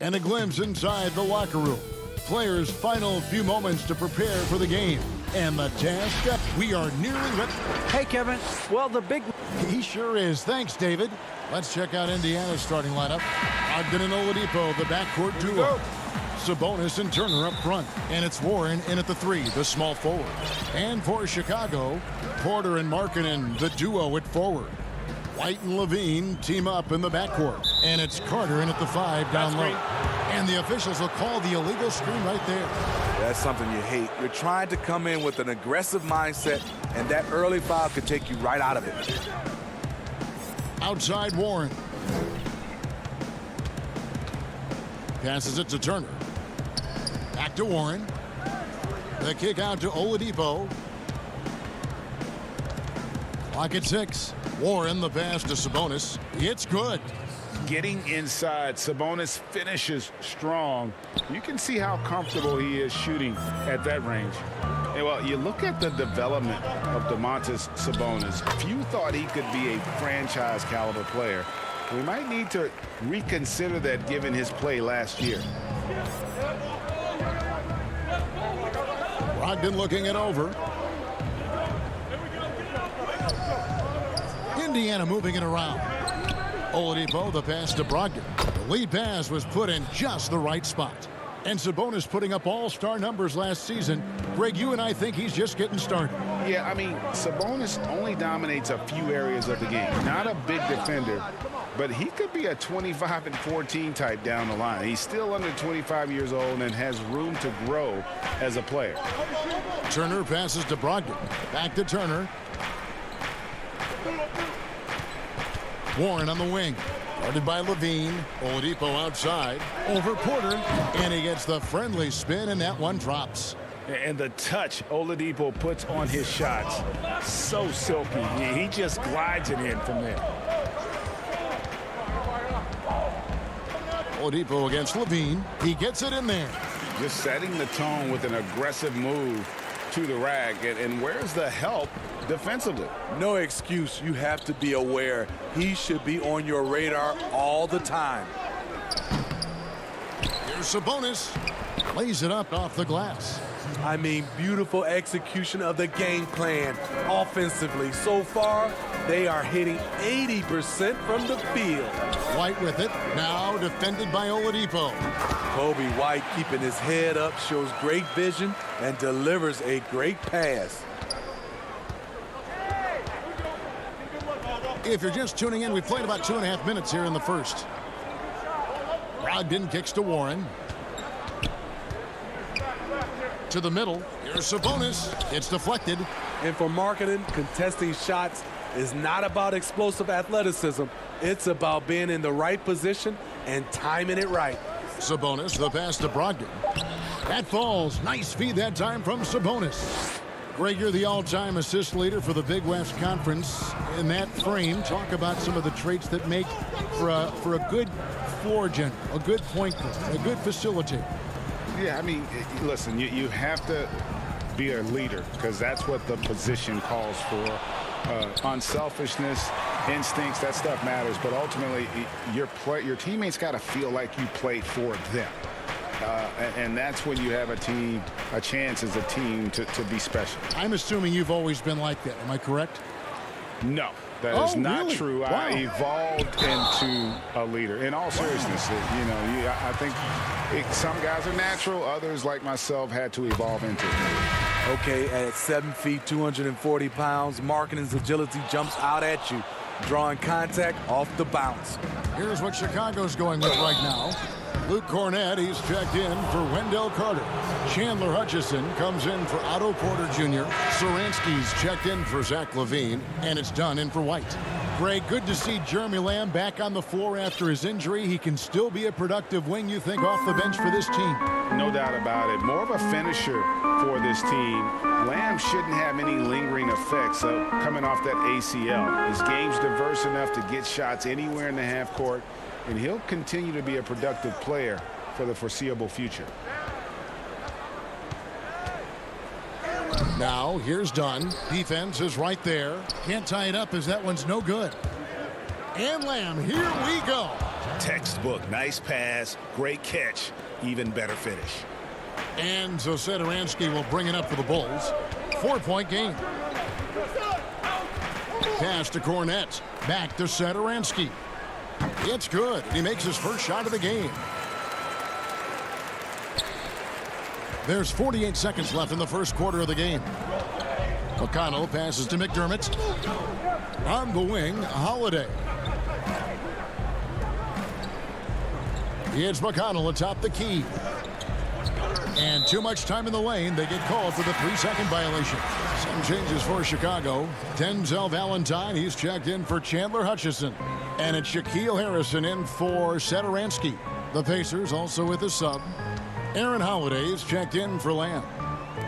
And a glimpse inside the locker room. Players' final few moments to prepare for the game. And the task, we are nearly ready. Hey, Kevin. Well, the big... He sure is. Thanks, David. Let's check out Indiana's starting lineup. Ogden and Oladipo, the backcourt duo. Sabonis and Turner up front. And it's Warren in at the 3, the small forward. And for Chicago, Porter and Markkanen, the duo at forward. White and Levine team up in the backcourt. And it's Carter in at the 5 down low. And the officials will call the illegal screen right there. That's something you hate. You're trying to come in with an aggressive mindset, and that early foul could take you right out of it. Outside Warren. Passes it to Turner. Back to Warren. The kick out to Oladipo. Clock at 6. Warren, the pass to Sabonis. It's good. Getting inside, Sabonis finishes strong. You can see how comfortable he is shooting at that range. And well, you look at the development of Domantas Sabonis. Few thought he could be a franchise caliber player. We might need to reconsider that given his play last year. Brogdon looking it over. Indiana moving it around. Oladipo, the pass to Brogdon. The lead pass was put in just the right spot. And Sabonis putting up all-star numbers last season. Greg, you and I think he's just getting started. Yeah, I mean, Sabonis only dominates a few areas of the game. Not a big defender, but he could be a 25 and 14 type down the line. He's still under 25 years old and has room to grow as a player. Turner passes to Brogdon. Back to Turner. Warren on the wing. Guarded by Levine. Oladipo outside. Over Porter. And he gets the friendly spin, and that one drops. And the touch Oladipo puts on his shots, so silky. He just glides it in from there. Oladipo against Levine. He gets it in there. Just setting the tone with an aggressive move to the rack. And where's the help defensively? No excuse. You have to be aware. He should be on your radar all the time. Here's Sabonis. Lays it up off the glass. I mean, beautiful execution of the game plan offensively. So far, they are hitting 80% from the field. White with it. Now defended by Oladipo. Kobe White keeping his head up, shows great vision, and delivers a great pass. If you're just tuning in, we've played about 2.5 minutes here in the first. Brogdon kicks to Warren. To the middle. Here's Sabonis. It's deflected. And for Markkanen, contesting shots is not about explosive athleticism. It's about being in the right position and timing it right. Sabonis, the pass to Brogdon. That falls. Nice feed that time from Sabonis. Greg, you're the all-time assist leader for the Big West Conference. In that frame, talk about some of the traits that make for a good floor general, a good point guard, a good facilitator. Yeah, I mean, listen, you have to be a leader because that's what the position calls for. Unselfishness, instincts, that stuff matters. But ultimately, your teammates got to feel like you played for them. And that's when you have a chance as a team to be special. I'm assuming you've always been like that. Am I correct? No, that is not really? true. Wow. I evolved into a leader. In all seriousness, I think some guys are natural. Others, like myself, had to evolve into it. Okay, at 7 feet, 240 pounds, Markkanen's agility jumps out at you, drawing contact off the bounce. Here's what Chicago's going with right now. Luke Cornett, he's checked in for Wendell Carter. Chandler Hutchison comes in for Otto Porter Jr. Saransky's checked in for Zach Levine, and it's done in for White. Greg, good to see Jeremy Lamb back on the floor after his injury. He can still be a productive wing, you think, off the bench for this team? No doubt about it. More of a finisher for this team. Lamb shouldn't have any lingering effects coming off that ACL. His game's diverse enough to get shots anywhere in the half court, and he'll continue to be a productive player for the foreseeable future. Now, here's Dunn. Defense is right there. Can't tie it up as that one's no good. And Lamb, here we go. Textbook. Nice pass. Great catch. Even better finish. And so Satoransky will bring it up for the Bulls. 4-point game. Pass to Cornette. Back to Satoransky. It's good. He makes his first shot of the game. There's 48 seconds left in the first quarter of the game. McConnell passes to McDermott. On the wing, Holiday. It's McConnell atop the key. And too much time in the lane. They get called for the 3-second violation. Some changes for Chicago. Denzel Valentine, he's checked in for Chandler Hutchison. And it's Shaquille Harrison in for Satoransky. The Pacers also with a sub. Aaron Holiday is checked in for Lamb.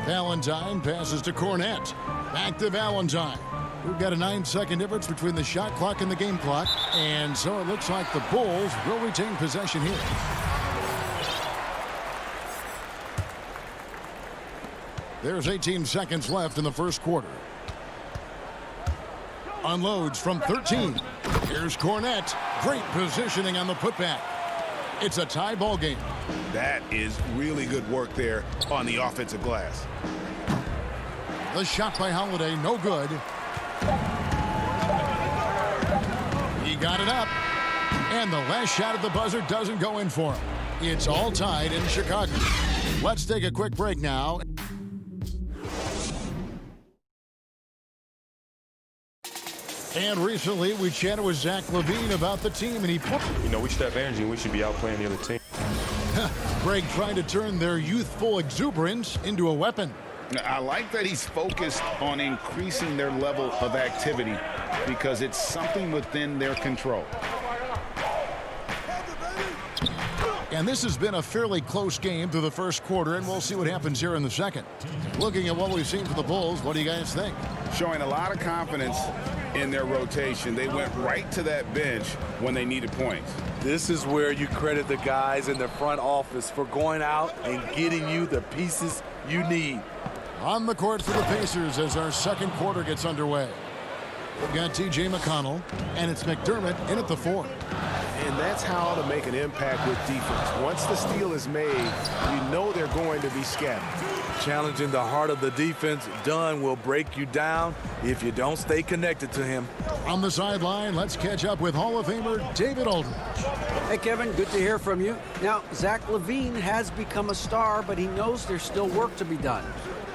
Valentine passes to Cornette. Back to Valentine. We've got a 9-second difference between the shot clock and the game clock. And so it looks like the Bulls will retain possession here. There's 18 seconds left in the first quarter. Unloads from 13. Here's Cornette. Great positioning on the putback. It's a tie ball game. That is really good work there on the offensive glass. The shot by Holiday, no good. He got it up. And the last shot at the buzzer doesn't go in for him. It's all tied in Chicago. Let's take a quick break now. And recently, we chatted with Zach Levine about the team, and he put... You know, we step energy, and we should be outplaying the other team. Greg trying to turn their youthful exuberance into a weapon. I like that he's focused on increasing their level of activity because it's something within their control. And this has been a fairly close game through the first quarter, and we'll see what happens here in the second. Looking at what we've seen for the Bulls, what do you guys think? Showing a lot of confidence in their rotation. They went right to that bench when they needed points. This is where you credit the guys in the front office for going out and getting you the pieces you need. On the court for the Pacers as our second quarter gets underway. We've got T.J. McConnell, and it's McDermott in at the 4. And that's how to make an impact with defense. Once the steal is made, you know they're going to be scattered. Challenging the heart of the defense, Dunn will break you down if you don't stay connected to him. On the sideline, let's catch up with Hall of Famer David Aldridge. Hey, Kevin, good to hear from you. Now, Zach Levine has become a star, but he knows there's still work to be done.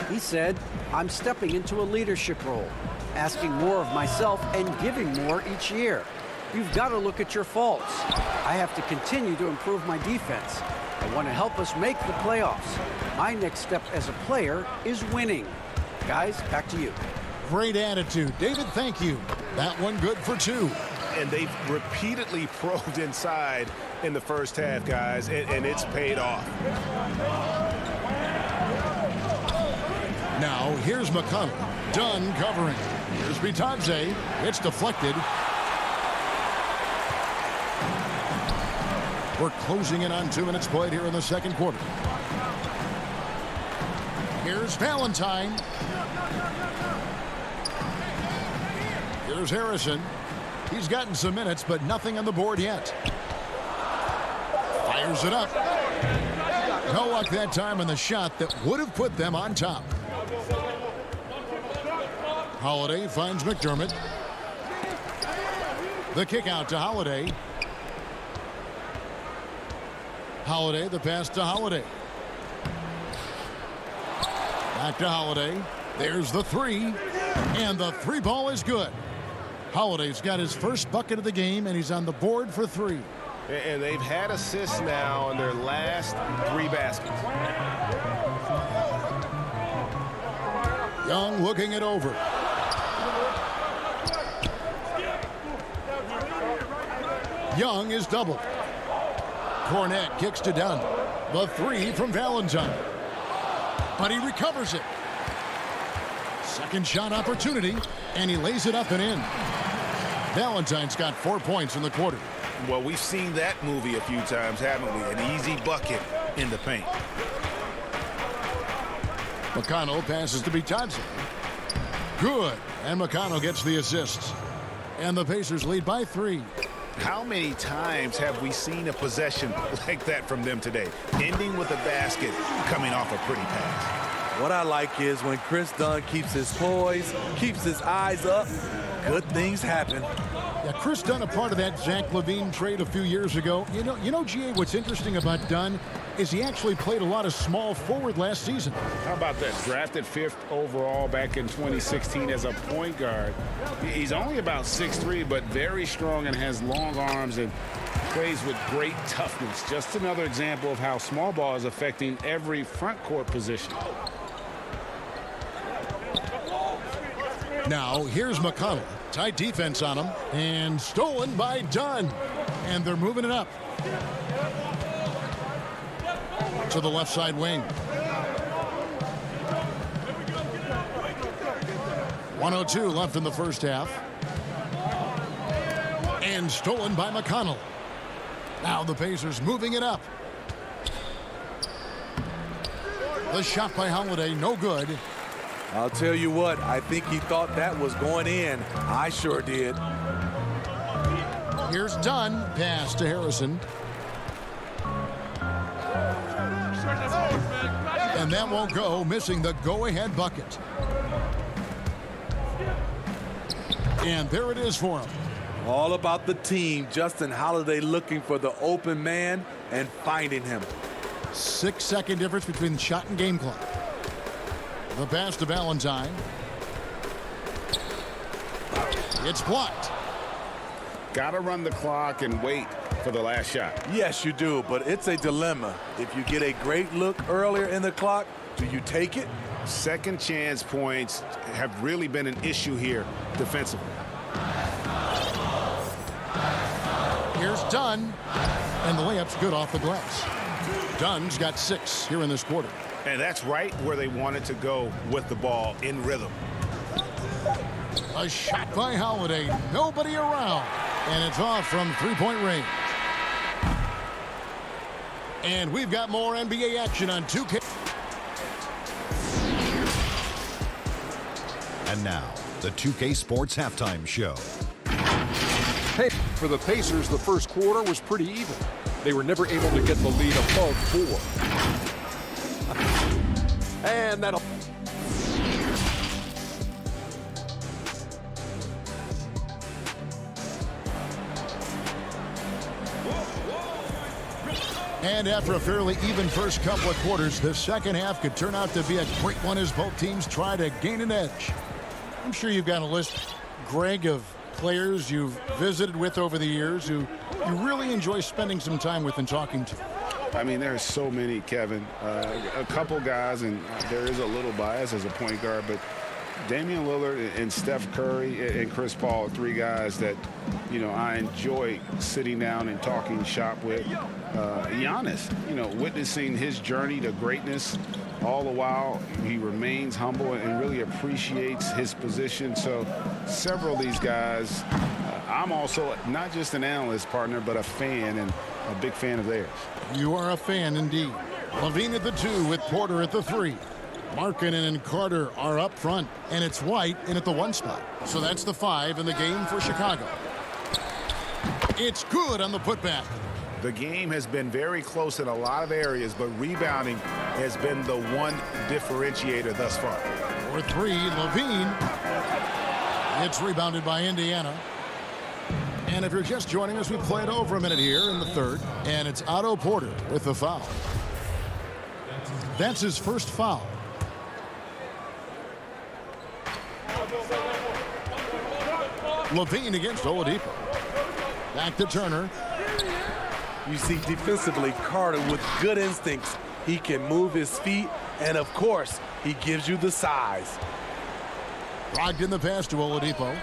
He said, I'm stepping into a leadership role, asking more of myself and giving more each year. You've got to look at your faults. I have to continue to improve my defense. I want to help us make the playoffs. My next step as a player is winning. Guys, back to you. Great attitude. David, thank you. That one good for 2. And they've repeatedly probed inside in the first half, guys, and it's paid off. Now, here's McConnell. Dunn covering. Here's Bitadze. It's deflected. We're closing in on 2 minutes played here in the second quarter. Here's Valentine. Here's Harrison. He's gotten some minutes, but nothing on the board yet. Fires it up. No luck that time on the shot that would have put them on top. Holiday finds McDermott. The kick out to Holiday. Holiday, the pass to Holiday. Back to Holiday. There's the 3. And the 3 ball is good. Holiday's got his first bucket of the game, and he's on the board for 3. And they've had assists now on their last 3 baskets. Young looking it over. Young is doubled. Cornette kicks to Dunn. The 3 from Valentine. But he recovers it. Second shot opportunity, and he lays it up and in. Valentine's got 4 points in the quarter. Well, we've seen that movie a few times, haven't we? An easy bucket in the paint. McConnell passes to Bitadze. Good. And McConnell gets the assist. And the Pacers lead by 3. How many times have we seen a possession like that from them today? Ending with a basket, coming off a pretty pass. What I like is when Chris Dunn keeps his poise, keeps his eyes up, good things happen. Yeah, Chris Dunn, a part of that Zach Levine trade a few years ago. You know, GA, what's interesting about Dunn is he actually played a lot of small forward last season. How about that? Drafted 5th overall back in 2016 as a point guard. He's only about 6'3", but very strong and has long arms and plays with great toughness. Just another example of how small ball is affecting every front court position. Now, here's McConnell. Tight defense on him. And stolen by Dunn. And they're moving it up to the left side wing. 1:02 left in the first half. And stolen by McConnell. Now the Pacers moving it up. The shot by Holiday, no good. I'll tell you what, I think he thought that was going in. I sure did. Here's Dunn. Pass to Harrison. And that won't go, missing the go-ahead bucket. And there it is for him. All about the team. Justin Holiday looking for the open man and finding him. 6-second difference between shot and game clock. The pass to Valentine. It's blocked. Got to run the clock and wait for the last shot. Yes, you do, but it's a dilemma. If you get a great look earlier in the clock, do you take it? Second chance points have really been an issue here defensively. Here's Dunn. And the layup's good off the glass. Dunn's got 6 here in this quarter. And that's right where they wanted to go with the ball, in rhythm. A shot by Holiday. Nobody around. And it's off from three-point range. And we've got more NBA action on 2K. And now, the 2K Sports Halftime Show. Hey, for the Pacers, the first quarter was pretty even. They were never able to get the lead above 4. And that'll... And after a fairly even first couple of quarters, the second half could turn out to be a great one as both teams try to gain an edge. I'm sure you've got a list, Greg, of players you've visited with over the years who you really enjoy spending some time with and talking to. I mean, there's so many, Kevin. A couple guys, and there is a little bias as a point guard, but Damian Lillard and Steph Curry and Chris Paul, 3 guys that, you know, I enjoy sitting down and talking shop with. Giannis, you know, witnessing his journey to greatness, all the while he remains humble and really appreciates his position. So several of these guys, I'm also not just an analyst, partner, but a fan and a big fan of theirs. You are a fan indeed. Levine at the 2 with Porter at the 3. Markkanen and Carter are up front, and it's White in at the 1 spot. So that's the 5 in the game for Chicago. It's good on the putback. The game has been very close in a lot of areas, but rebounding has been the one differentiator thus far. For 3, Levine. It's rebounded by Indiana. And if you're just joining us, we played over a minute here in the third. And it's Otto Porter with the foul. That's his first foul. Levine against Oladipo. Back to Turner. You see defensively Carter with good instincts. He can move his feet, and of course, he gives you the size. Brogdon the pass to Oladipo.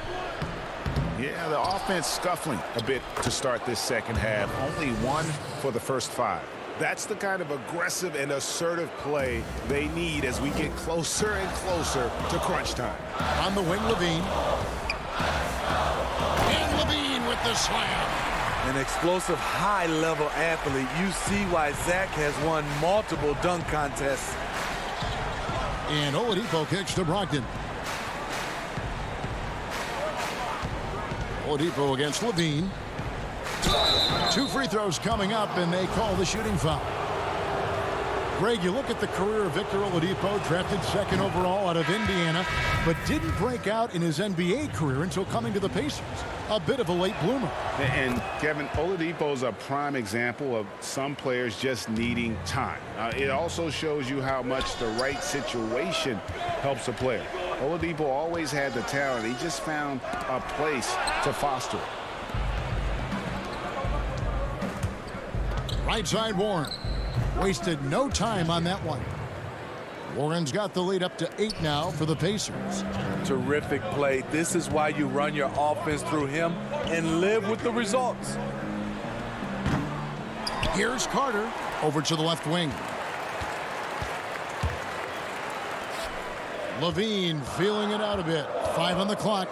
Yeah, the offense scuffling a bit to start this second half. Only 1 for the first 5. That's the kind of aggressive and assertive play they need as we get closer and closer to crunch time. On the wing, Levine. And Levine with the slam. An explosive, high-level athlete. You see why Zach has won multiple dunk contests. And Oladipo kicks to Brogdon. Oladipo against Levine. Two free throws coming up, and they call the shooting foul. Greg, you look at the career of Victor Oladipo, drafted second overall out of Indiana, but didn't break out in his NBA career until coming to the Pacers. A bit of a late bloomer. And Kevin, Oladipo's a prime example of some players just needing time. It also shows you how much the right situation helps a player. Oladipo always had the talent. He just found a place to foster it. Right side Warren. Wasted no time on that one. Warren's got the lead up to 8 now for the Pacers. Terrific play. This is why you run your offense through him and live with the results. Here's Carter over to the left wing. Levine feeling it out a bit. 5 on the clock.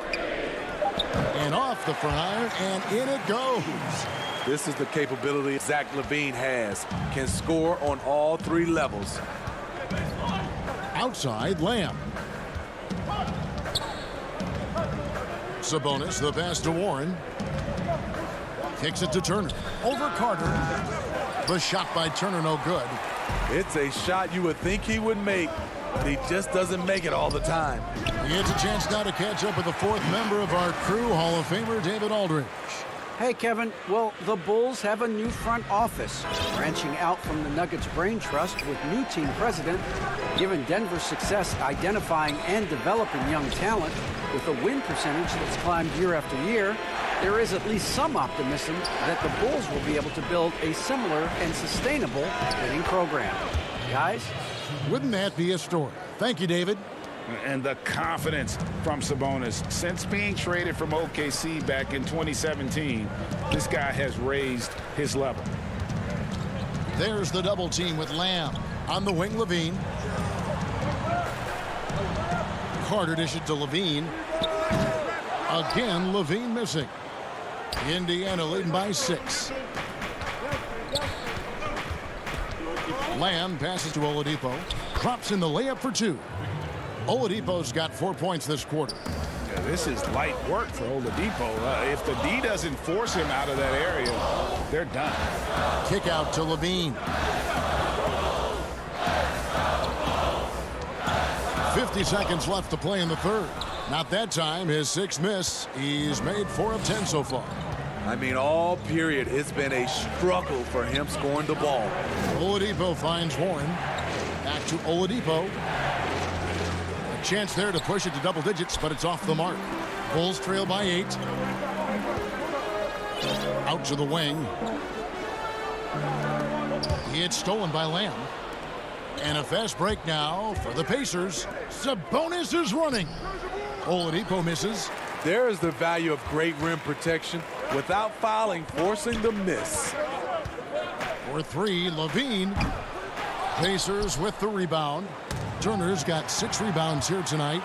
And off the front iron, and in it goes. This is the capability Zach Levine has. Can score on all 3 levels. Outside, Lamb. Sabonis, the pass to Warren. Kicks it to Turner. Over Carter. The shot by Turner, no good. It's a shot you would think he would make, but he just doesn't make it all the time. He gets a chance now to catch up with the 4th member of our crew, Hall of Famer David Aldridge. Hey, Kevin. Well, the Bulls have a new front office, branching out from the Nuggets Brain Trust with new team president. Given Denver's success identifying and developing young talent with a win percentage that's climbed year after year, there is at least some optimism that the Bulls will be able to build a similar and sustainable winning program. Guys? Wouldn't that be a story? Thank you, David. And the confidence from Sabonis. Since being traded from OKC back in 2017, this guy has raised his level. There's the double team with Lamb. On the wing, Levine. Carter dishes to Levine. Again, Levine missing. Indiana leading by 6. Lamb passes to Oladipo. Drops in the layup for 2. Oladipo's got 4 points this quarter. Yeah, this is light work for Oladipo. If the D doesn't force him out of that area, they're done. Kick out to Levine. 50 seconds left to play in the 3rd. Not that time. His 6th miss. He's made 4 of 10 so far. I mean, all period, it's been a struggle for him scoring the ball. Oladipo finds Warren. Back to Oladipo. Chance there to push it to double digits, but it's off the mark. Bulls trail by 8. Out to the wing. It's stolen by Lamb. And a fast break now for the Pacers. Sabonis is running. Oladipo misses. There is the value of great rim protection without fouling, forcing the miss. For 3, Levine. Pacers with the rebound. Turner's got 6 rebounds here tonight.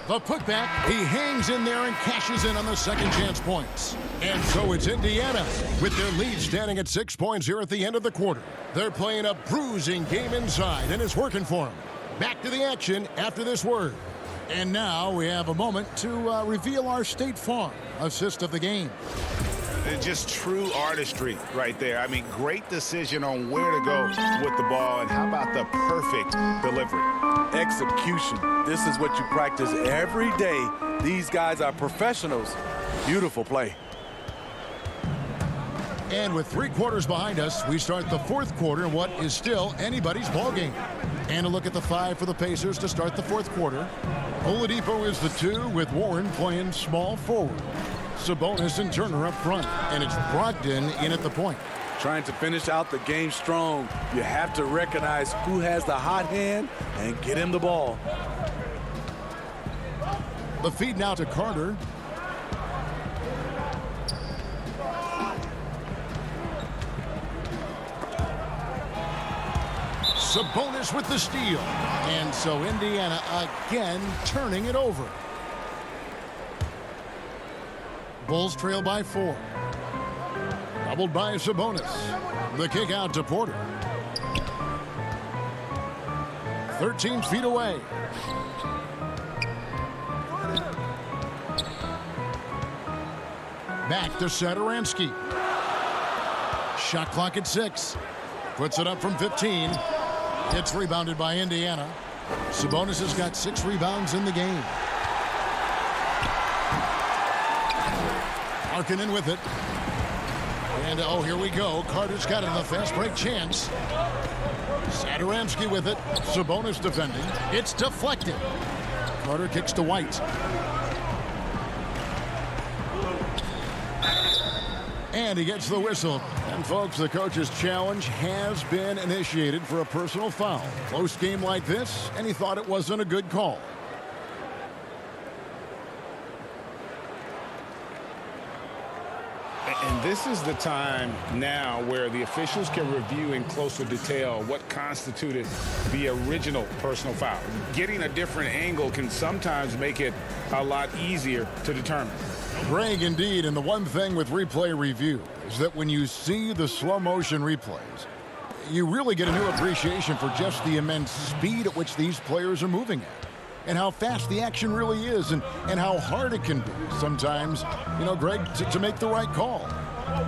The putback. He hangs in there and cashes in on the second chance points. And so it's Indiana with their lead standing at 6 points here at the end of the quarter. They're playing a bruising game inside, and it's working for them. Back to the action after this word. And now we have a moment to reveal our State Farm assist of the game. Just true artistry right there. I mean, great decision on where to go with the ball, and how about the perfect delivery? Execution. This is what you practice every day. These guys are professionals. Beautiful play. And with 3 quarters behind us, we start the 4th quarter in what is still anybody's ballgame. And a look at the 5 for the Pacers to start the 4th quarter. Oladipo is the 2 with Warren playing small forward. Sabonis and Turner up front, and it's Brogdon in at the point. Trying to finish out the game strong, you have to recognize who has the hot hand and get him the ball. The feed now to Carter. Sabonis with the steal. And so Indiana again turning it over. Bulls trail by 4. Doubled by Sabonis. The kick out to Porter. 13 feet away. Back to Satoransky. Shot clock at 6. Puts it up from 15. It's rebounded by Indiana. Sabonis has got 6 rebounds in the game. Markkanen with it. And, oh, here we go. Carter's got it on the fast break chance. Satoransky with it. Sabonis defending. It's deflected. Carter kicks to White. And he gets the whistle. And, folks, the coach's challenge has been initiated for a personal foul. Close game like this, and he thought it wasn't a good call. And this is the time now where the officials can review in closer detail what constituted the original personal foul. Getting a different angle can sometimes make it a lot easier to determine. Greg, indeed, and the one thing with replay review is that when you see the slow motion replays, you really get a new appreciation for just the immense speed at which these players are moving at. And how fast the action really is, and how hard it can be sometimes, you know, Greg, to make the right call.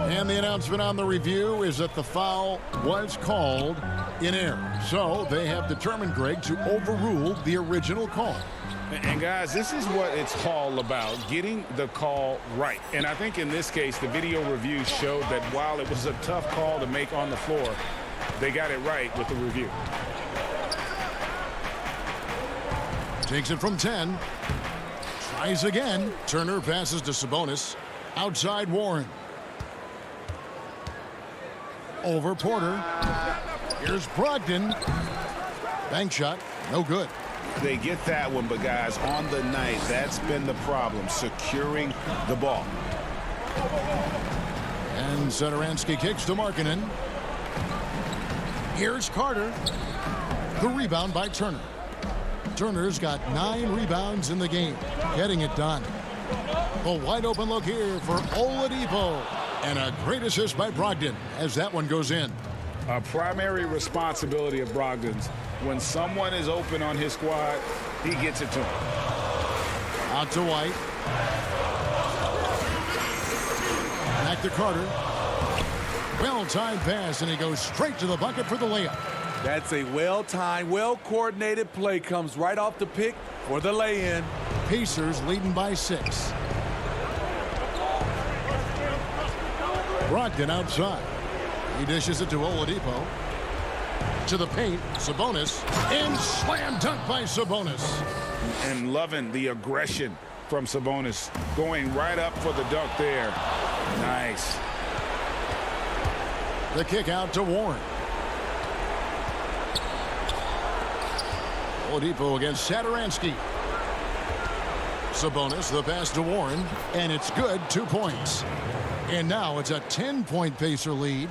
And the announcement on the review is that the foul was called in error. So they have determined, Greg, to overrule the original call. And, guys, this is what it's all about, getting the call right. And I think in this case, the video review showed that while it was a tough call to make on the floor, they got it right with the review. Takes it from 10. Tries again. Turner passes to Sabonis. Outside Warren. Over Porter. Here's Brogdon. Bank shot. No good. They get that one, but guys, on the night, that's been the problem, securing the ball. And Satoransky kicks to Markkanen. Here's Carter. The rebound by Turner. Turner's got 9 rebounds in the game, getting it done. A wide open look here for Oladipo. And a great assist by Brogdon as that one goes in. A primary responsibility of Brogdon's. When someone is open on his squad, he gets it to him. Out to White. Back to Carter. Well-timed pass, and he goes straight to the bucket for the layup. That's a well-timed, well-coordinated play. Comes right off the pick for the lay-in. Pacers leading by 6. Brogdon outside. He dishes it to Oladipo. To the paint, Sabonis. And slam dunk by Sabonis. And loving the aggression from Sabonis. Going right up for the dunk there. Nice. The kick out to Warren. Oladipo against Satoransky. Sabonis, the pass to Warren, and it's good. 2 points. And now it's a 10-point Pacer lead.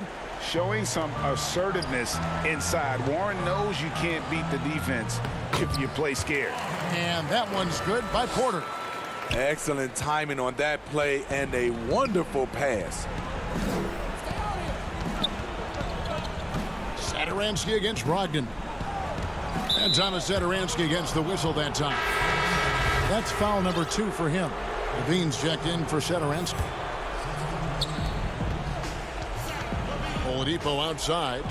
Showing some assertiveness inside. Warren knows you can't beat the defense if you play scared. And that one's good by Porter. Excellent timing on that play and a wonderful pass. Satoransky against Brogdon. And Thomas Satoransky against the whistle that time. That's foul number 2 for him. Levine's checked in for Satoransky. Oladipo outside.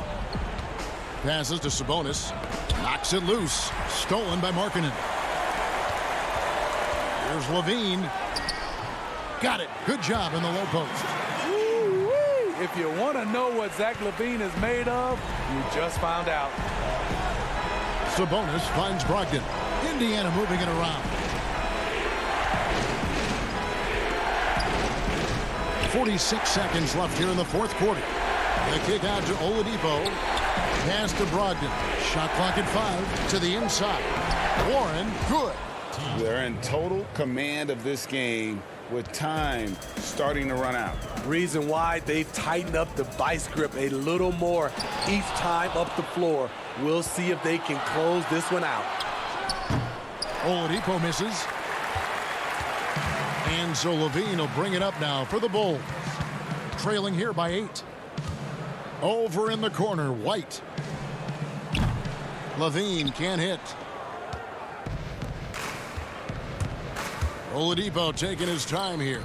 Passes to Sabonis. Knocks it loose. Stolen by Markkanen. Here's Levine. Got it. Good job in the low post. Woo-wee. If you want to know what Zach Levine is made of, you just found out. Sabonis finds Brogdon. Indiana moving it around. 46 seconds left here in the fourth quarter. The kick out to Oladipo. Pass to Brogdon. Shot clock at 5 to the inside. Warren, good. They're in total command of this game with time starting to run out. Reason why they've tightened up the vice grip a little more each time up the floor. We'll see if they can close this one out. Oladipo misses. And so Levine will bring it up now for the Bulls. Trailing here by 8. Over in the corner, White. Levine can't hit. Oladipo taking his time here.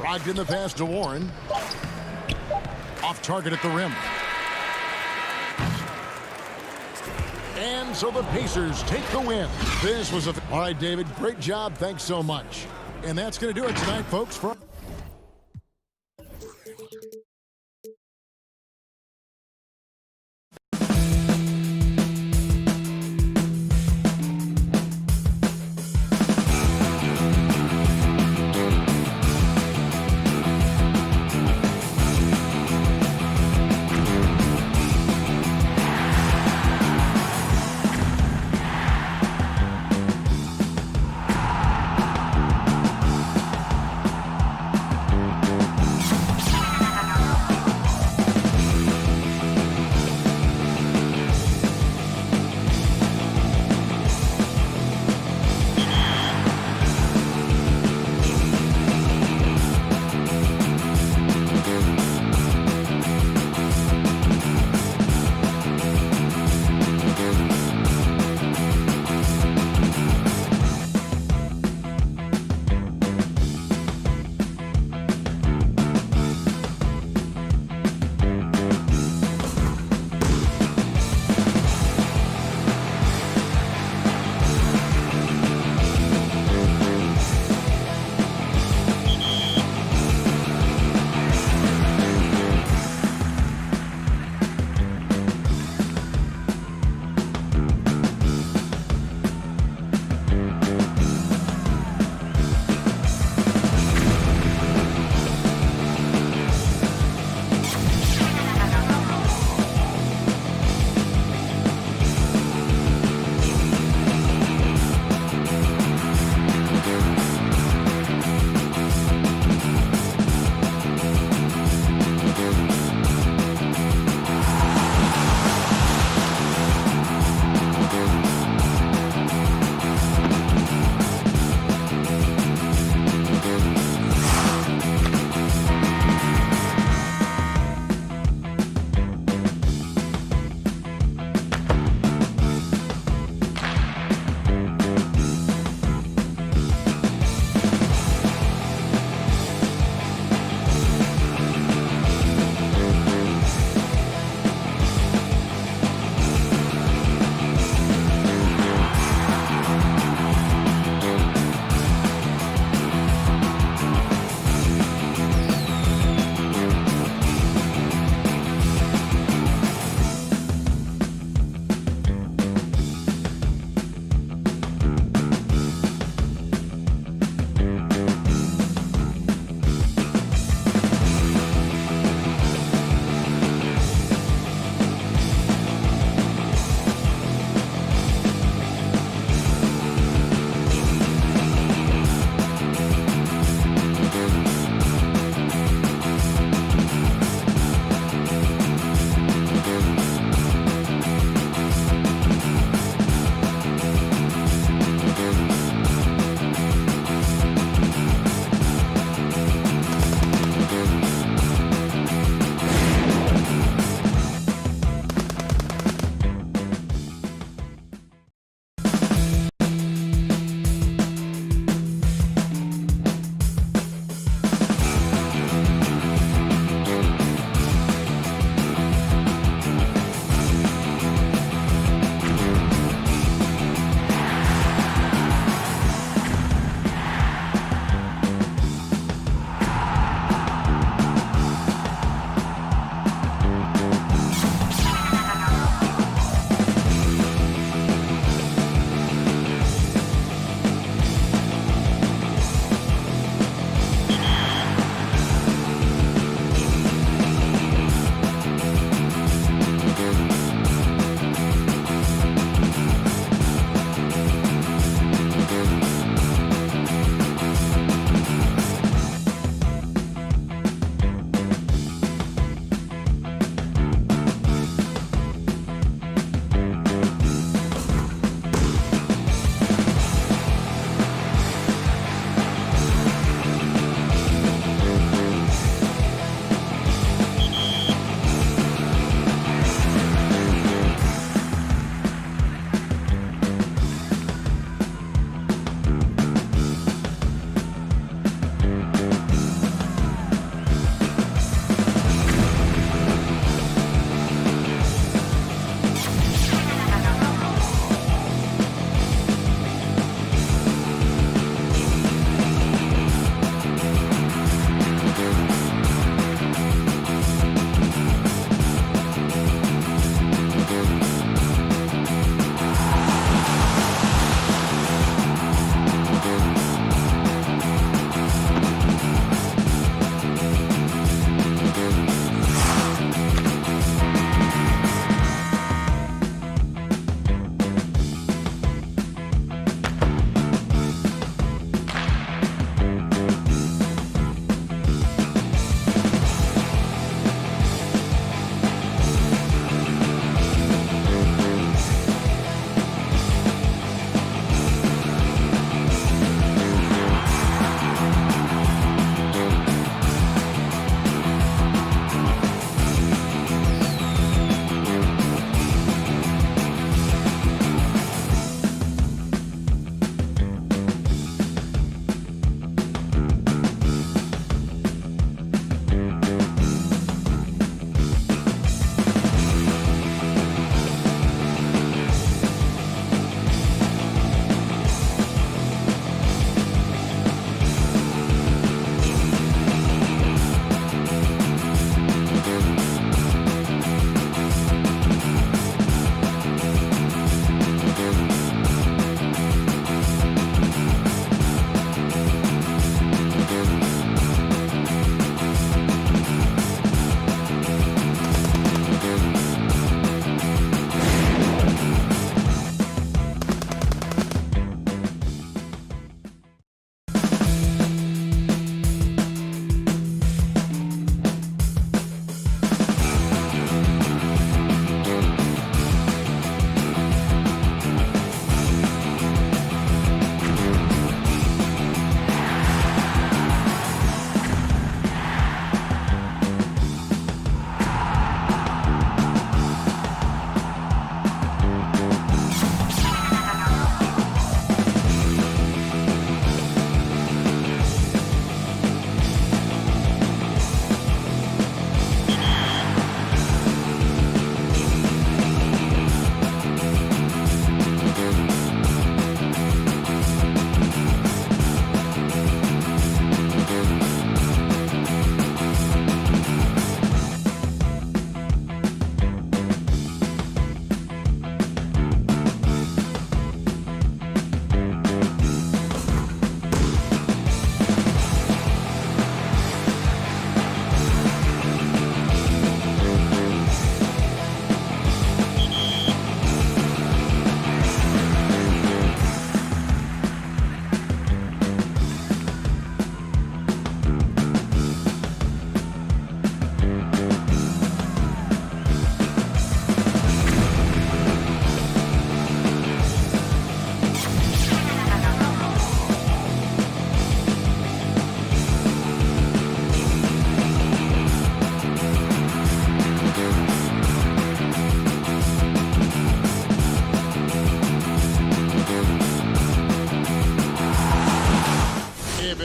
Locked in the pass to Warren. Off target at the rim. And so the Pacers take the win. This was all right, David. Great job. Thanks so much. And that's going to do it tonight, folks.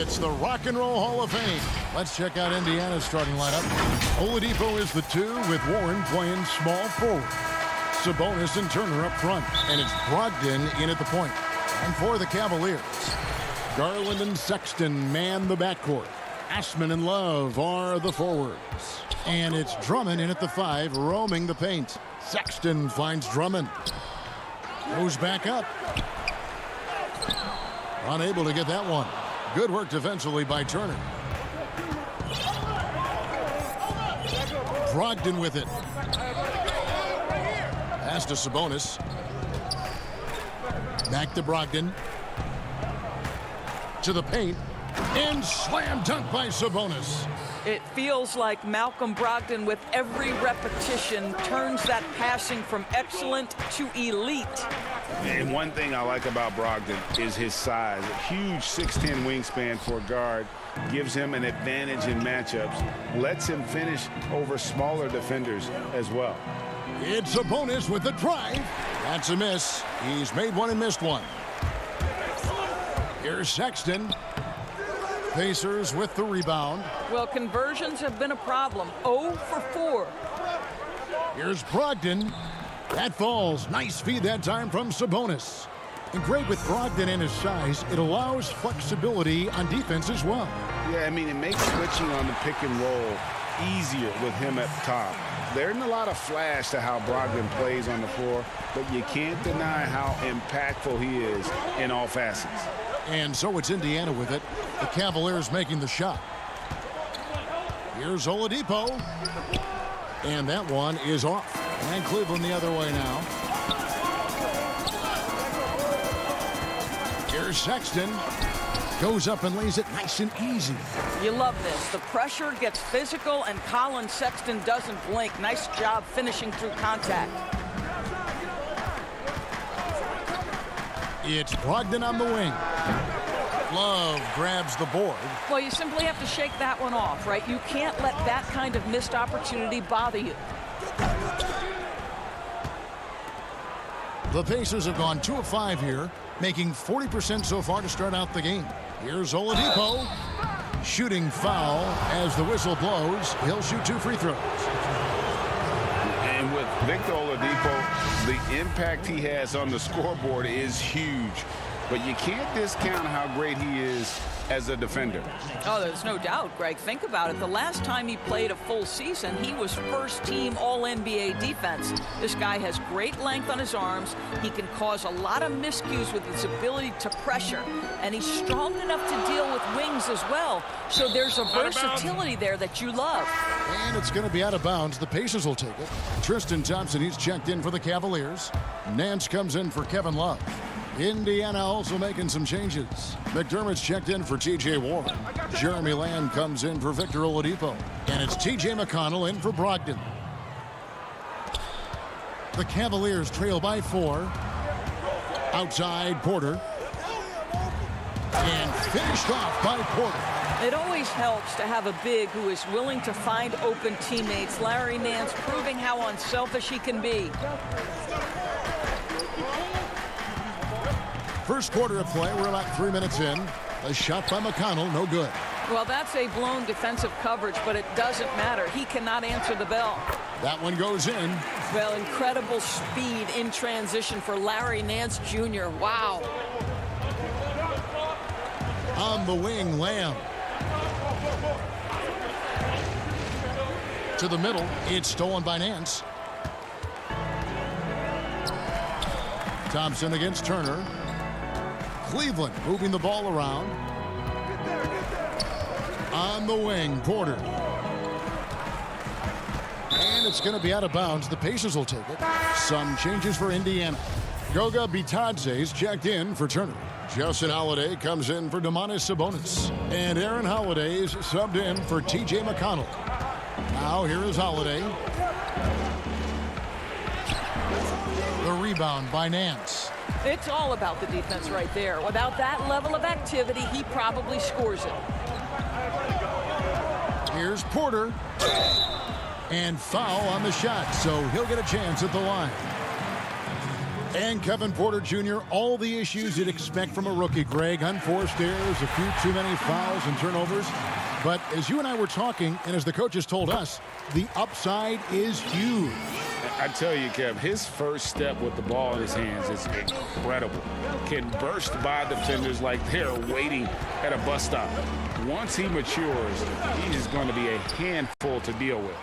it's the Rock and Roll Hall of Fame. Let's check out Indiana's starting lineup. Oladipo is the 2 with Warren playing small forward. Sabonis and Turner up front, and it's Brogdon in at the point. And for the Cavaliers, Garland and Sexton man the backcourt. Ashman and Love are the forwards. And it's Drummond in at the 5, roaming the paint. Sexton finds Drummond. Goes back up. Unable to get that one. Good work defensively by Turner. Brogdon with it. Pass to Sabonis. Back to Brogdon. To the paint. And slam dunk by Sabonis. It feels like Malcolm Brogdon, with every repetition, turns that passing from excellent to elite. And one thing I like about Brogdon is his size. A huge 6'10" wingspan for a guard. Gives him an advantage in matchups. Lets him finish over smaller defenders as well. It's Sabonis with the drive. That's a miss. He's made one and missed one. Here's Sexton. Pacers with the rebound. Well, conversions have been a problem. 0 for 4. Here's Brogdon. That falls. Nice feed that time from Sabonis. And great with Brogdon and his size, it allows flexibility on defense as well. Yeah, I mean, it makes switching on the pick and roll easier with him at the top. There isn't a lot of flash to how Brogdon plays on the floor, but you can't deny how impactful he is in all facets. And so it's Indiana with it. The Cavaliers making the shot. Here's Oladipo. And that one is off. And Cleveland the other way now. Here's Sexton. Goes up and lays it nice and easy. You love this. The pressure gets physical, and Colin Sexton doesn't blink. Nice job finishing through contact. It's Brogdon on the wing. Love grabs the board. Well, you simply have to shake that one off, right? You can't let that kind of missed opportunity bother you. The Pacers have gone 2 of 5 here, making 40% so far to start out the game. Here's Oladipo. Shooting foul as the whistle blows. He'll shoot 2 free throws. And with Victor Oladipo, the impact he has on the scoreboard is huge. But you can't discount how great he is as a defender. Oh, there's no doubt, Greg. Think about it. The last time he played a full season, he was first-team All-NBA defense. This guy has great length on his arms. He can cause a lot of miscues with his ability to pressure. And he's strong enough to deal with wings as well. So there's a versatility there that you love. And it's going to be out of bounds. The Pacers will take it. Tristan Thompson, he's checked in for the Cavaliers. Nance comes in for Kevin Love. Indiana also making some changes. McDermott's checked in for T.J. Warren. Jeremy Lamb comes in for Victor Oladipo. And it's T.J. McConnell in for Brogdon. The Cavaliers trail by 4. Outside, Porter. And finished off by Porter. It always helps to have a big who is willing to find open teammates. Larry Nance proving how unselfish he can be. First quarter of play, we're about 3 minutes in. A shot by McConnell, no good. Well, that's a blown defensive coverage, but it doesn't matter. He cannot answer the bell. That one goes in. Well, incredible speed in transition for Larry Nance Jr. Wow. On the wing, Lamb. To the middle, it's stolen by Nance. Thompson against Turner. Cleveland moving the ball around. On the wing, Porter. And it's going to be out of bounds. The Pacers will take it. Some changes for Indiana. Goga Bitadze's checked in for Turner. Justin Holiday comes in for Domantas Sabonis. And Aaron Holiday's subbed in for T.J. McConnell. Now here is Holiday. The rebound by Nance. It's all about the defense right there. Without that level of activity, he probably scores it. Here's Porter. And foul on the shot, so he'll get a chance at the line. And Kevin Porter Jr., all the issues you'd expect from a rookie, Greg. Unforced errors, a few too many fouls and turnovers. But as you and I were talking, and as the coaches told us, the upside is huge. I tell you, Kev, his first step with the ball in his hands is incredible. Can burst by defenders like they're waiting at a bus stop. Once he matures, he is going to be a handful to deal with.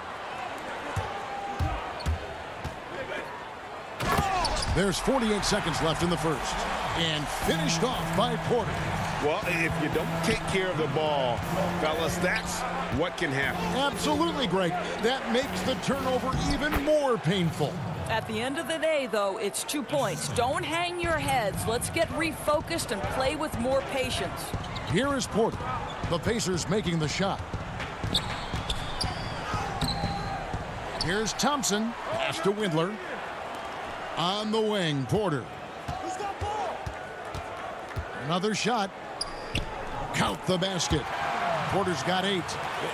There's 48 seconds left in the first. And finished off by Porter. Well, if you don't take care of the ball, fellas, that's what can happen. Absolutely, Greg. That makes the turnover even more painful. At the end of the day, though, it's 2 points. Don't hang your heads. Let's get refocused and play with more patience. Here is Porter. The Pacers making the shot. Here's Thompson. Pass to Windler. On the wing, Porter. Another shot. Count the basket. Porter's got 8.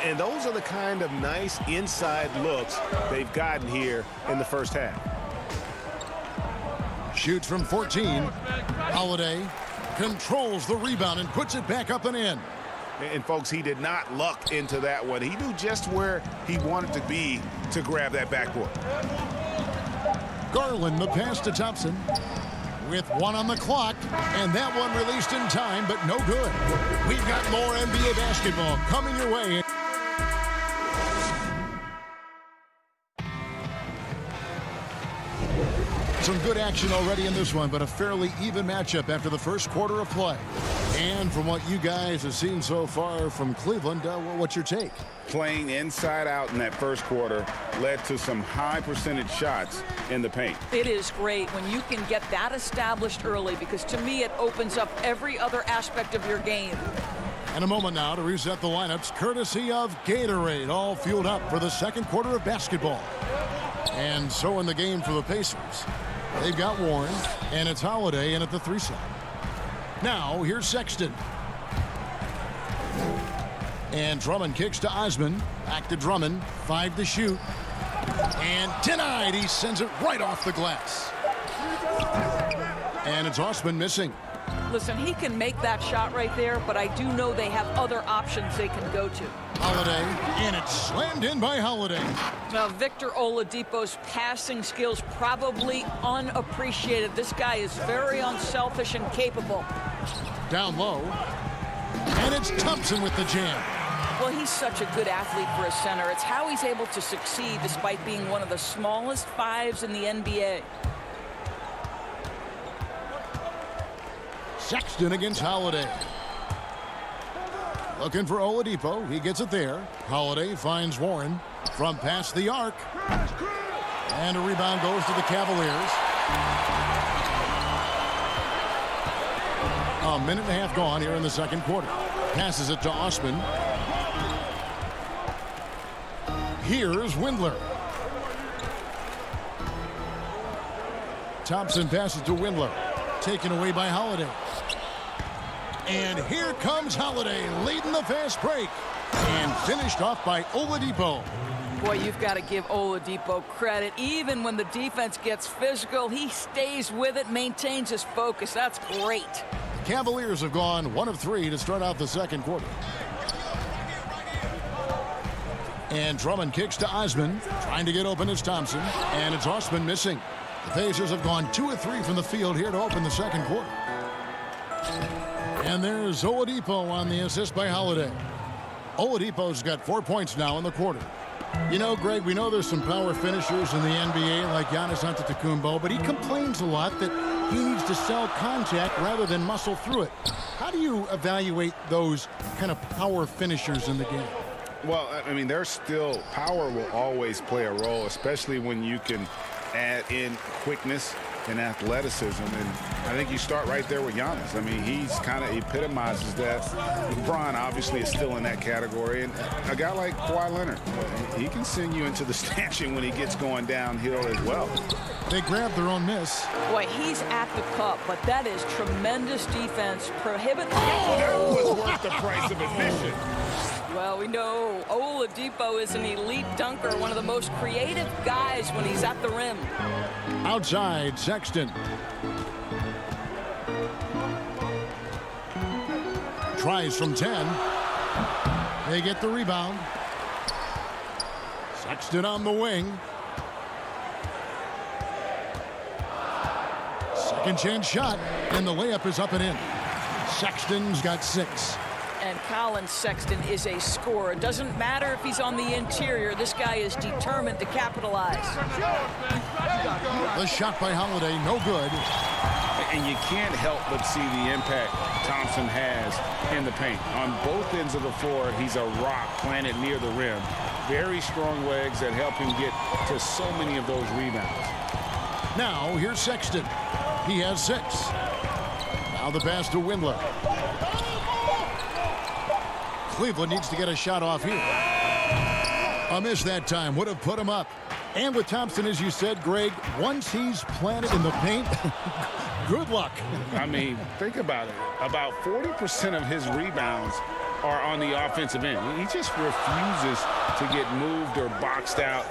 And those are the kind of nice inside looks they've gotten here in the first half. Shoots from 14. Holiday controls the rebound and puts it back up and in. And folks, he did not luck into that one. He knew just where he wanted to be to grab that backboard. Garland, the pass to Thompson. With 1 on the clock, and that one released in time, but no good. We've got more NBA basketball coming your way. Some good action already in this one, but a fairly even matchup after the first quarter of play. And from what you guys have seen so far from Cleveland, what's your take? Playing inside out in that first quarter led to some high percentage shots in the paint. It is great when you can get that established early, because to me it opens up every other aspect of your game. And a moment now to reset the lineups courtesy of Gatorade, all fueled up for the second quarter of basketball. And so in the game for the Pacers, they've got Warren, and it's Holiday in at the 3 slot. Now, here's Sexton. And Drummond kicks to Osman. Back to Drummond. 5 to shoot. And denied. He sends it right off the glass. And it's Osman missing. Listen, he can make that shot right there, but I do know they have other options they can go to. Holiday, and it's slammed in by Holiday. Now, Victor Oladipo's passing skills probably unappreciated. This guy is very unselfish and capable. Down low. And it's Thompson with the jam. Well, he's such a good athlete for a center. It's how he's able to succeed despite being one of the smallest 5s in the NBA. Sexton against Holiday. Looking for Oladipo. He gets it there. Holiday finds Warren from past the arc. And a rebound goes to the Cavaliers. A minute and a half gone here in the second quarter. Passes it to Osman. Here's Windler. Thompson passes to Windler. Taken away by Holiday. And here comes Holiday leading the fast break. And finished off by Oladipo. Boy, you've got to give Oladipo credit. Even when the defense gets physical, he stays with it, maintains his focus. That's great. Cavaliers have gone 1 of 3 to start out the second quarter. And Drummond kicks to Osman. Trying to get open is Thompson. And it's Osman missing. The Pacers have gone 2 of 3 from the field here to open the second quarter. And there's Oladipo on the assist by Holiday. Oladipo's got 4 points now in the quarter. You know, Greg, we know there's some power finishers in the NBA like Giannis Antetokounmpo, but he complains a lot that he needs to sell contact rather than muscle through it. How do you evaluate those kind of power finishers in the game? Well, I mean, there's still power will always play a role, especially when you can add in quickness and athleticism. And I think you start right there with Giannis. I mean, he's kind of epitomizes that. LeBron obviously is still in that category. And a guy like Kawhi Leonard, he can send you into the stanchion when he gets going downhill as well. They grab their own miss. Boy, he's at the cup, but that is tremendous defense. Prohibit. That was worth the price of admission. Well, We know Oladipo is an elite dunker, one of the most creative guys when he's at the rim. Outside, Sexton. Tries from 10. They get the rebound. Sexton on the wing. Second chance shot, and the layup is up and in. Sexton's got 6. And Colin Sexton is a scorer. It doesn't matter if he's on the interior. This guy is determined to capitalize. The shot by Holiday, no good. And you can't help but see the impact Thompson has in the paint. On both ends of the floor, he's a rock planted near the rim. Very strong legs that help him get to so many of those rebounds. Now, here's Sexton. He has 6. Now the pass to Windler. Cleveland needs to get a shot off here. A miss that time would have put him up. And with Thompson, as you said, Greg, once he's planted in the paint, good luck. I mean, think about it. About 40% of his rebounds are on the offensive end. He just refuses to get moved or boxed out.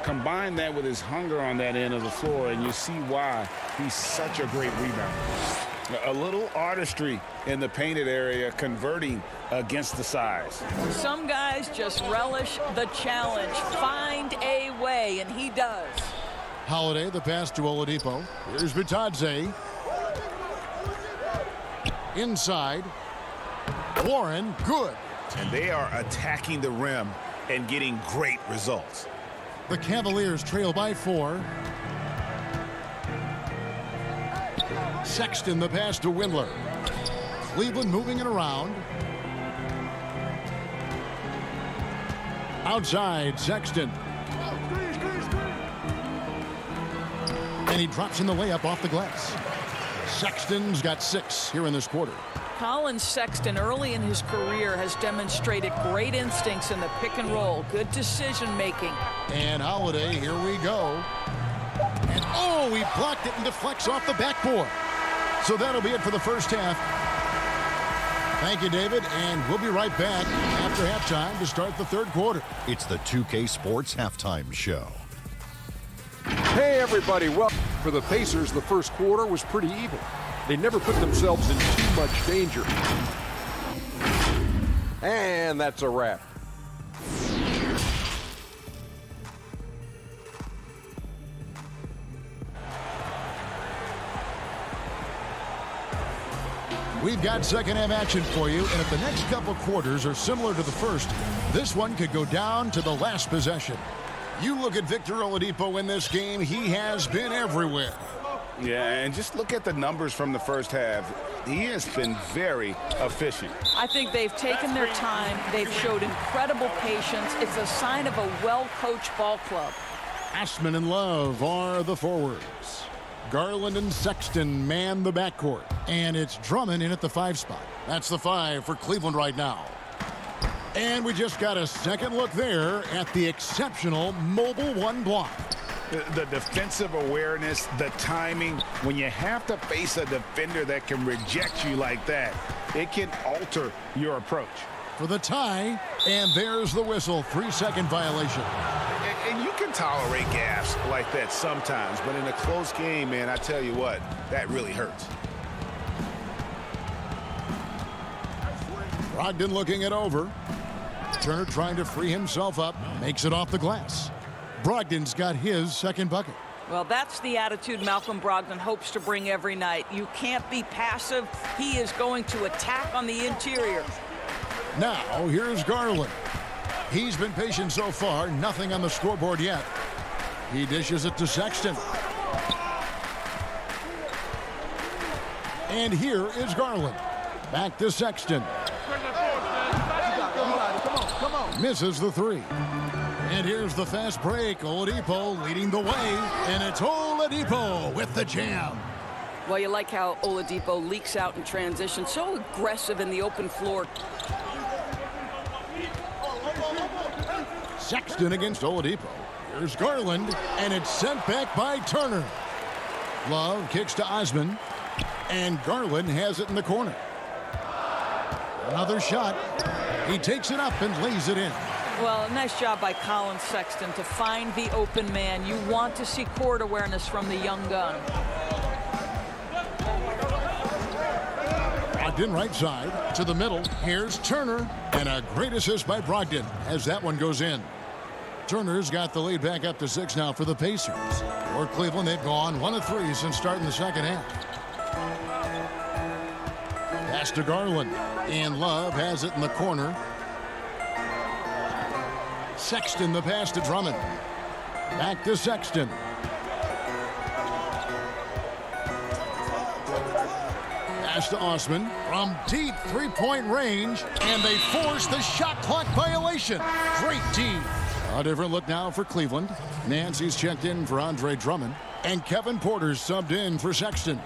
Combine that with his hunger on that end of the floor, and you see why he's such a great rebounder. A little artistry in the painted area, converting against the size. Some guys just relish the challenge. Find a way, and he does. Holiday, the pass to Oladipo. Here's Bitadze. Inside. Warren, good. And they are attacking the rim and getting great results. The Cavaliers trail by 4. Sexton, the pass to Windler. Cleveland moving it around. Outside, Sexton. And he drops in the layup off the glass. Sexton's got 6 here in this quarter. Colin Sexton, early in his career, has demonstrated great instincts in the pick and roll. Good decision making. And Holiday, here we go. And oh, he blocked it and deflects off the backboard. So that'll be it for the first half. Thank you, David, and we'll be right back after halftime to start the third quarter. It's the 2K Sports Halftime Show. Hey, everybody. Well, for the Pacers, the first quarter was pretty even. They never put themselves in too much danger. And that's a wrap. We've got second half action for you, and if the next couple quarters are similar to the first, this one could go down to the last possession. You look at Victor Oladipo in this game, he has been everywhere. Yeah, and just look at the numbers from the first half. He has been very efficient. I think they've taken their time. They've showed incredible patience. It's a sign of a well-coached ball club. Asman and Love are the forwards. Garland and Sexton man the backcourt. And it's Drummond in at the 5 spot. That's the 5 for Cleveland right now. And we just got a second look there at the exceptional mobile 1 block. The defensive awareness, the timing, when you have to face a defender that can reject you like that, it can alter your approach. For the tie, and there's the whistle, 3-second violation. And you can tolerate gaffes like that sometimes, but in a close game, man, I tell you what, that really hurts. Brogdon looking it over. Turner trying to free himself up, makes it off the glass. Brogdon's got his second bucket. Well, that's the attitude Malcolm Brogdon hopes to bring every night. You can't be passive. He is going to attack on the interior. Now, here's Garland. He's been patient so far, nothing on the scoreboard yet. He dishes it to Sexton. And here is Garland. Back to Sexton. Misses the 3. And here's the fast break. Oladipo leading the way. And it's Oladipo with the jam. Well, you like how Oladipo leaks out in transition. So aggressive in the open floor. Sexton against Oladipo. Here's Garland. And it's sent back by Turner. Love kicks to Osman. And Garland has it in the corner. Another shot. He takes it up and lays it in. Well, nice job by Colin Sexton to find the open man. You want to see court awareness from the young gun. Brogdon right side to the middle. Here's Turner. And a great assist by Brogdon as that one goes in. Turner's got the lead back up to 6 now for the Pacers. For Cleveland, they've gone 1 of 3 since starting the second half. Pass to Garland. And Love has it in the corner. Sexton the pass to Drummond. Back to Sexton. Pass to Osman from deep three-point range, and they force the shot clock violation. Great team. A different look now for Cleveland. Nancy's checked in for Andre Drummond, and Kevin Porter's subbed in for Sexton.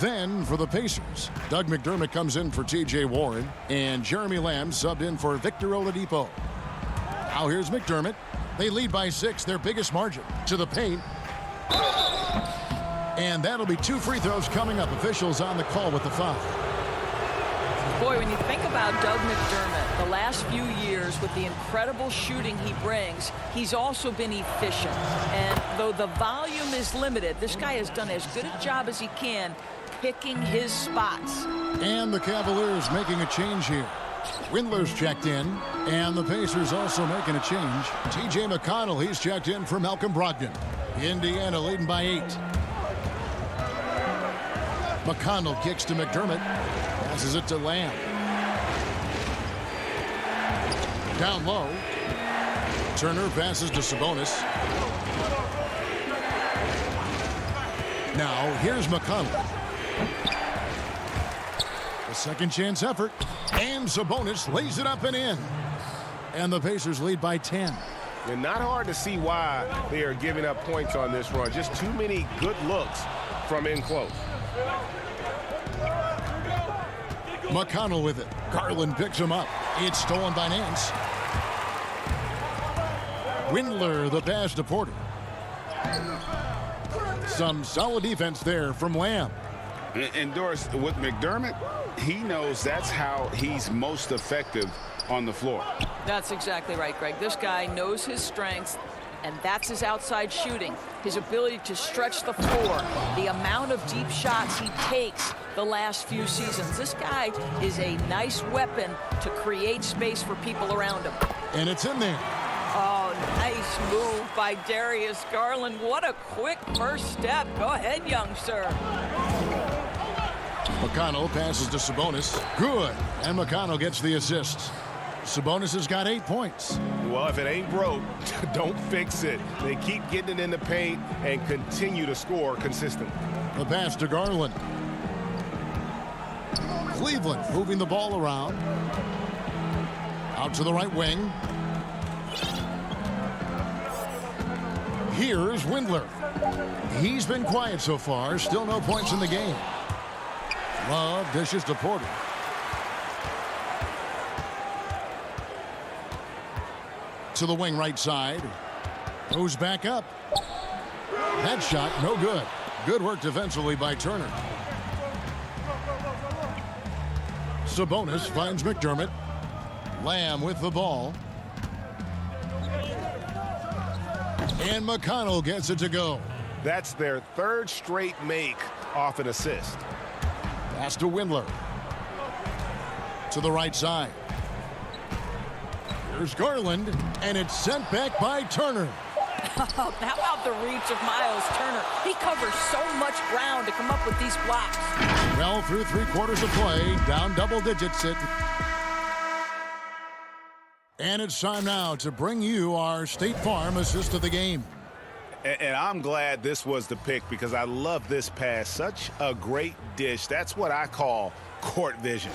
Then for the Pacers, Doug McDermott comes in for T.J. Warren, and Jeremy Lamb subbed in for Victor Oladipo. Now here's McDermott. They lead by 6, their biggest margin. To the paint. And that'll be 2 free throws coming up. Officials on the call with the foul. Boy, when you think about Doug McDermott, the last few years with the incredible shooting he brings, he's also been efficient. And though the volume is limited, this guy has done as good a job as he can picking his spots. And the Cavaliers making a change here. Windler's checked in, and the Pacers also making a change. T.J. McConnell, he's checked in for Malcolm Brogdon. Indiana leading by 8. McConnell kicks to McDermott. Passes it to Lamb. Down low. Turner passes to Sabonis. Now here's McConnell. A second chance effort. And Sabonis lays it up and in. And the Pacers lead by 10. And not hard to see why they are giving up points on this run. Just too many good looks from in close. McConnell with it. Garland picks him up. It's stolen by Nance. Windler the pass to Porter. Some solid defense there from Lamb. And Doris, with McDermott, he knows that's how he's most effective on the floor. That's exactly right, Greg. This guy knows his strengths, and that's his outside shooting. His ability to stretch the floor, the amount of deep shots he takes the last few seasons. This guy is a nice weapon to create space for people around him. And it's in there. Oh, nice move by Darius Garland. What a quick first step. Go ahead, young sir. McConnell passes to Sabonis. Good. And McConnell gets the assist. Sabonis has got 8 points. Well, if it ain't broke, don't fix it. They keep getting it in the paint and continue to score consistently. The pass to Garland. Cleveland moving the ball around. Out to the right wing. Here's Windler. He's been quiet so far. Still no points in the game. Love dishes to Porter. To the wing right side. Goes back up. That shot no good. Good work defensively by Turner. Sabonis finds McDermott. Lamb with the ball. And McConnell gets it to go. That's their 3rd straight make off an assist. Pass to Windler. To the right side. Here's Garland, and it's sent back by Turner. How about the reach of Miles Turner? He covers so much ground to come up with these blocks. Well, through 3 quarters of play, down double digits it. And it's time now to bring you our State Farm assist of the game. And I'm glad this was the pick because I love this pass. Such a great dish. That's what I call court vision.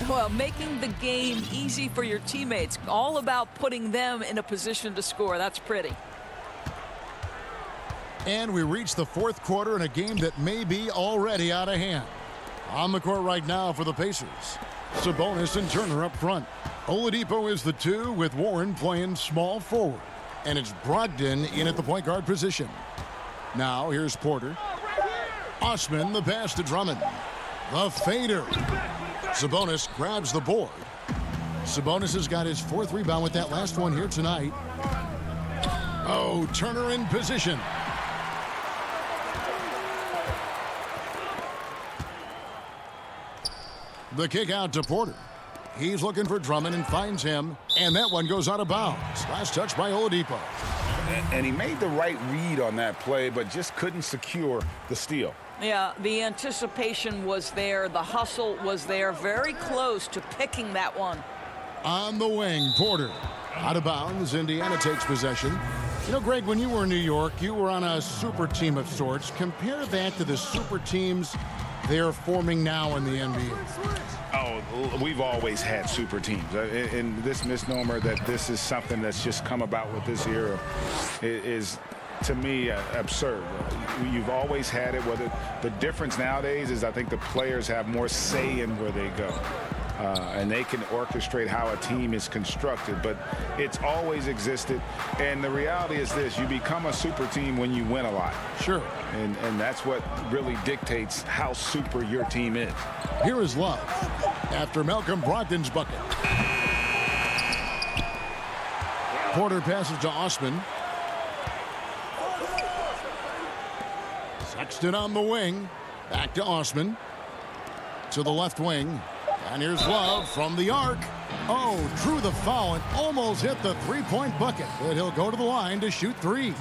Well, making the game easy for your teammates. All about putting them in a position to score. That's pretty. And we reach the 4th quarter in a game that may be already out of hand. On the court right now for the Pacers. Sabonis and Turner up front. Oladipo is the 2 with Warren playing small forward. And it's Brogdon in at the point guard position. Now here's Porter. Osman the pass to Drummond. The fader. Sabonis grabs the board. Sabonis has got his 4th rebound with that last one here tonight. Oh, Turner in position. The kick out to Porter. He's looking for Drummond and finds him, and that one goes out of bounds. Last touch by Oladipo. And he made the right read on that play, but just couldn't secure the steal. Yeah, the anticipation was there. The hustle was there. Very close to picking that one. On the wing, Porter. Out of bounds, Indiana takes possession. You know, Greg, when you were in New York, you were on a super team of sorts. Compare that to the super teams they're forming now in the NBA. Oh, we've always had super teams. And this misnomer that this is something that's just come about with this era is, to me, absurd. You've always had it. Whether the difference nowadays is I think the players have more say in where they go. And they can orchestrate how a team is constructed, but it's always existed. And the reality is this: you become a super team when you win a lot. Sure. And that's what really dictates how super your team is. Here is Love after Malcolm Brogdon's bucket. Porter passes to Osman. Sexton on the wing. Back to Osman. To the left wing. And here's Love from the arc. Oh, drew the foul and almost hit the three-point bucket. But he'll go to the line to shoot 3.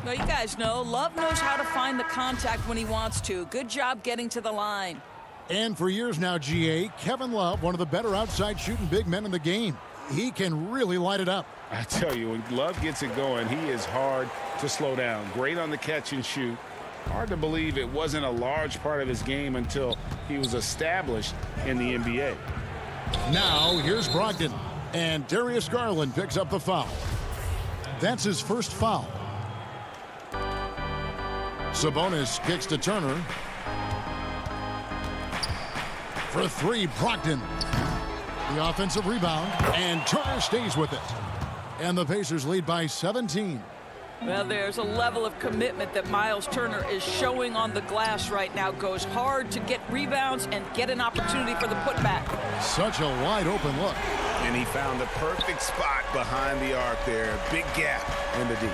Well, you guys know, Love knows how to find the contact when he wants to. Good job getting to the line. And for years now, GA, Kevin Love, one of the better outside shooting big men in the game. He can really light it up. I tell you, when Love gets it going, he is hard to slow down. Great on the catch and shoot. Hard to believe it wasn't a large part of his game until he was established in the NBA. Now, here's Brogdon. And Darius Garland picks up the foul. That's his first foul. Sabonis kicks to Turner. For 3, Brogdon. The offensive rebound, and Turner stays with it. And the Pacers lead by 17. Well, there's a level of commitment that Miles Turner is showing on the glass right now. Goes hard to get rebounds and get an opportunity for the putback. Such a wide open look. And he found the perfect spot behind the arc there. Big gap in the deep.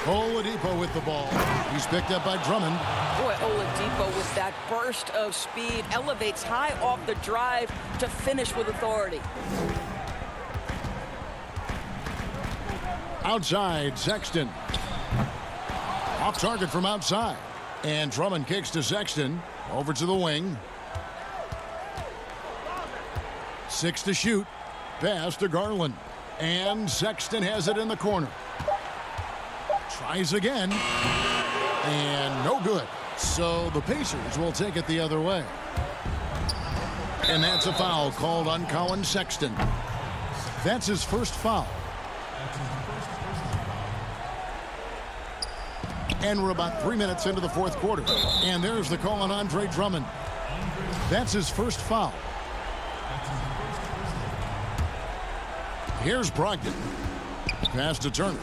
Oladipo with the ball. He's picked up by Drummond. Boy, Oladipo with that burst of speed elevates high off the drive to finish with authority. Outside, Sexton. Off target from outside. And Drummond kicks to Sexton. Over to the wing. 6 to shoot. Pass to Garland. And Sexton has it in the corner. Tries again. And no good. So the Pacers will take it the other way. And that's a foul called on Colin Sexton. That's his first foul. And we're about 3 minutes into the fourth quarter. And there's the call on Andre Drummond. That's his first foul. Here's Brogdon. Pass to Turner.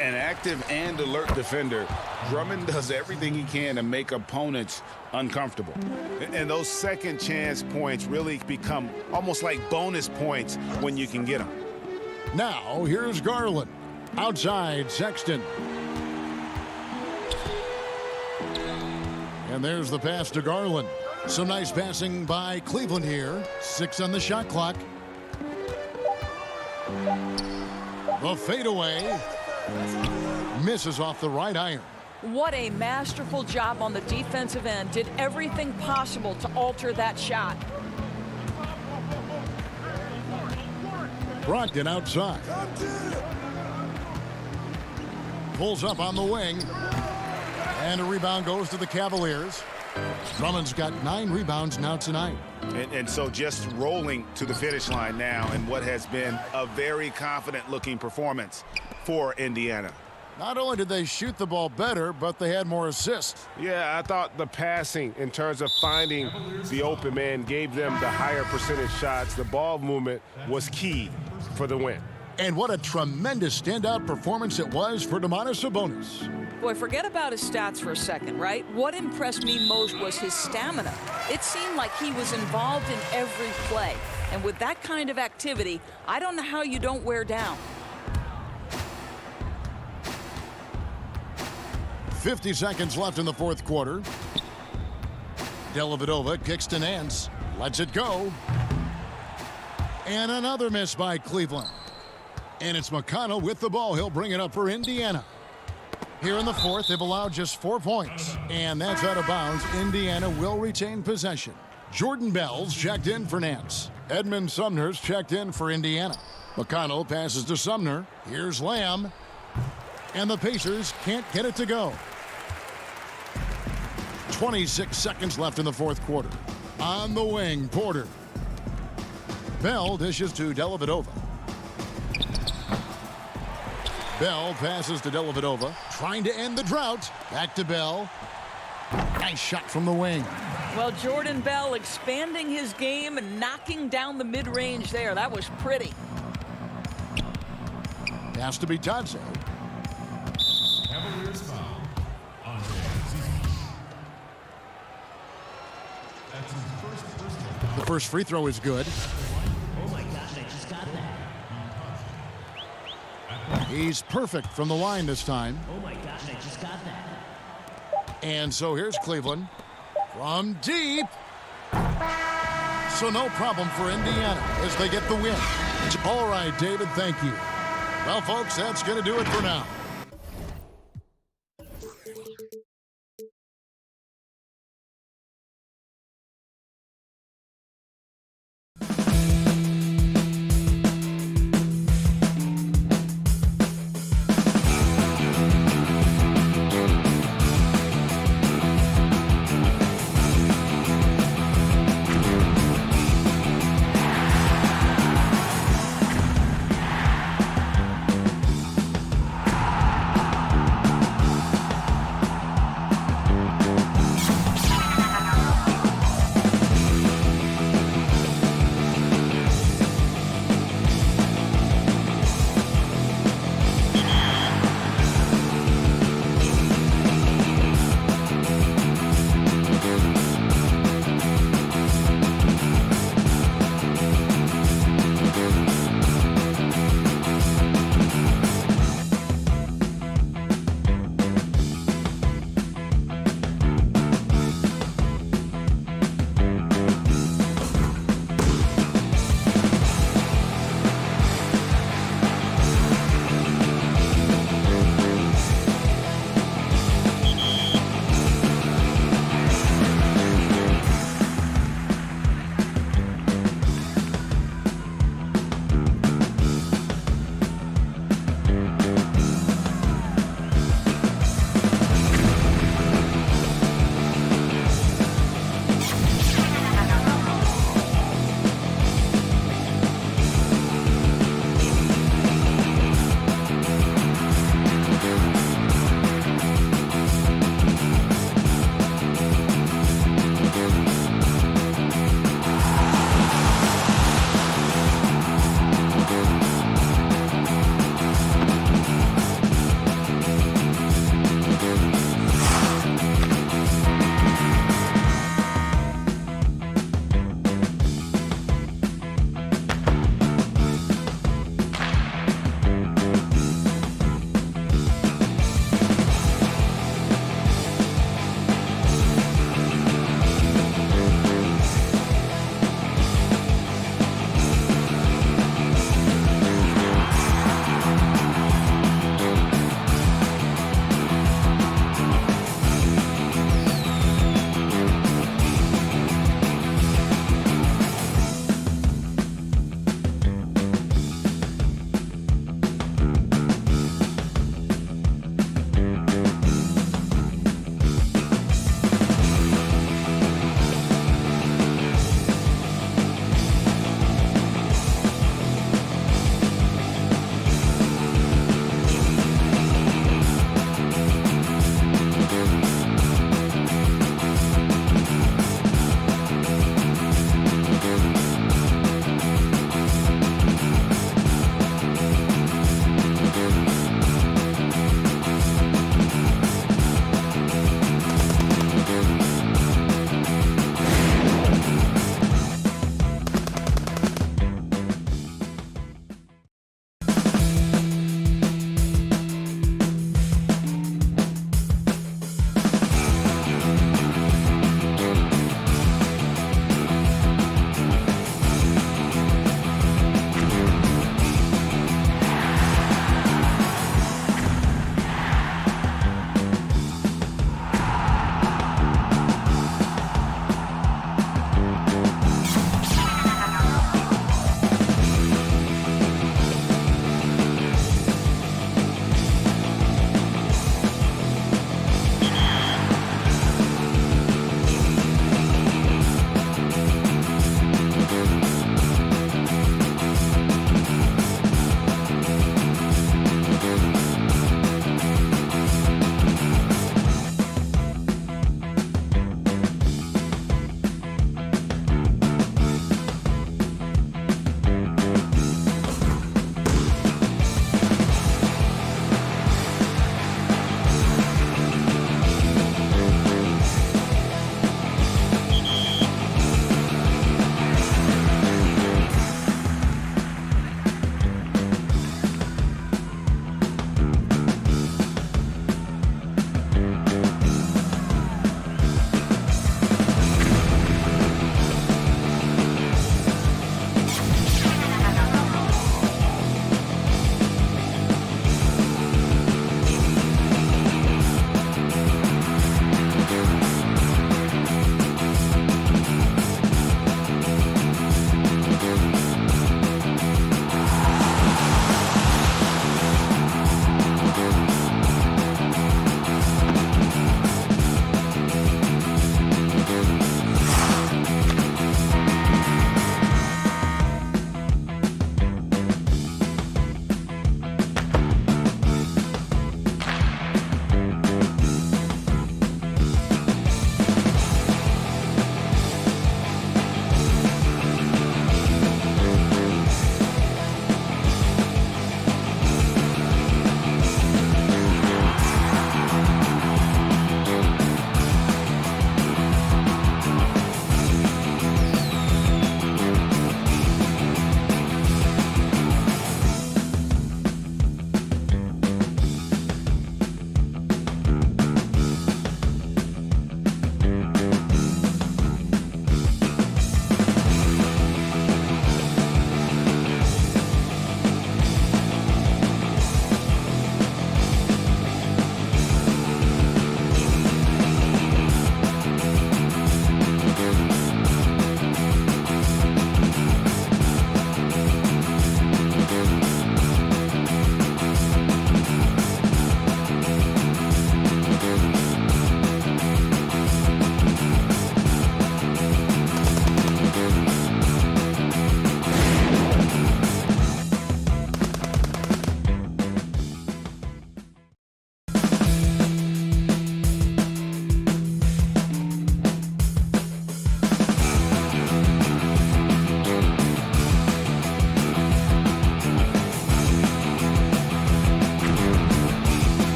An active and alert defender. Drummond does everything he can to make opponents uncomfortable. And those second chance points really become almost like bonus points when you can get them. Now, here's Garland. Outside, Sexton. And there's the pass to Garland. Some nice passing by Cleveland here. 6 on the shot clock. The fadeaway. Misses off the right iron. What a masterful job on the defensive end. Did everything possible to alter that shot. Brogdon outside. Pulls up on the wing. And a rebound goes to the Cavaliers. Drummond's got 9 rebounds now tonight. And so just rolling to the finish line now in what has been a very confident-looking performance for Indiana. Not only did they shoot the ball better, but they had more assists. Yeah, I thought the passing in terms of finding the open man gave them the higher percentage shots. The ball movement was key for the win. And what a tremendous standout performance it was for Domantas Sabonis. Boy, forget about his stats for a second, right? What impressed me most was his stamina. It seemed like he was involved in every play. And with that kind of activity, I don't know how you don't wear down. 50 seconds left in the fourth quarter. Dellavedova kicks to Nance. Lets it go. And another miss by Cleveland. And it's McConnell with the ball. He'll bring it up for Indiana. Here in the fourth, they've allowed just 4 points. And that's out of bounds. Indiana will retain possession. Jordan Bell's checked in for Nance. Edmund Sumner's checked in for Indiana. McConnell passes to Sumner. Here's Lamb. And the Pacers can't get it to go. 26 seconds left in the fourth quarter. On the wing, Porter. Bell dishes to Dellavedova. Bell passes to Dellavedova, trying to end the drought. Back to Bell. Nice shot from the wing. Well, Jordan Bell expanding his game and knocking down the mid-range there. That was pretty. Has to be Tadze. Cavaliers foul on That's his first personal. The first free throw is good. Oh my gosh, I just got that. He's perfect from the line this time. Oh my gosh, I just got that. And so here's Cleveland from deep. So no problem for Indiana as they get the win. All right, David, thank you. Well, folks, that's going to do it for now.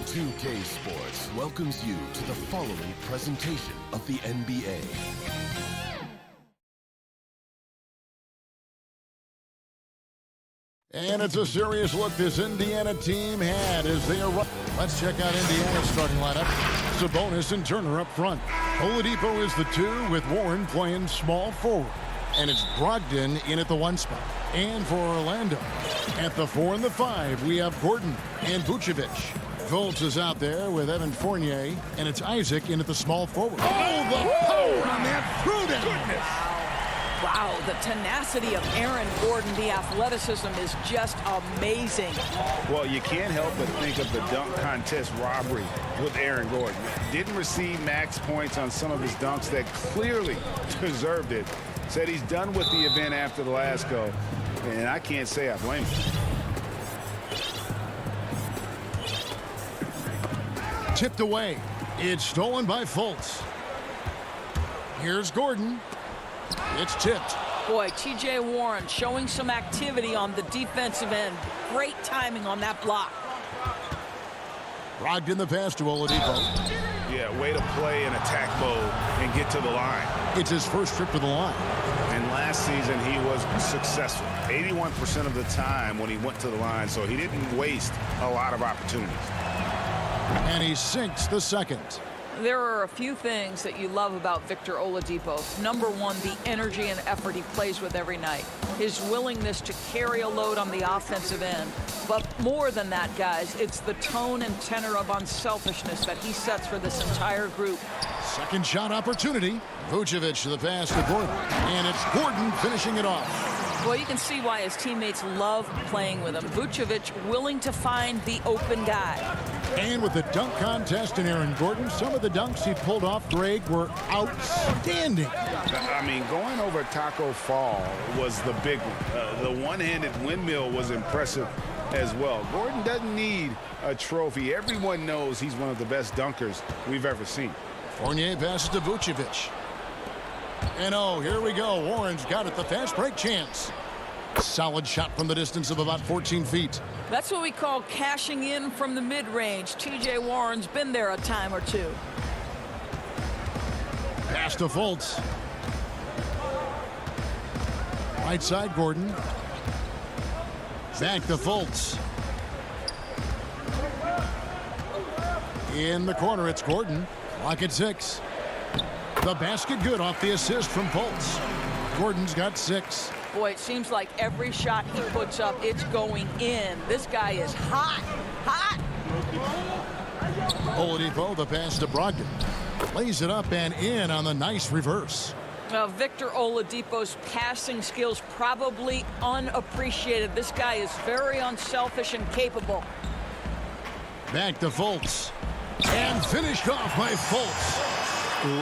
2K Sports welcomes you to the following presentation of the NBA. And it's a serious look this Indiana team had as they are. Let's check out Indiana's starting lineup. Sabonis and Turner up front. Oladipo is the 2 with Warren playing small forward. And it's Brogdon in at the 1 spot. And for Orlando, at the 4 and the 5, we have Gordon and Vucevic. Fultz is out there with Evan Fournier, and it's Isaac in at the small forward. Oh, the power on that throwdown! Wow, the tenacity of Aaron Gordon, the athleticism is just amazing. Well, you can't help but think of the dunk contest robbery with Aaron Gordon. Didn't receive max points on some of his dunks that clearly deserved it. Said he's done with the event after the last go, and I can't say I blame him. Tipped away. It's stolen by Fultz. Here's Gordon. It's tipped. Boy, T.J. Warren showing some activity on the defensive end. Great timing on that block. Brogdon the pass to Oladipo. Yeah, way to play in attack mode and get to the line. It's his first trip to the line. And last season he was successful 81% of the time when he went to the line, so he didn't waste a lot of opportunities. And he sinks the second. There are a few things that you love about Victor Oladipo. Number one, the energy and effort he plays with every night. His willingness to carry a load on the offensive end. But more than that, guys, it's the tone and tenor of unselfishness that he sets for this entire group. Second shot opportunity. Vucevic to the pass to Gordon. And it's Gordon finishing it off. Well, you can see why his teammates love playing with him. Vucevic willing to find the open guy. And with the dunk contest in Aaron Gordon, some of the dunks he pulled off, Greg, were outstanding. I mean, going over Taco Fall was the big one. The one-handed windmill was impressive as well. Gordon doesn't need a trophy. Everyone knows he's one of the best dunkers we've ever seen. Fournier passes to Vucevic. And oh, here we go. Warren's got it. The fast break chance. Solid shot from the distance of about 14 feet. That's what we call cashing in from the mid-range. T.J. Warren's been there a time or two. Pass to Fultz. Right side, Gordon. Back to Fultz. In the corner, it's Gordon. Clock at 6. The basket good off the assist from Fultz. Gordon's got 6. Boy, it seems like every shot he puts up, it's going in. This guy is hot, hot. Oladipo, the pass to Brogdon. Lays it up and in on the nice reverse. Victor Oladipo's passing skills probably unappreciated. This guy is very unselfish and capable. Back to Fultz. And finished off by Fultz.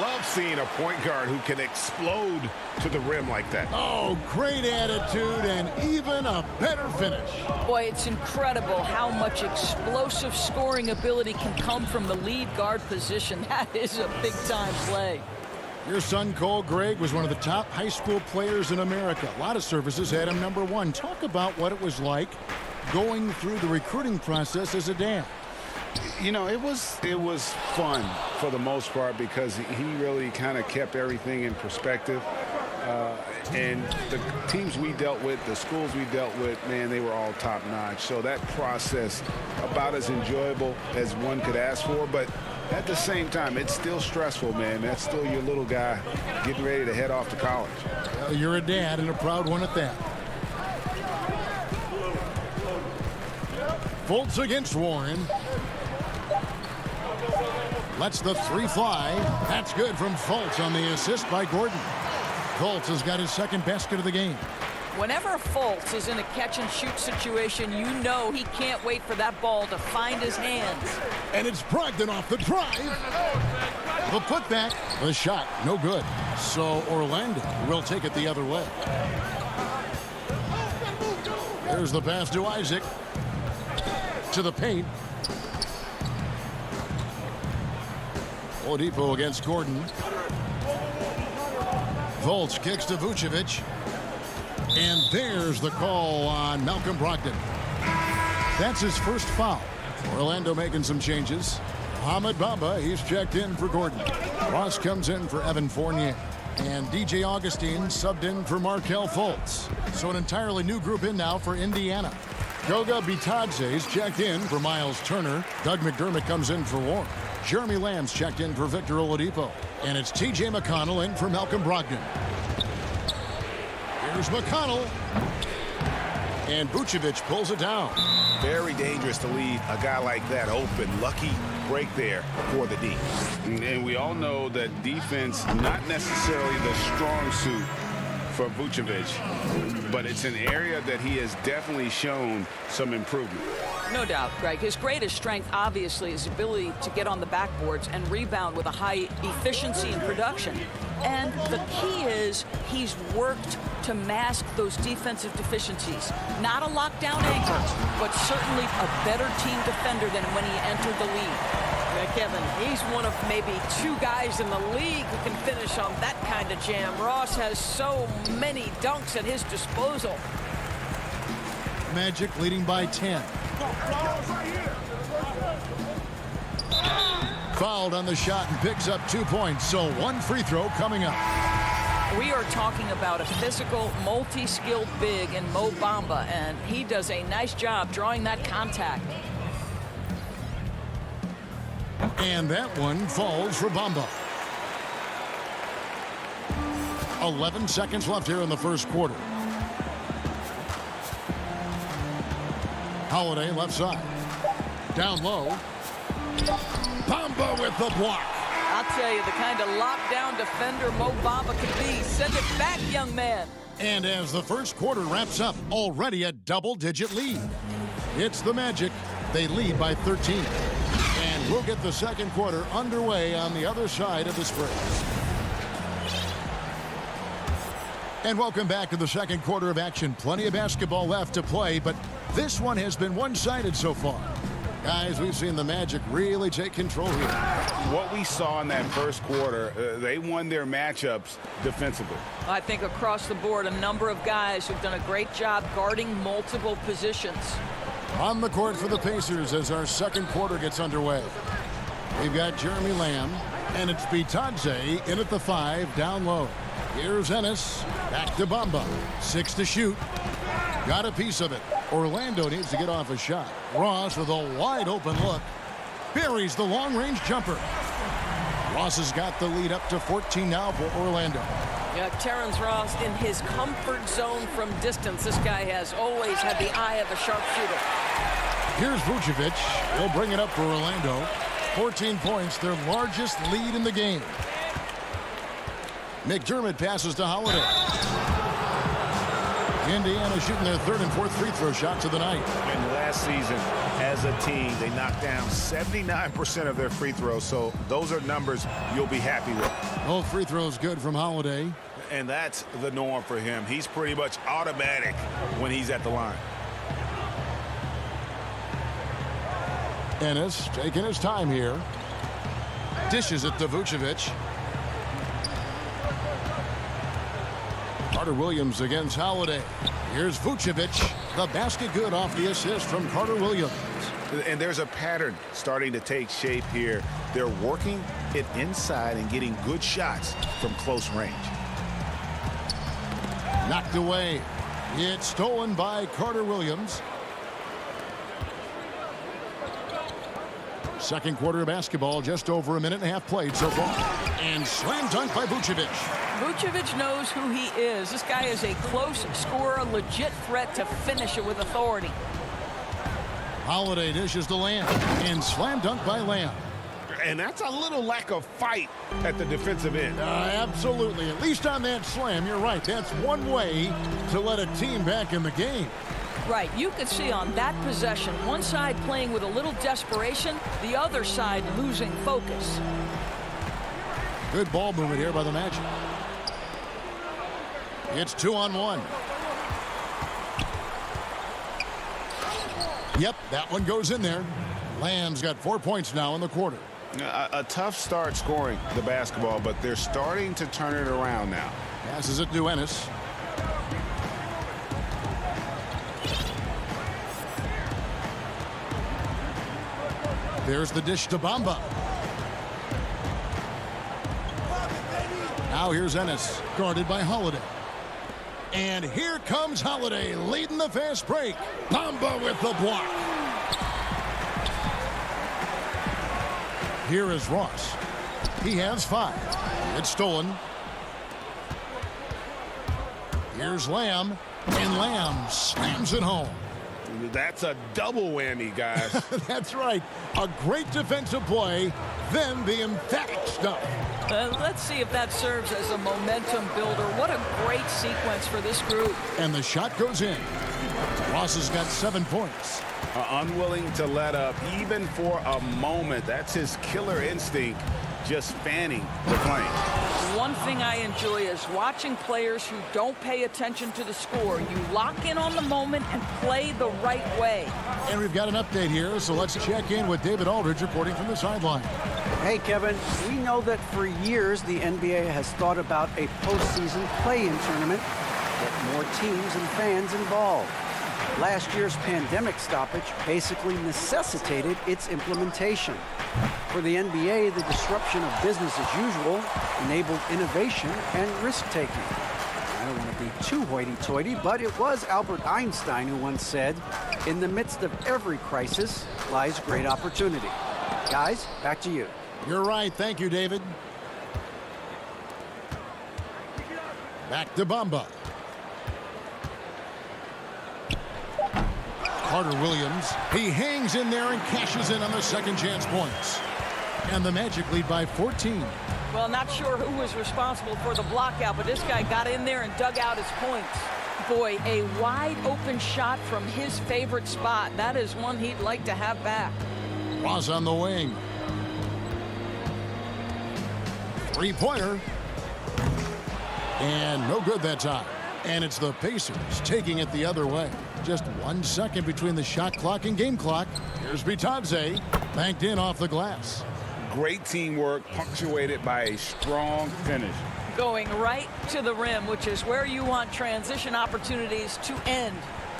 Love seeing a point guard who can explode to the rim like that. Oh, great attitude and even a better finish. Boy, it's incredible how much explosive scoring ability can come from the lead guard position. That is a big-time play. Your son, Cole, Greg, was one of the top high school players in America. A lot of services had him number 1. Talk about what it was like going through the recruiting process as a dad. You know, it was fun for the most part because he really kind of kept everything in perspective. And the teams we dealt with, the schools we dealt with, man, they were all top-notch. So that process, about as enjoyable as one could ask for. But at the same time, it's still stressful, man. That's still your little guy getting ready to head off to college. Well, you're a dad and a proud one at that. Fultz against Warren. Lets the 3 fly. That's good from Fultz on the assist by Gordon. Fultz has got his second basket of the game. Whenever Fultz is in a catch-and-shoot situation, you know he can't wait for that ball to find his hands. And it's Brogdon off the drive. The putback, the shot, no good. So Orlando will take it the other way. There's the pass to Isaac. To the paint. Oladipo against Gordon. Fultz kicks to Vucevic. And there's the call on Malcolm Brogdon. That's his first foul. Orlando making some changes. Mohamed Bamba, he's checked in for Gordon. Ross comes in for Evan Fournier. And DJ Augustine subbed in for Markelle Fultz. So an entirely new group in now for Indiana. Goga Bitadze's checked in for Miles Turner. Doug McDermott comes in for Warren. Jeremy Lamb's checked in for Victor Oladipo. And it's TJ McConnell in for Malcolm Brogdon. Here's McConnell. And Vucevic pulls it down. Very dangerous to leave a guy like that open. Lucky break there for the D. And we all know that defense, not necessarily the strong suit for Vucevic, but it's an area that he has definitely shown some improvement. No doubt, Greg. His greatest strength, obviously, is his ability to get on the backboards and rebound with a high efficiency in production. And the key is he's worked to mask those defensive deficiencies. Not a lockdown anchor, but certainly a better team defender than when he entered the league. Yeah, Kevin, he's one of maybe 2 guys in the league who can finish on that kind of jam. Ross has so many dunks at his disposal. Magic leading by 10. Fouled on the shot and picks up 2 points, so 1 free throw coming up. We are talking about a physical, multi-skilled big in Mo Bamba, and he does a nice job drawing that contact. And that one falls for Bamba. 11 seconds left here in the first quarter. Holiday left side. Down low. Bamba with the block. I'll tell you, the kind of lockdown defender Mo Bamba can be. Send it back, young man. And as the first quarter wraps up, already a double-digit lead. It's the Magic. They lead by 13. And we'll get the second quarter underway on the other side of this break. And welcome back to the second quarter of action. Plenty of basketball left to play, but this one has been one-sided so far. Guys, we've seen the Magic really take control here. What we saw in that first quarter, they won their matchups defensively. I think across the board, a number of guys who've done a great job guarding multiple positions. On the court for the Pacers as our second quarter gets underway. We've got Jeremy Lamb, and it's Bitadze in at the 5, down low. Here's Ennis, back to Bamba. 6 to shoot. Got a piece of it. Orlando needs to get off a shot. Ross with a wide open look. Buries the long-range jumper. Ross has got the lead up to 14 now for Orlando. Yeah, Terrence Ross in his comfort zone from distance. This guy has always had the eye of a sharpshooter. Here's Vucevic. He'll bring it up for Orlando. 14 points, their largest lead in the game. McDermott passes to Holiday. Indiana shooting their 3rd and 4th free throw shots of the night. And last season, as a team, they knocked down 79% of their free throws, so those are numbers you'll be happy with. Both free throws good from Holiday. And that's the norm for him. He's pretty much automatic when he's at the line. Ennis taking his time here. Dishes it to Vucevic. Carter Williams against Holiday. Here's Vucevic. The basket good off the assist from Carter Williams. And there's a pattern starting to take shape here. They're working it inside and getting good shots from close range. Knocked away. It's stolen by Carter Williams. Second quarter of basketball, just over a minute and a half played so far. And slam dunk by Vucevic. Vucevic knows who he is. This guy is a close scorer, legit threat to finish it with authority. Holiday dishes to Lamb. And slam dunk by Lamb. And that's a little lack of fight at the defensive end. Absolutely. At least on that slam, you're right. That's one way to let a team back in the game. Right, you could see on that possession, one side playing with a little desperation, the other side losing focus. Good ball movement here by the Magic. It's 2-on-1. Yep, that one goes in there. Lamb's got 4 points now in the quarter. A tough start scoring the basketball, but they're starting to turn it around now. Passes it to Ennis. There's the dish to Bamba. Now here's Ennis, guarded by Holiday. And here comes Holiday, leading the fast break. Bamba with the block. Here is Ross. He has 5. It's stolen. Here's Lamb, and Lamb slams it home. That's a double whammy, guys. That's right. A great defensive play, then the emphatic stuff. Let's see if that serves as a momentum builder. What a great sequence for this group. And the shot goes in. Ross has got 7 points. Unwilling to let up even for a moment. That's his killer instinct, just fanning the flame. One thing I enjoy is watching players who don't pay attention to the score. You lock in on the moment and play the right way. And we've got an update here, so let's check in with David Aldridge reporting from the sideline. Hey, Kevin, we know that for years the NBA has thought about a postseason play-in tournament, get more teams and fans involved. Last year's pandemic stoppage basically necessitated its implementation. For the NBA, the disruption of business as usual enabled innovation and risk-taking. I don't want to be too hoity-toity, but it was Albert Einstein who once said, "In the midst of every crisis lies great opportunity." Guys, back to you. You're right. Thank you, David. Back to Bamba. Carter Williams. He hangs in there and cashes in on the second chance points. And the Magic lead by 14. Well, not sure who was responsible for the blockout, but this guy got in there and dug out his points. Boy, a wide open shot from his favorite spot. That is one he'd like to have back. Ross on the wing. 3-pointer. And no good that time. And it's the Pacers taking it the other way. Just 1 second between the shot clock and game clock. Here's Bitadze, banked in off the glass. Great teamwork, punctuated by a strong finish. Going right to the rim, which is where you want transition opportunities to end.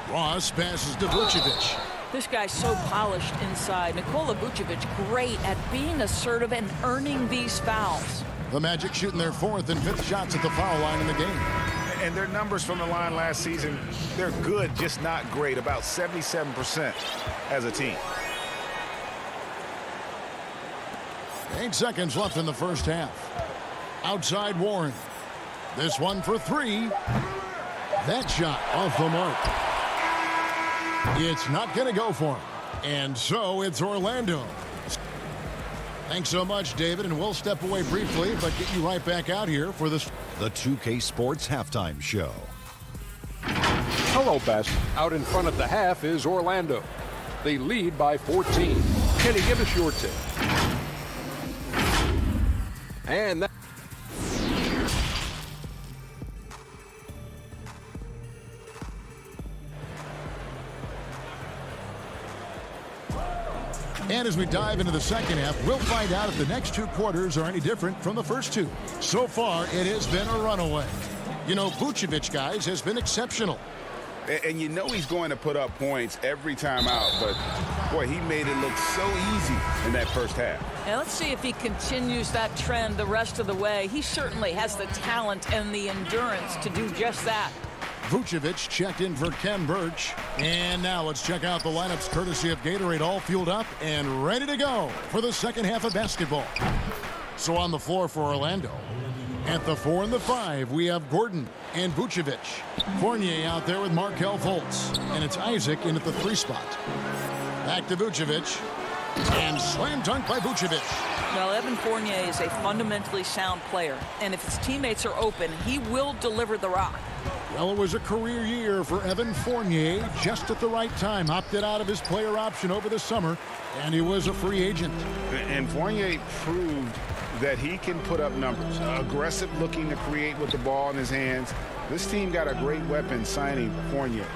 Ross passes to Vucevic. This guy's so polished inside. Nikola Vucevic, great at being assertive and earning these fouls. The Magic shooting their 4th and 5th shots at the foul line in the game. And their numbers from the line last season, they're good, just not great. About 77% as a team. 8 seconds left in the first half. Outside Warren. This one for 3. That shot off the mark. It's not going to go for him. And so it's Orlando. Thanks so much, David, and we'll step away briefly, but get you right back out here for this. The 2K Sports Halftime Show. Hello, Best. Out in front at the half is Orlando. They lead by 14. Kenny, give us your take. And that. And as we dive into the second half, we'll find out if the next 2 quarters are any different from the first 2. So far, it has been a runaway. You know, Vucevic, guys, has been exceptional. And you know he's going to put up points every time out, but boy, he made it look so easy in that first half. And let's see if he continues that trend the rest of the way. He certainly has the talent and the endurance to do just that. Vucevic checked in for Ken Birch. And now let's check out the lineups courtesy of Gatorade, all fueled up and ready to go for the second half of basketball. So on the floor for Orlando. At the 4 and the 5, we have Gordon and Vucevic. Fournier out there with Markelle Fultz. And it's Isaac in at the 3 spot. Back to Vucevic. And slam dunk by Vucevic. Well, Evan Fournier is a fundamentally sound player. And if his teammates are open, he will deliver the rock. Well, it was a career year for Evan Fournier, just at the right time. Opted out of his player option over the summer, and he was a free agent. And Fournier proved that he can put up numbers. Aggressive looking to create with the ball in his hands. This team got a great weapon signing Fournier.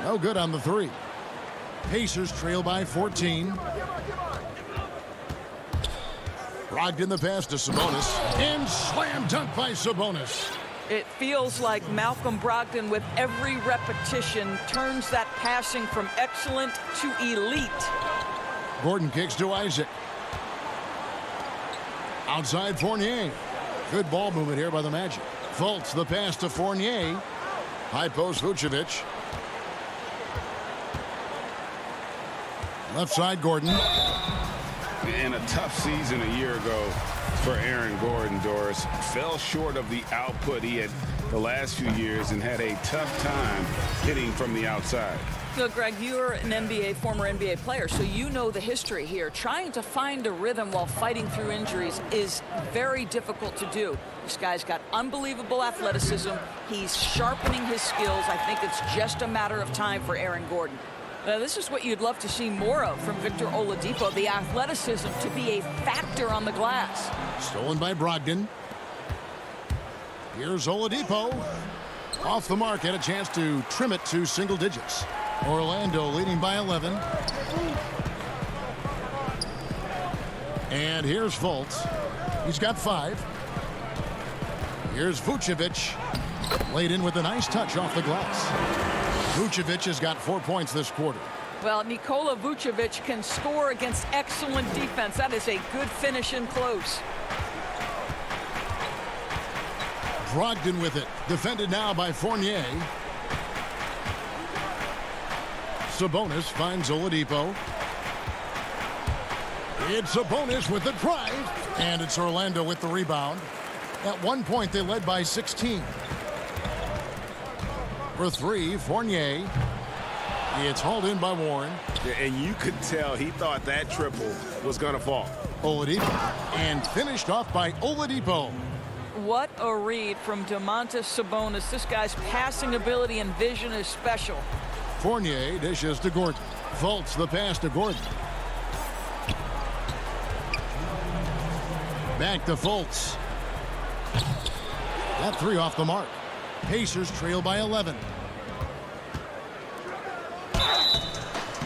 No good on the 3. Pacers trail by 14. Brogdon the pass to Sabonis. And slam dunk by Sabonis. It feels like Malcolm Brogdon, with every repetition, turns that passing from excellent to elite. Gordon kicks to Isaac. Outside Fournier. Good ball movement here by the Magic. Fultz the pass to Fournier. High post Vucevic. Left side Gordon. And a tough season a year ago for Aaron Gordon, Doris. Fell short of the output he had the last few years and had a tough time hitting from the outside. So, Greg, you're an former NBA player, so you know the history here. Trying to find a rhythm while fighting through injuries is very difficult to do. This guy's got unbelievable athleticism. He's sharpening his skills. I think it's just a matter of time for Aaron Gordon. Now, this is what you'd love to see more of from Victor Oladipo, the athleticism to be a factor on the glass. Stolen by Brogdon. Here's Oladipo. Off the mark, had a chance to trim it to single digits. Orlando leading by 11. And here's Fultz. He's got 5. Here's Vucevic. Laid in with a nice touch off the glass. Vucevic has got 4 points this quarter. Well, Nikola Vucevic can score against excellent defense. That is a good finish in close. Brogdon with it. Defended now by Fournier. Sabonis finds Oladipo. It's Sabonis with the drive. And it's Orlando with the rebound. At one point, they led by 16. For 3, Fournier. It's hauled in by Warren. And you could tell he thought that triple was going to fall. Oladipo. And finished off by Oladipo. What a read from Domantas Sabonis. This guy's passing ability and vision is special. Fournier dishes to Gordon. Fultz the pass to Gordon. Back to Fultz. That 3 off the mark. Pacers trail by 11.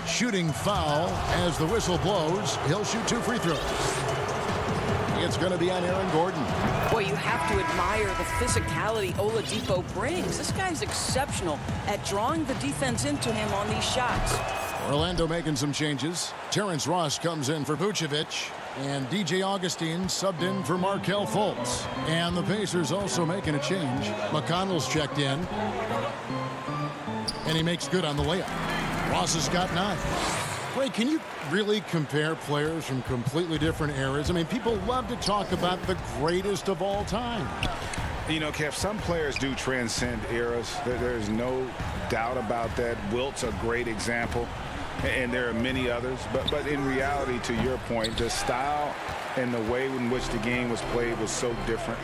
Shooting foul as the whistle blows. He'll shoot 2 free throws. It's going to be on Aaron Gordon. Boy, you have to admire the physicality Oladipo brings. This guy's exceptional at drawing the defense into him on these shots. Orlando making some changes. Terrence Ross comes in for Vucevic. And DJ Augustine subbed in for Markelle Fultz. And the Pacers also making a change. McConnell's checked in. And he makes good on the layup. Ross has got 9. Ray, can you really compare players from completely different eras? I mean, people love to talk about the greatest of all time. You know, Kev, some players do transcend eras. There's no doubt about that. Wilt's a great example. And there are many others. But in reality, to your point, the style and the way in which the game was played was so different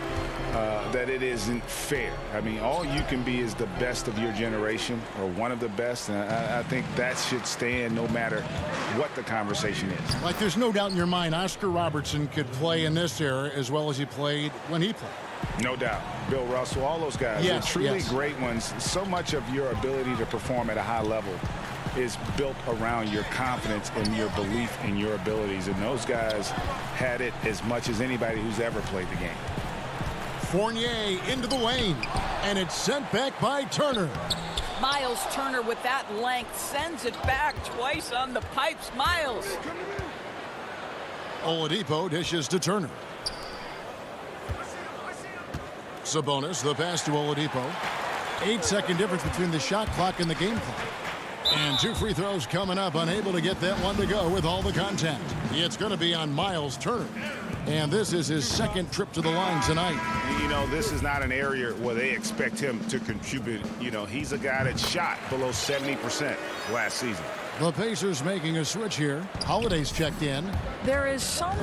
that it isn't fair. I mean, all you can be is the best of your generation or one of the best. And I think that should stand no matter what the conversation is. Like, there's no doubt in your mind Oscar Robertson could play in this era as well as he played when he played. No doubt. Bill Russell, all those guys. Yes, They're truly yes. great ones. So much of your ability to perform at a high level is built around your confidence and your belief in your abilities. And those guys had it as much as anybody who's ever played the game. Fournier into the lane. And it's sent back by Turner. Miles Turner with that length sends it back twice on the pipes. Miles. Oladipo dishes to Turner. Sabonis, the pass to Oladipo. 8-second difference between the shot clock and the game clock. And 2 free throws coming up, unable to get that one to go with all the contact. It's going to be on Miles Turner. And this is his 2nd trip to the line tonight. You know, this is not an area where they expect him to contribute. You know, he's a guy that shot below 70% last season. The Pacers making a switch here. Holiday's checked in. There is some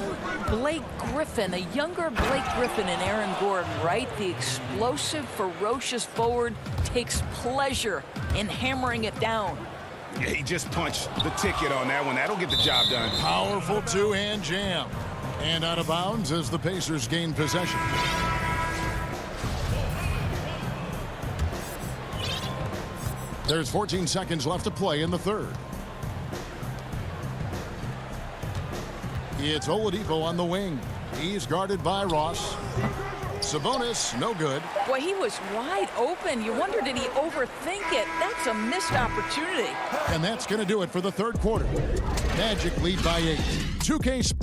Blake Griffin, a younger Blake Griffin in Aaron Gordon, right? The explosive, ferocious forward takes pleasure in hammering it down. Yeah, he just punched the ticket on that one. That'll get the job done. Powerful 2-hand jam. And out of bounds as the Pacers gain possession. There's 14 seconds left to play in the 3rd. It's Oladipo on the wing. He's guarded by Ross. Sabonis, no good. Boy, he was wide open. You wonder, did he overthink it? That's a missed opportunity. And that's going to do it for the third quarter. Magic lead by 8. 2K.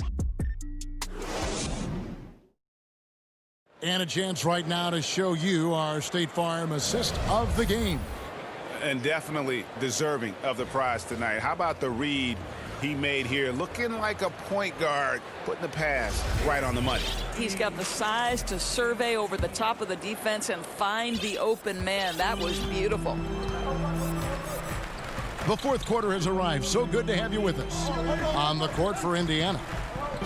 And a chance right now to show you our State Farm assist of the game. And definitely deserving of the prize tonight. How about the read he made here? Looking like a point guard, putting the pass right on the money. He's got the size to survey over the top of the defense and find the open man. That was beautiful. The fourth quarter has arrived. So good to have you with us. On the court for Indiana,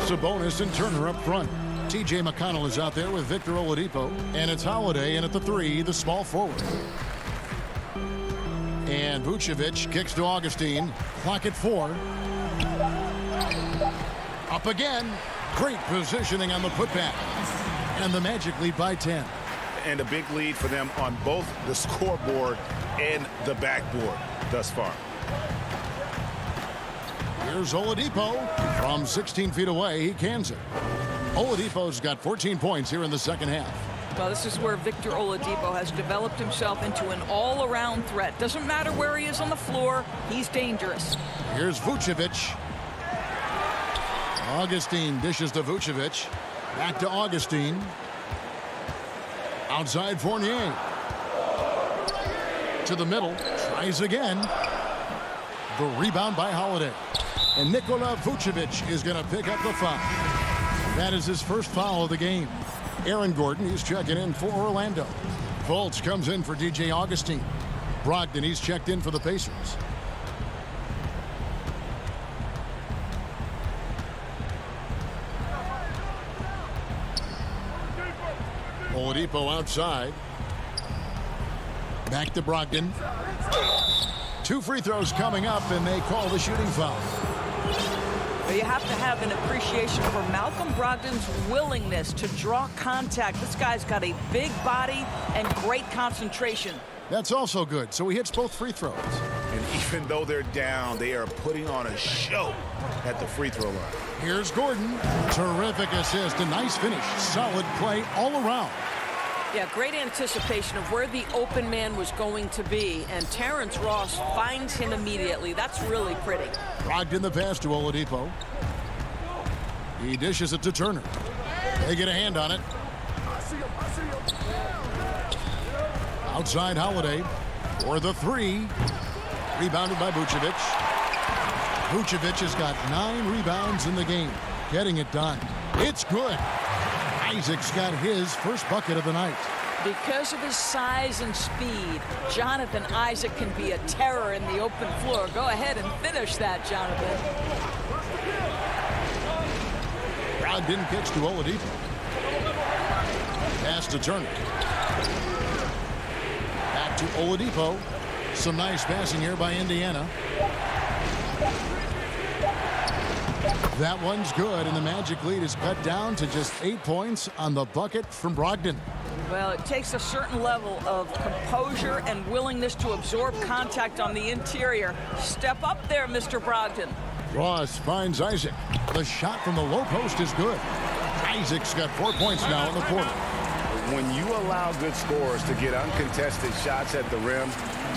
Sabonis and Turner up front. T.J. McConnell is out there with Victor Oladipo. And it's Holiday in at the 3, the small forward. And Vucevic kicks to Augustine. Clock at 4. Up again. Great positioning on the putback. And the Magic lead by 10. And a big lead for them on both the scoreboard and the backboard thus far. Here's Oladipo. From 16 feet away, he cans it. Oladipo's got 14 points here in the second half. Well, this is where Victor Oladipo has developed himself into an all-around threat. Doesn't matter where he is on the floor, he's dangerous. Here's Vucevic. Augustine dishes to Vucevic. Back to Augustine. Outside Fournier. To the middle. Tries again. The rebound by Holiday. And Nikola Vucevic is going to pick up the foul. That is his first foul of the game. Aaron Gordon, he's checking in for Orlando. Fultz comes in for DJ Augustine. Brogdon, he's checked in for the Pacers. Oladipo outside. Back to Brogdon. 2 free throws coming up, and they call the shooting foul. You have to have an appreciation for Malcolm Brogdon's willingness to draw contact. This guy's got a big body and great concentration. That's also good. So he hits both free throws. And even though they're down, they are putting on a show at the free throw line. Here's Gordon. Terrific assist. A nice finish. Solid play all around. Yeah, great anticipation of where the open man was going to be, and Terrence Ross finds him immediately. That's really pretty. Brogdon the pass to Oladipo. He dishes it to Turner. They get a hand on it. Outside Holiday for the 3. Rebounded by Vucevic. Vucevic has got 9 rebounds in the game. Getting it done. It's good. Isaac's got his first bucket of the night. Because of his size and speed, Jonathan Isaac can be a terror in the open floor. Go ahead and finish that, Jonathan. Brogdon kicks to Oladipo. Pass to Turner. Back to Oladipo. Some nice passing here by Indiana. That one's good, and the Magic lead is cut down to just 8 points on the bucket from Brogdon. Well, it takes a certain level of composure and willingness to absorb contact on the interior. Step up there, Mr. Brogdon. Ross finds Isaac. The shot from the low post is good. Isaac's got 4 points now in the quarter. When you allow good scorers to get uncontested shots at the rim,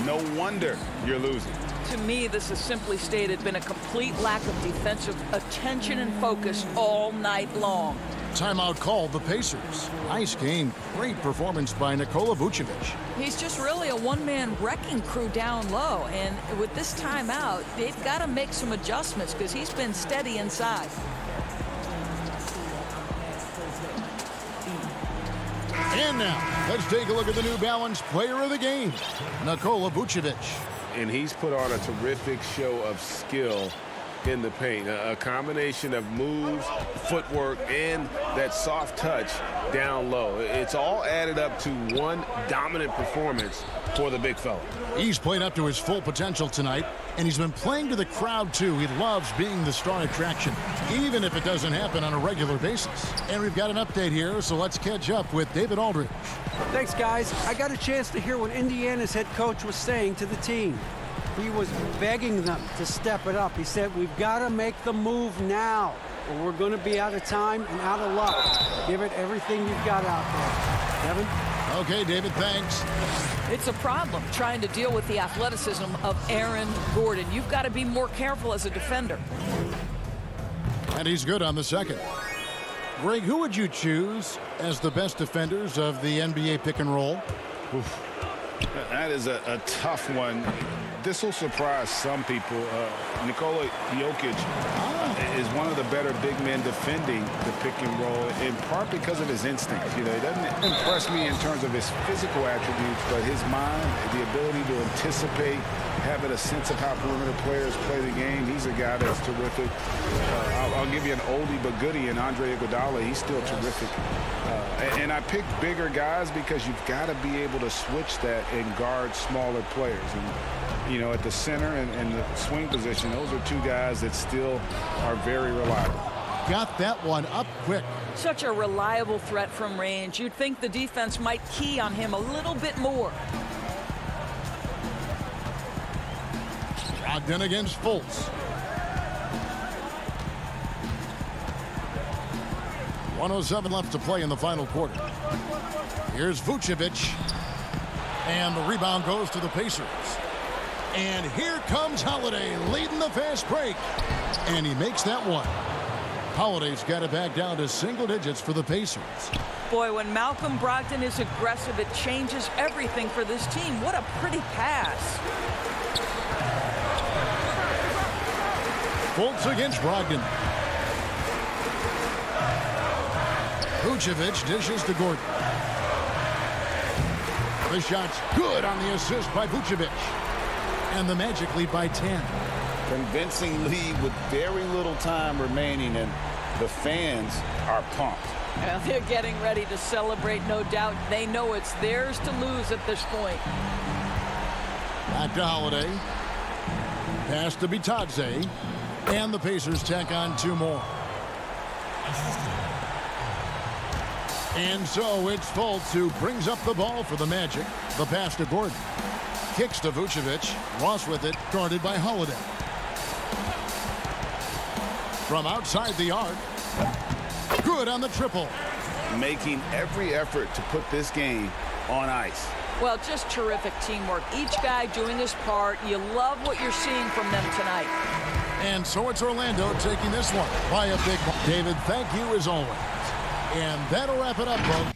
no wonder you're losing. To me, this has simply stated been a complete lack of defensive attention and focus all night long. Timeout called the Pacers. Nice game. Great performance by Nikola Vucevic. He's just really a one-man wrecking crew down low. And with this timeout, they've got to make some adjustments because he's been steady inside. And now, let's take a look at the New Balance player of the game, Nikola Vucevic. And he's put on a terrific show of skill in the paint. A combination of moves, footwork, and that soft touch down low. It's all added up to one dominant performance for the big fella. He's played up to his full potential tonight, and he's been playing to the crowd, too. He loves being the star attraction, even if it doesn't happen on a regular basis. And we've got an update here, so let's catch up with David Aldridge. Thanks, guys. I got a chance to hear what Indiana's head coach was saying to the team. He was begging them to step it up. He said, we've got to make the move now. Well, we're going to be out of time and out of luck. Give it everything you've got out there. Kevin? Okay, David, thanks. It's a problem trying to deal with the athleticism of Aaron Gordon. You've got to be more careful as a defender. And he's good on the second. Greg, who would you choose as the best defenders of the NBA pick and roll? Oof. That is a tough one. This will surprise some people. Nikola Jokic is one of the better big men defending the pick and roll, in part because of his instincts. You know, he doesn't impress me in terms of his physical attributes, but his mind, the ability to anticipate, having a sense of how perimeter players play the game. He's a guy that's terrific. I'll give you an oldie but goodie in Andre Iguodala. He's still terrific. And I picked bigger guys because you've got to be able to switch that and guard smaller players. And, you know, at the center and the swing position, those are two guys that still are very reliable. Got that one up quick. Such a reliable threat from range. You'd think the defense might key on him a little bit more. Brogdon against Fultz. 1:07 left to play in the final quarter. Here's Vucevic. And the rebound goes to the Pacers. And here comes Holiday leading the fast break. And he makes that one. Holiday's got it back down to single digits for the Pacers. Boy, when Malcolm Brogdon is aggressive, it changes everything for this team. What a pretty pass. Fultz against Brogdon. Vucevic dishes to Gordon. The shot's good on the assist by Vucevic. And the Magic lead by 10. Convincing lead with very little time remaining, and the fans are pumped. Well, they're getting ready to celebrate, no doubt. They know it's theirs to lose at this point. Back to Holiday. Pass to Bitadze. And the Pacers tack on two more. And so it's Fultz who brings up the ball for the Magic. The pass to Gordon. Kicks to Vucevic. Ross with it, guarded by Holiday. From outside the arc. Good on the triple. Making every effort to put this game on ice. Well, just terrific teamwork. Each guy doing his part. You love what you're seeing from them tonight. And so it's Orlando taking this one by a big one. David, thank you as always. And that'll wrap it up, folks.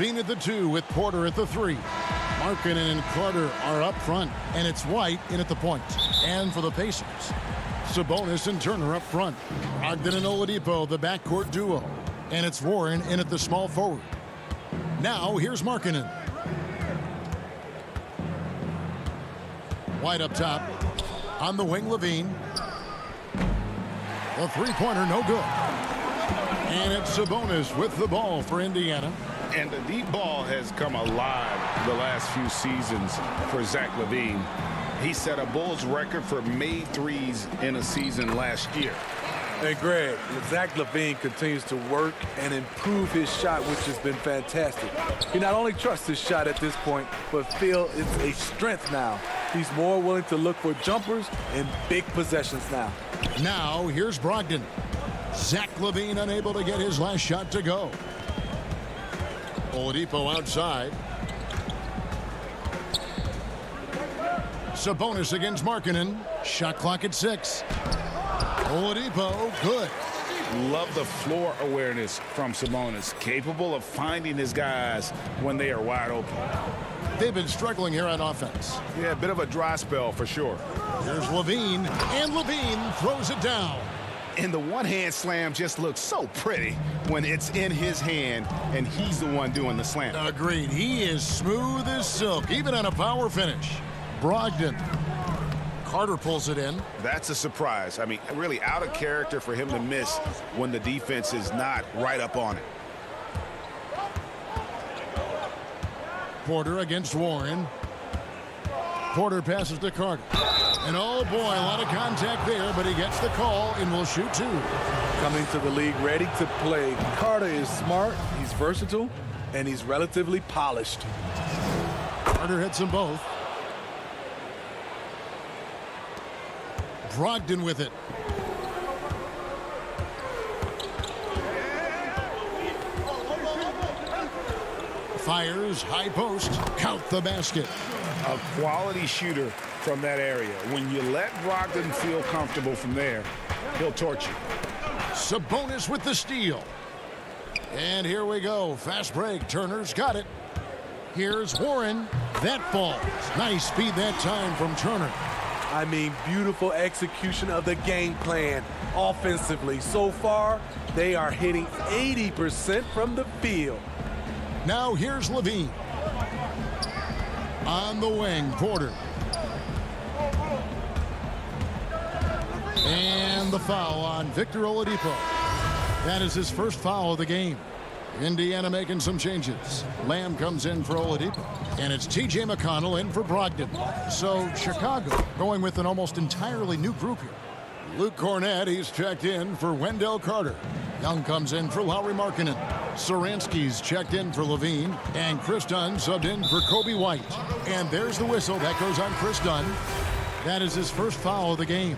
Levine at the 2 with Porter at the 3. Markkanen and Carter are up front, and it's White in at the point. And for the Pacers, Sabonis and Turner up front. Ogden and Oladipo, the backcourt duo. And it's Warren in at the small forward. Now, here's Markkanen. White up top. On the wing, Levine. The three-pointer, no good. And it's Sabonis with the ball for Indiana. And the deep ball has come alive the last few seasons for Zach Levine. He set a Bulls record for made threes in a season last year. And Greg, Zach Levine continues to work and improve his shot, which has been fantastic. He not only trusts his shot at this point, but feels it's a strength now. He's more willing to look for jumpers in big possessions now. Now, here's Brogdon. Zach Levine unable to get his last shot to go. Oladipo outside. Sabonis against Markkanen. Shot clock at 6. Oladipo, good. Love the floor awareness from Sabonis. Capable of finding his guys when they are wide open. They've been struggling here on offense. Yeah, a bit of a dry spell for sure. Here's Levine, and Levine throws it down. And the one-hand slam just looks so pretty when it's in his hand and he's the one doing the slam. Agreed. He is smooth as silk, even on a power finish. Brogdon. Carter pulls it in. That's a surprise. I mean, really out of character for him to miss when the defense is not right up on it. Porter against Warren. Porter passes to Carter. And oh boy, a lot of contact there, but he gets the call and will shoot 2. Coming to the league ready to play. Carter is smart, he's versatile, and he's relatively polished. Carter hits them both. Brogdon with it. Fires, high post, count the basket. A quality shooter from that area. When you let Brogdon feel comfortable from there, he'll torch you. Sabonis with the steal. And here we go. Fast break. Turner's got it. Here's Warren. That falls. Nice speed that time from Turner. I mean, beautiful execution of the game plan offensively. So far, they are hitting 80% from the field. Now here's Levine. On the wing, Porter. And the foul on Victor Oladipo. That is his first foul of the game. Indiana making some changes. Lamb comes in for Oladipo. And it's T.J. McConnell in for Brogdon. So Chicago going with an almost entirely new group here. Luke Cornett, he's checked in for Wendell Carter. Young comes in for Lauri Markkanen. Saransky's checked in for Levine. And Chris Dunn subbed in for Kobe White. And there's the whistle. That goes on Chris Dunn. That is his first foul of the game.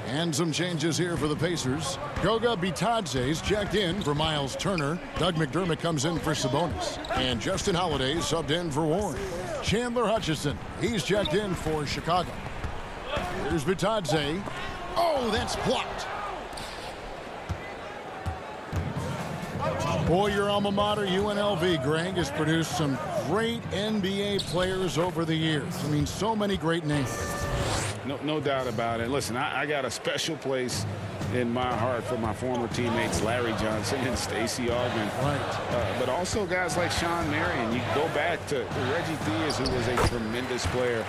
And some changes here for the Pacers. Goga Bitadze's checked in for Miles Turner. Doug McDermott comes in for Sabonis. And Justin Holiday subbed in for Warren. Chandler Hutchison, he's checked in for Chicago. Here's Bitadze. Oh, that's blocked. Boy, your alma mater, UNLV, Greg, has produced some great NBA players over the years. I mean, so many great names. No doubt about it. Listen, I got a special place in my heart for my former teammates Larry Johnson and Stacey Augmon. Right. But also guys like Sean Marion. You go back to Reggie Theus, who was a tremendous player.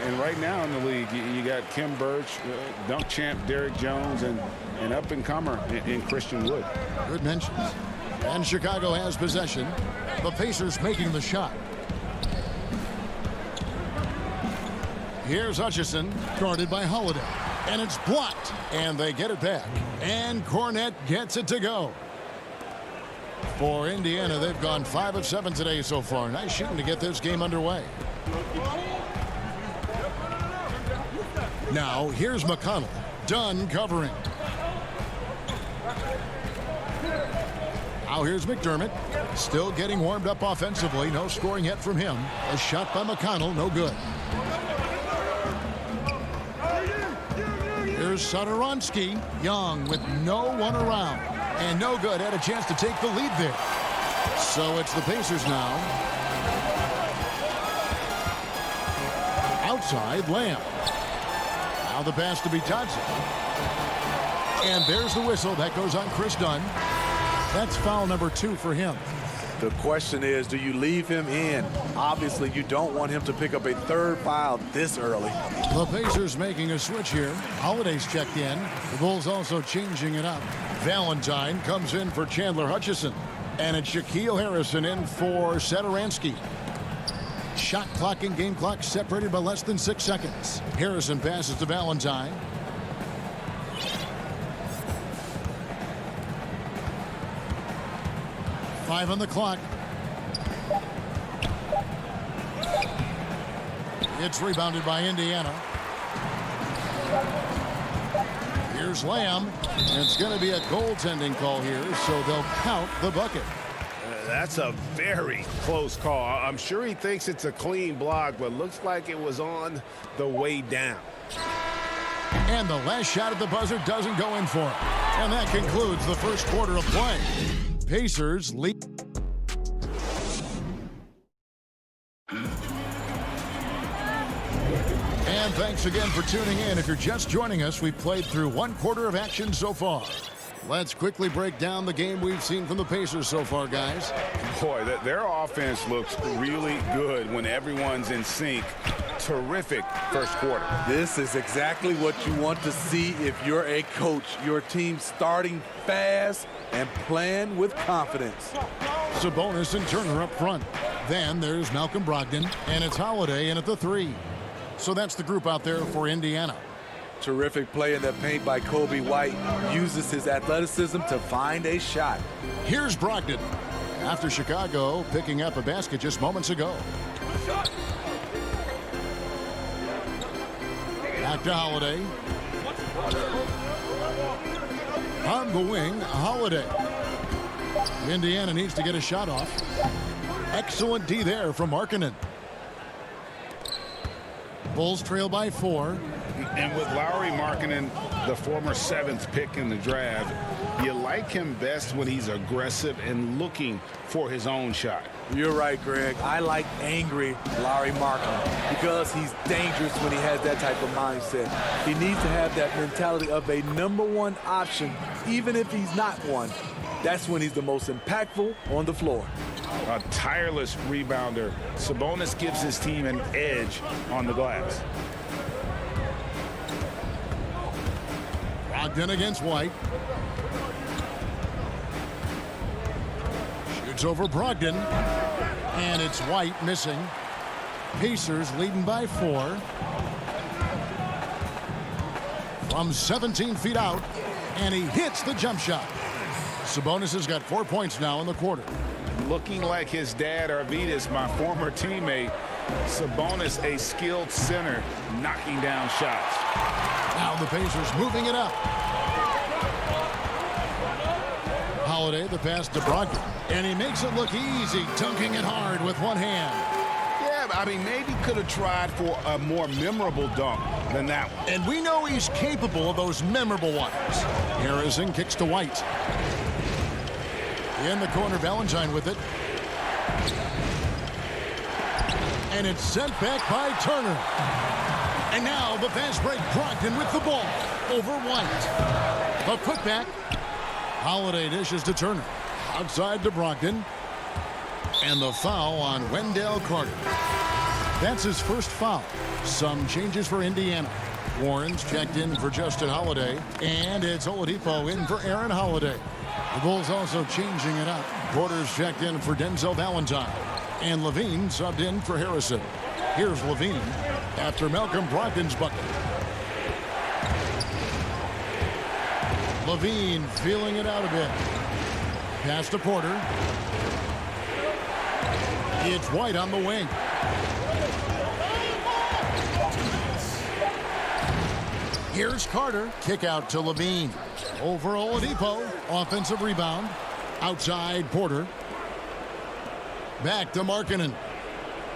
And right now in the league, you got Kim Birch, dunk champ Derrick Jones, and up-and-comer in Christian Wood. Good mentions. And Chicago has possession. The Pacers making the shot. Here's Hutchison, guarded by Holiday. And it's blocked. And they get it back. And Cornett gets it to go. For Indiana, they've gone 5 of 7 today so far. Nice shooting to get this game underway. Now, here's McConnell. Dunn covering. Now here's McDermott. Still getting warmed up offensively. No scoring yet from him. A shot by McConnell, no good. Here's Satoransky. Young with no one around. And no good. Had a chance to take the lead there. So it's the Pacers now. Outside, Lamb. Now the pass to be Dodson. And there's the whistle. That goes on Chris Dunn. That's foul number 2 for him. The question is, do you leave him in? Obviously, you don't want him to pick up a 3rd foul this early. The Pacers making a switch here. Holiday's checked in. The Bulls also changing it up. Valentine comes in for Chandler Hutchison. And it's Shaquille Harrison in for Satoransky. Shot clock and game clock separated by less than 6 seconds. Harrison passes to Valentine. Five on the clock. It's rebounded by Indiana. Here's Lamb. It's going to be a goaltending call here, so they'll count the bucket. That's a very close call. I'm sure he thinks it's a clean block, but looks like it was on the way down. And the last shot at the buzzer doesn't go in for him. And that concludes the first quarter of play. Pacers lead. And thanks again for tuning in. If you're just joining us, we've played through 1 quarter of action so far. Let's quickly break down the game we've seen from the Pacers so far, guys. Boy, their offense looks really good when everyone's in sync. Terrific first quarter. This is exactly what you want to see if you're a coach. Your team starting fast and playing with confidence. Sabonis and Turner up front. Then there's Malcolm Brogdon, and it's Holiday in at the 3. So that's the group out there for Indiana. Terrific play in the paint by Kobe White. Uses his athleticism to find a shot. Here's Brogdon. After Chicago picking up a basket just moments ago. Back to Holiday. On the wing, Holiday. Indiana needs to get a shot off. Excellent D there from Markkanen. Bulls trail by 4. And with Lauri Markkanen, the former 7th pick in the draft, you like him best when he's aggressive and looking for his own shot. You're right, Greg. I like angry Lauri Markkanen because he's dangerous when he has that type of mindset. He needs to have that mentality of a #1 option, even if he's not one. That's when he's the most impactful on the floor. A tireless rebounder. Sabonis gives his team an edge on the glass. Brogdon against White. Shoots over Brogdon. And it's White missing. Pacers leading by 4. From 17 feet out. And he hits the jump shot. Sabonis has got 4 points now in the quarter. Looking like his dad, Arvydas, my former teammate. Sabonis, a skilled center, knocking down shots. Now the Pacers moving it up. Holiday, the pass to Brogdon. And he makes it look easy, dunking it hard with one hand. Yeah, I mean, maybe could have tried for a more memorable dunk than that one. And we know he's capable of those memorable ones. Harrison kicks to White. In the corner, Valentine with it. And it's sent back by Turner. And now the fast break, Brogdon with the ball over White. A putback. Holiday dishes to Turner. Outside to Brogdon. And the foul on Wendell Carter. That's his first foul. Some changes for Indiana. Warren's checked in for Justin Holiday. And it's Oladipo in for Aaron Holiday. The Bulls also changing it up. Porter's checked in for Denzel Valentine. And Levine subbed in for Harrison. Here's Levine after Malcolm Brogdon's bucket. Levine feeling it out a bit. Pass to Porter. It's White on the wing. Here's Carter. Kick out to Levine. Over Oladipo. Offensive rebound. Outside Porter. Back to Markkanen.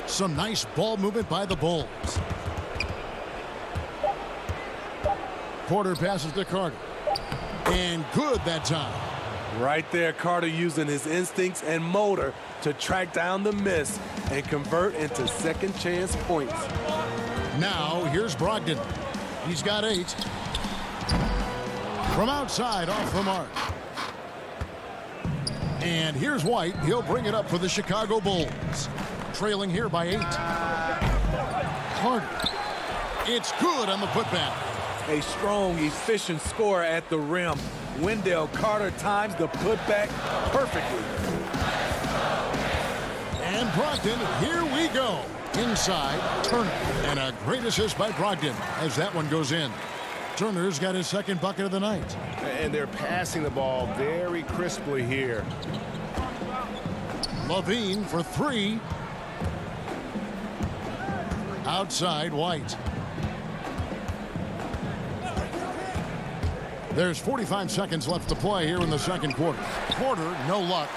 Some nice ball movement by the Bulls. Porter passes to Carter. And good that time. Right there, Carter using his instincts and motor to track down the miss and convert into second chance points. Now here's Brogdon. He's got 8. From outside, off the mark. And here's White. He'll bring it up for the Chicago Bulls. Trailing here by 8. Carter. It's good on the putback. A strong, efficient scorer at the rim. Wendell Carter times the putback perfectly. And Brogdon, here we go. Inside, Turner. And a great assist by Brogdon as that one goes in. Turner's got his second bucket of the night. And they're passing the ball very crisply here. Levine for 3. Outside, White. There's 45 seconds left to play here in the second quarter. Porter, no luck.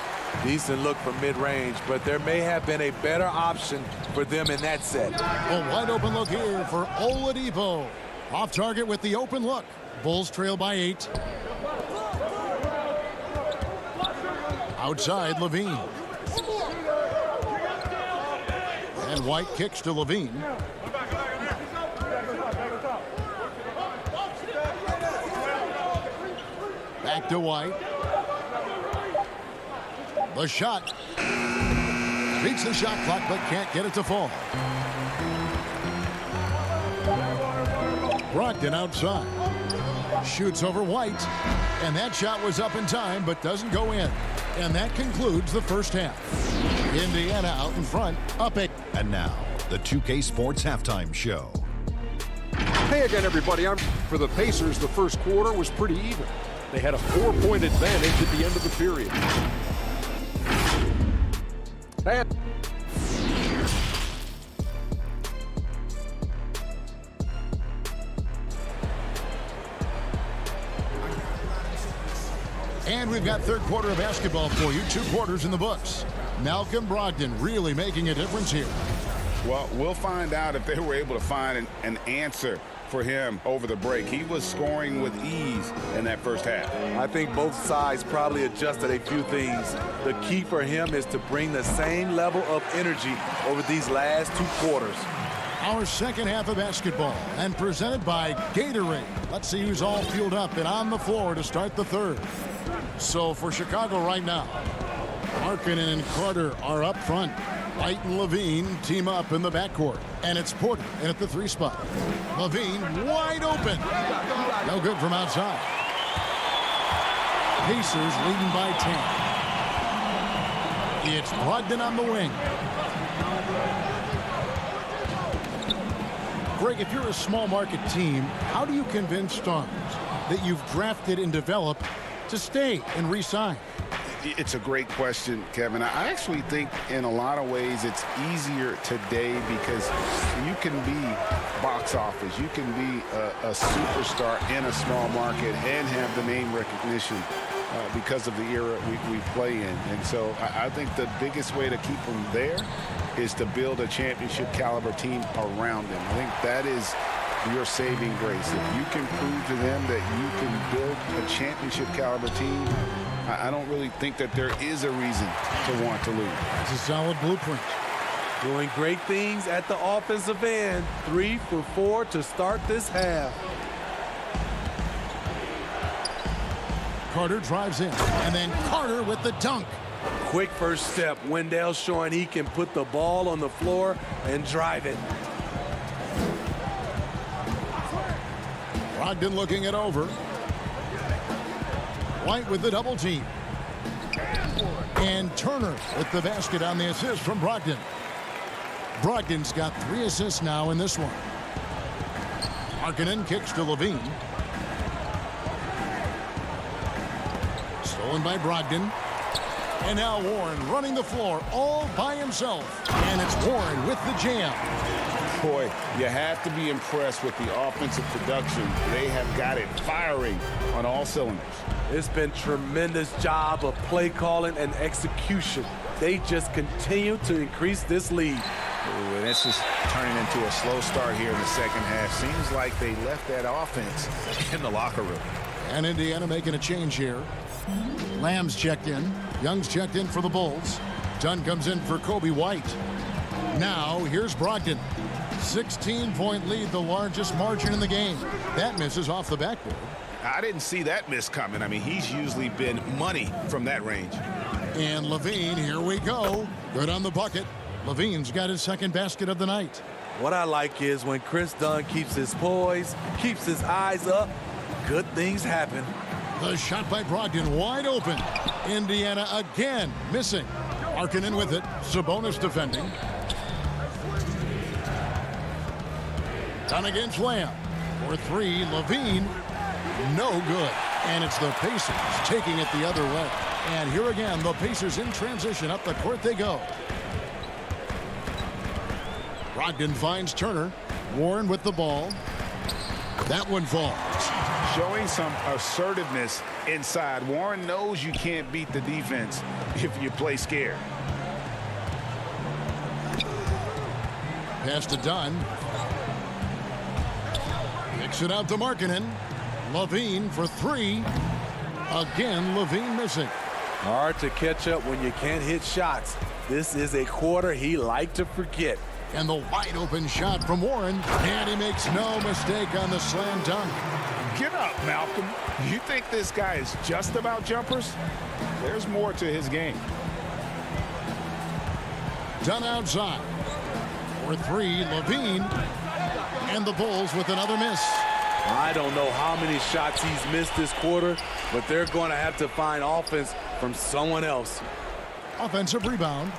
Decent look from mid-range, but there may have been a better option for them in that set. A wide open look here for Oladipo. Off target with the open look. Bulls trail by 8. Outside, Levine. And White kicks to Levine. Back to White. The shot. Beats the shot clock, but can't get it to fall. Brogdon outside. Shoots over White. And that shot was up in time, but doesn't go in. And that concludes the first half. Indiana out in front, up 8. And now, the 2K Sports Halftime Show. Hey again, everybody. For the Pacers, the first quarter was pretty even. They had a 4-point advantage at the end of the period. And we've got third quarter of basketball for you. 2 quarters in the books. Malcolm Brogdon really making a difference here. Well, we'll find out if they were able to find an answer for him over the break. He was scoring with ease in that first half. I think both sides probably adjusted a few things. The key for him is to bring the same level of energy over these last 2 quarters. Our second half of basketball, and presented by Gatorade. Let's see who's all fueled up and on the floor to start the third. So for Chicago right now, Markkanen and Carter are up front. White and Levine team up in the backcourt. And it's Porter in at the 3 spot. Levine wide open. No good from outside. Pacers leading by 10. It's Brogdon on the wing. Greg, if you're a small market team, how do you convince stars that you've drafted and developed to stay and re-sign? It's a great question, Kevin. I actually think in a lot of ways it's easier today because you can be box office. You can be a superstar in a small market and have the name recognition because of the era we play in. And so I think the biggest way to keep them there is to build a championship caliber team around them. I think that is your saving grace. If you can prove to them that you can build a championship caliber team, I don't really think that there is a reason to want to lose. It's a solid blueprint. Doing great things at the offensive end. 3 for 4 to start this half. Carter drives in, and then Carter with the dunk. Quick first step. Wendell showing he can put the ball on the floor and drive it. Brogdon looking it over. White with the double team. And Turner with the basket on the assist from Brogdon. Brogdon's got 3 assists now in this one. Markkanen kicks to Levine. Stolen by Brogdon. And now Warren running the floor all by himself. And it's Warren with the jam. Boy, you have to be impressed with the offensive production. They have got it firing on all cylinders. It's been tremendous job of play calling and execution. They just continue to increase this lead. Ooh, and this is turning into a slow start here in the second half. Seems like they left that offense in the locker room. And Indiana making a change here. Lamb's checked in. Young's checked in for the Bulls. Dunn comes in for Kobe White. Now, here's Brogdon. 16-point lead, the largest margin in the game. That misses off the backboard. I didn't see that miss coming. I mean, he's usually been money from that range. And Levine, here we go. Good on the bucket. Levine's got his second basket of the night. What I like is when Chris Dunn keeps his poise, keeps his eyes up, good things happen. The shot by Brogdon wide open. Indiana again missing. Markkanen with it. Sabonis defending. Done against Lamb. For three, Levine. No good. And it's the Pacers taking it the other way. And here again, the Pacers in transition. Up the court they go. Brogdon finds Turner. Warren with the ball. That one falls. Showing some assertiveness inside. Warren knows you can't beat the defense if you play scared. Pass to Dunn. Kicks it out to Markkanen. Levine for three. Again, Levine missing. Hard to catch up when you can't hit shots. This is a quarter he liked to forget. And the wide open shot from Warren. And he makes no mistake on the slam dunk. Get up, Malcolm. You think this guy is just about jumpers? There's more to his game. Dunn outside. For three, Levine. And the Bulls with another miss. I don't know how many shots he's missed this quarter, but they're going to have to find offense from someone else. Offensive rebound.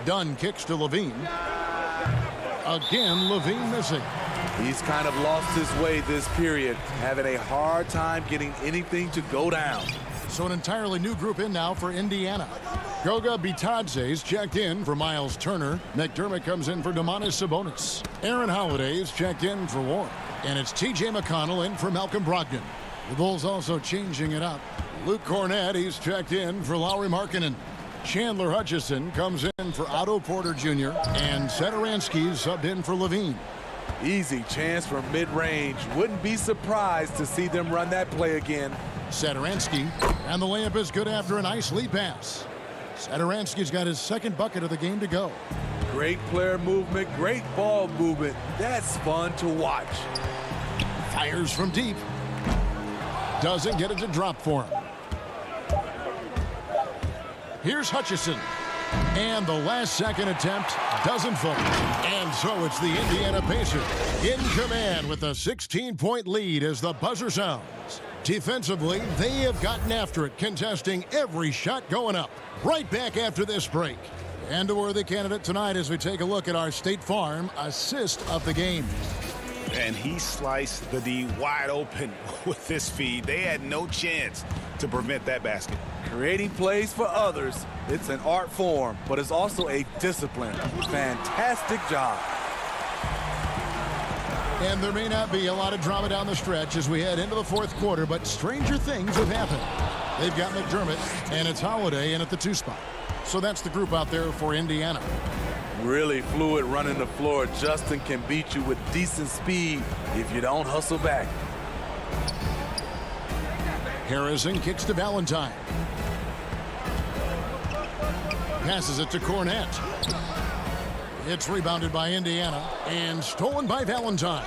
Dunn kicks to Levine. Again, Levine missing. He's kind of lost his way this period, having a hard time getting anything to go down. So an entirely new group in now for Indiana. Goga Bitadze's checked in for Miles Turner. McDermott comes in for Domantas Sabonis. Aaron Holiday's checked in for Warren. And it's T.J. McConnell in for Malcolm Brogdon. The Bulls also changing it up. Luke Cornett, he's checked in for Lauri Markkanen. Chandler Hutchison comes in for Otto Porter Jr. And Satoransky's subbed in for Levine. Easy chance from mid-range. Wouldn't be surprised to see them run that play again. Satoransky, and the layup is good after a nice lead pass. Satoransky's got his second bucket of the game to go. Great player movement, great ball movement. That's fun to watch. Fires from deep. Doesn't get it to drop for him. Here's Hutchison. And the last second attempt doesn't fall. And so it's the Indiana Pacers in command with a 16-point lead as the buzzer sounds. Defensively, they have gotten after it, contesting every shot going up. Right back after this break. And a worthy candidate tonight as we take a look at our State Farm assist of the game. And he sliced the D wide open with this feed. They had no chance to prevent that basket. Creating plays for others, it's an art form, but it's also a discipline. Fantastic job. And there may not be a lot of drama down the stretch as we head into the fourth quarter, but stranger things have happened. They've got McDermott, and it's Holiday in at the 2 spot. So that's the group out there for Indiana. Really fluid running the floor. Justin can beat you with decent speed if you don't hustle back. Harrison kicks to Valentine. Passes it to Cornett. It's rebounded by Indiana and stolen by Valentine.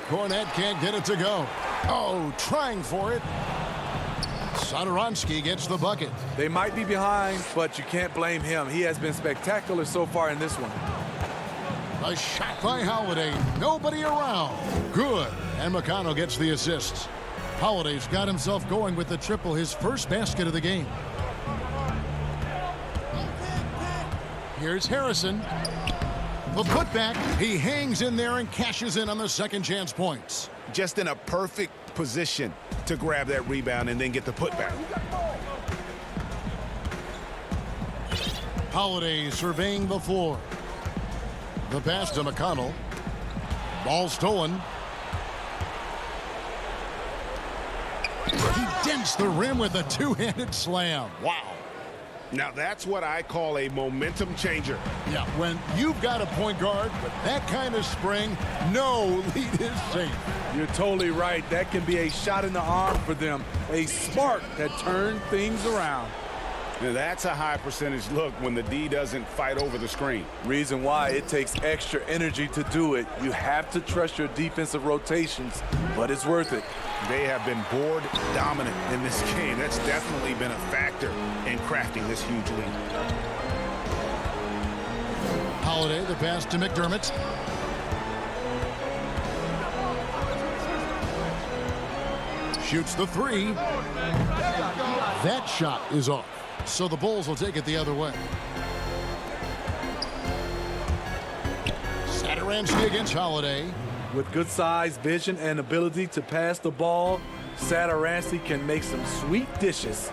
Cornett can't get it to go. Oh, trying for it. Satoransky gets the bucket. They might be behind, but you can't blame him. He has been spectacular so far in this one. A shot by Holiday. Nobody around. Good. And McConnell gets the assist. Holiday's got himself going with the triple, his first basket of the game. Here's Harrison. The putback. He hangs in there and cashes in on the second chance points. Just in a perfect position to grab that rebound and then get the putback. Holiday surveying the floor. The pass to McConnell. Ball stolen. He dents the rim with a two-handed slam. Wow. Now that's what I call a momentum changer. Yeah, when you've got a point guard with that kind of spring, no lead is safe. You're totally right. That can be a shot in the arm for them, a spark that turns things around. Now that's a high percentage look when the D doesn't fight over the screen. Reason why it takes extra energy to do it. You have to trust your defensive rotations, but it's worth it. They have been board dominant in this game. That's definitely been a factor in crafting this huge lead. Holiday, the pass to McDermott. Shoots the three. That shot is off. So the Bulls will take it the other way. Satoransky against Holiday. With good size, vision, and ability to pass the ball, Satoransky can make some sweet dishes.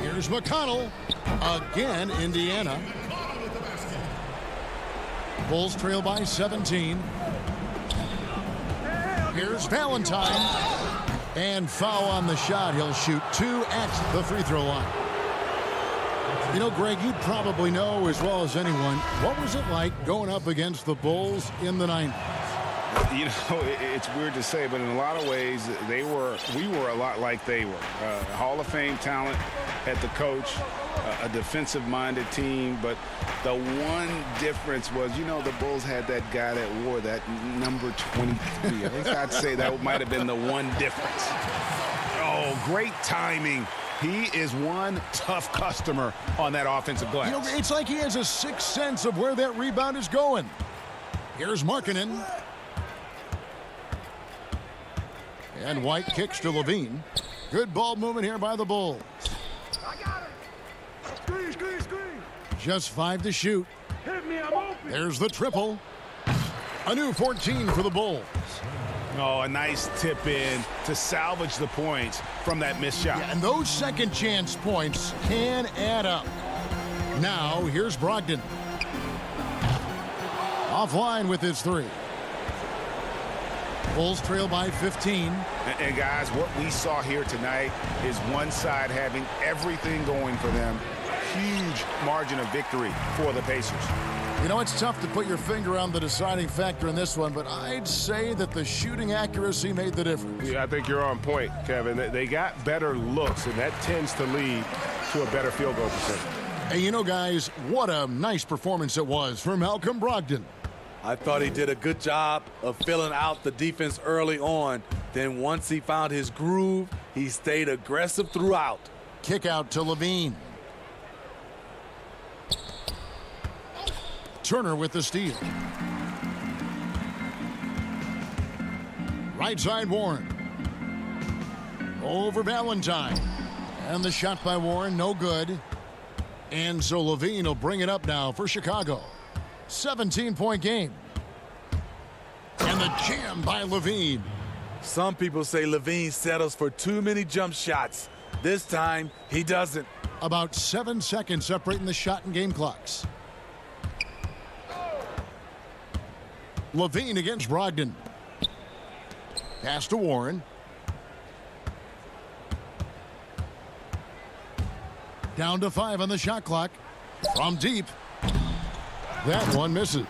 Here's McConnell. Again, Indiana. Bulls trail by 17. Here's Valentine. And foul on the shot. He'll shoot 2 at the free throw line. You know, Greg, you probably know as well as anyone, what was it like going up against the Bulls in the 90s? You know, it's weird to say, but in a lot of ways, we were a lot like they were. Hall of Fame talent at the coach, a defensive-minded team, but the one difference was, you know, the Bulls had that guy that wore that number 23. I think I'd say that might have been the one difference. Oh, great timing. He is one tough customer on that offensive glass. You know, it's like he has a sixth sense of where that rebound is going. Here's Markkanen. And White kicks to Levine. Good ball movement here by the Bulls. Just 5 to shoot. There's the triple. A new 14 for the Bulls. Oh, a nice tip in to salvage the points from that missed shot. Yeah, and those second chance points can add up. Now, here's Brogdon. Offline with his 3. Bulls trail by 15. And guys, what we saw here tonight is one side having everything going for them. Huge margin of victory for the Pacers. You know, it's tough to put your finger on the deciding factor in this one, but I'd say that the shooting accuracy made the difference. Yeah, I think you're on point, Kevin. They got better looks, and that tends to lead to a better field goal percentage. And you know, guys, what a nice performance it was from Malcolm Brogdon. I thought he did a good job of filling out the defense early on. Then once he found his groove, he stayed aggressive throughout. Kick out to Levine. Turner with the steal. Right side Warren. Over Valentine. And the shot by Warren, no good. And so Levine will bring it up now for Chicago. 17-point game. And the jam by Levine. Some people say Levine settles for too many jump shots. This time, he doesn't. About 7 seconds separating the shot and game clocks. Levine against Brogdon. Pass to Warren. Down to 5 on the shot clock. From deep. That one misses.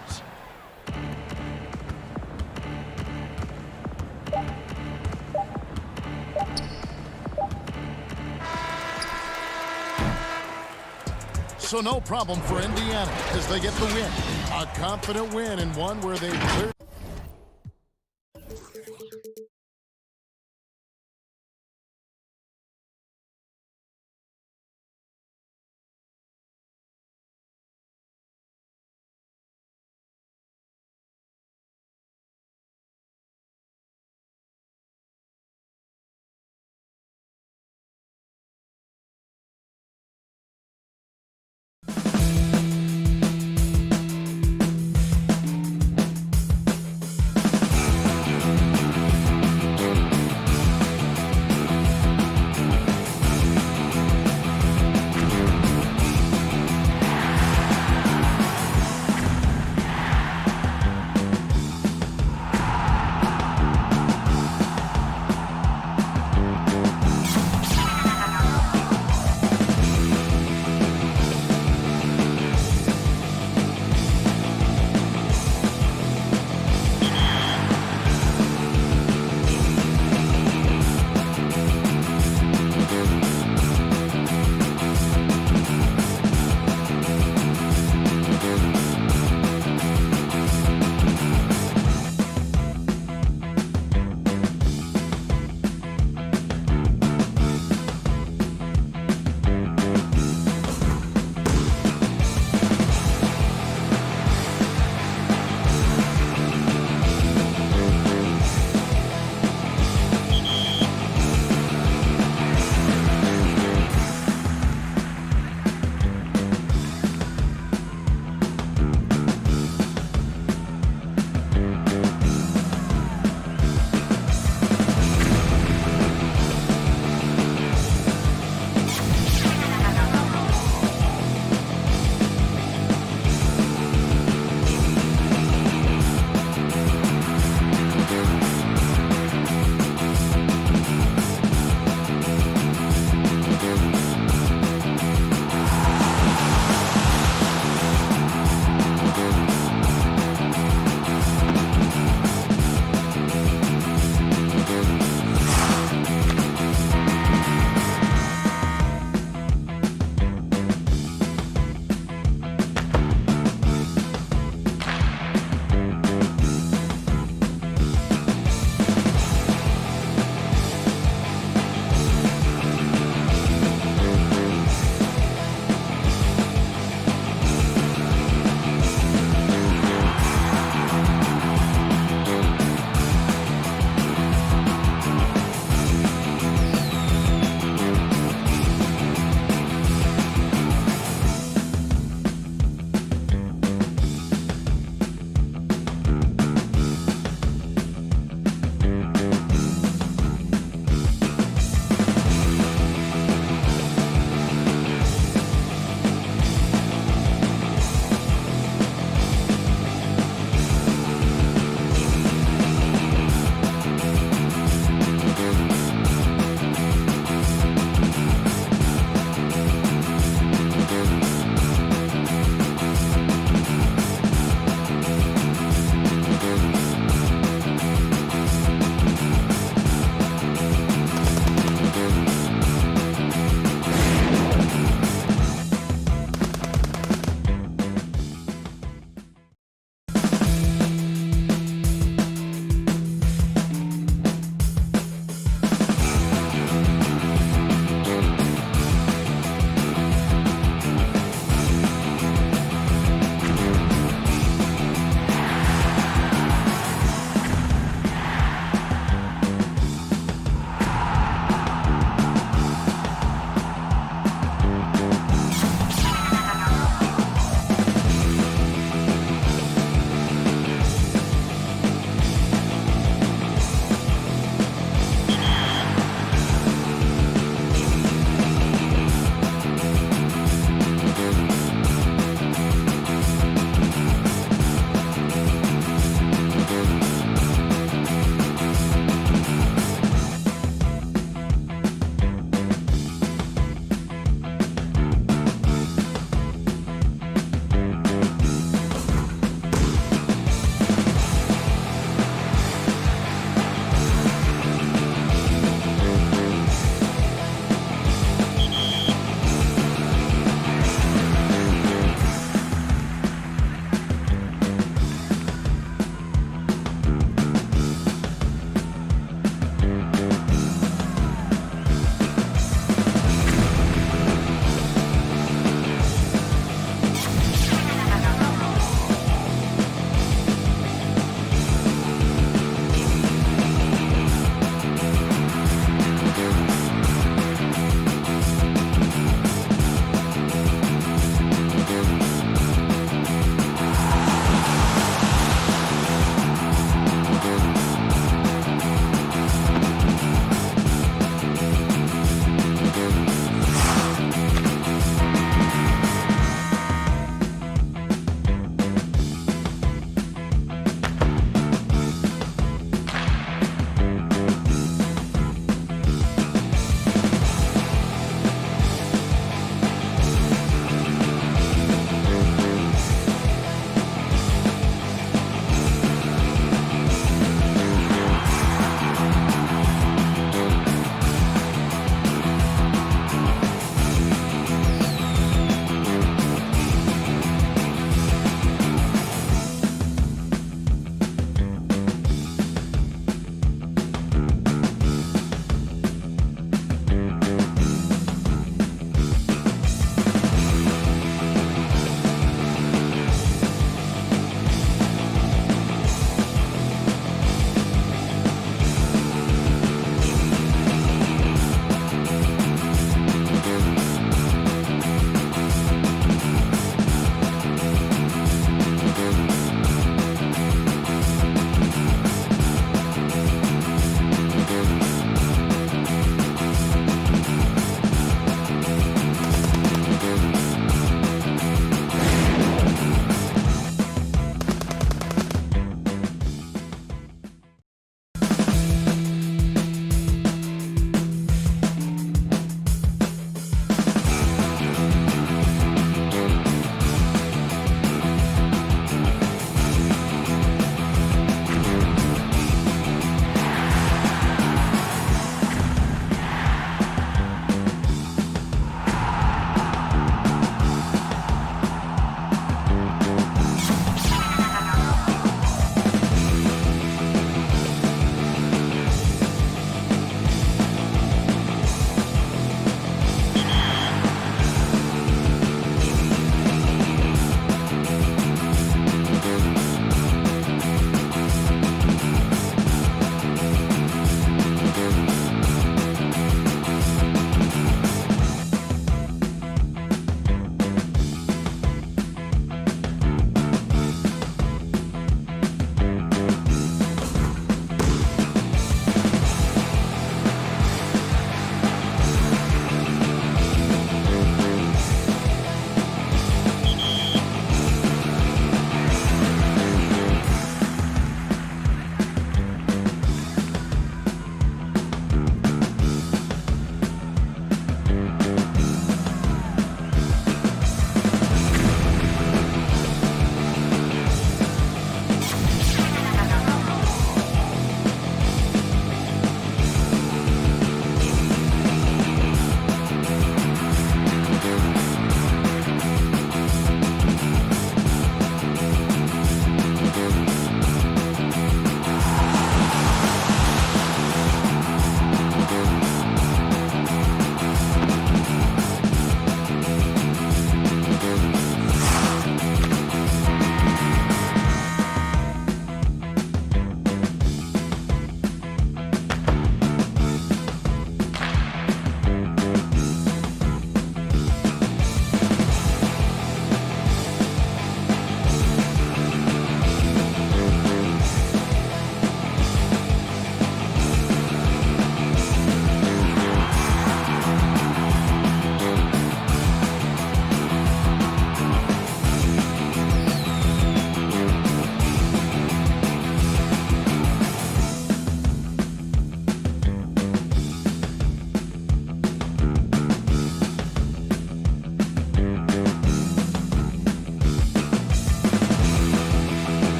So no problem for Indiana as they get the win. A confident win and one where they clear.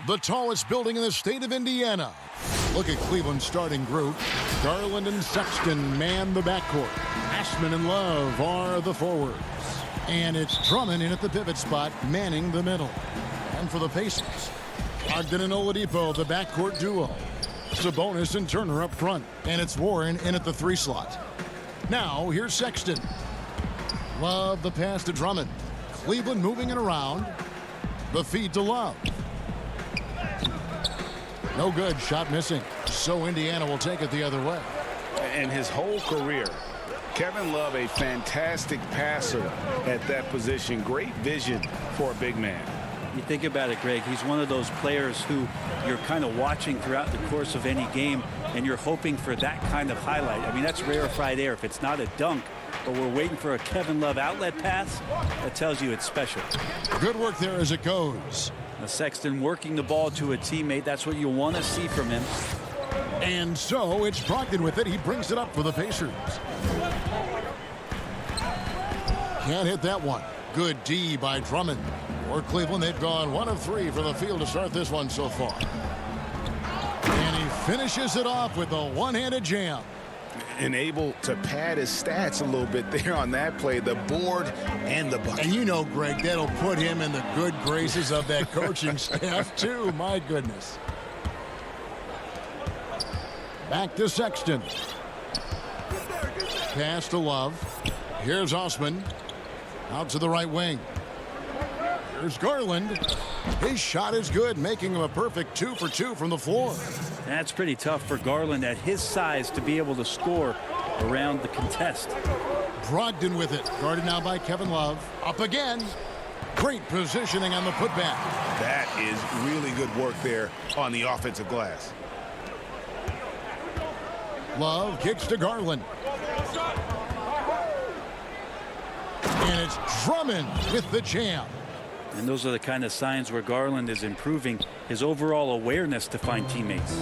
the tallest building in the state of Indiana. Look at Cleveland's starting group. Garland and Sexton man the backcourt. Ashman and Love are the forwards. And it's Drummond in at the pivot spot, manning the middle. And for the Pacers, Ogden and Oladipo, the backcourt duo. Sabonis and Turner up front. And it's Warren in at the 3 slot. Now, here's Sexton. Love the pass to Drummond. Cleveland moving it around. The feed to Love. No good. Shot missing. So Indiana will take it the other way. And his whole career, Kevin Love, a fantastic passer at that position. Great vision for a big man. You think about it, Greg, he's one of those players who you're kind of watching throughout the course of any game, and you're hoping for that kind of highlight. I mean, that's rarefied air. If it's not a dunk, but we're waiting for a Kevin Love outlet pass, that tells you it's special. Good work there as it goes. Now, Sexton working the ball to a teammate. That's what you want to see from him. And so it's Brogdon with it. He brings it up for the Pacers. Can't hit that one. Good D by Drummond. For Cleveland, they've gone 1 of 3 from the field to start this one so far. And he finishes it off with a one-handed jam. And able to pad his stats a little bit there on that play, the board and the bucket. And you know, Greg, that'll put him in the good graces of that coaching staff, too. My goodness. Back to Sexton. Pass to Love. Here's Osman. Out to the right wing. Here's Garland. His shot is good, making him a perfect 2 for 2 from the floor. That's pretty tough for Garland at his size to be able to score around the contest. Brogdon with it. Guarded now by Kevin Love. Up again. Great positioning on the putback. That is really good work there on the offensive glass. Love kicks to Garland. And it's Drummond with the jam. And those are the kind of signs where Garland is improving his overall awareness to find teammates.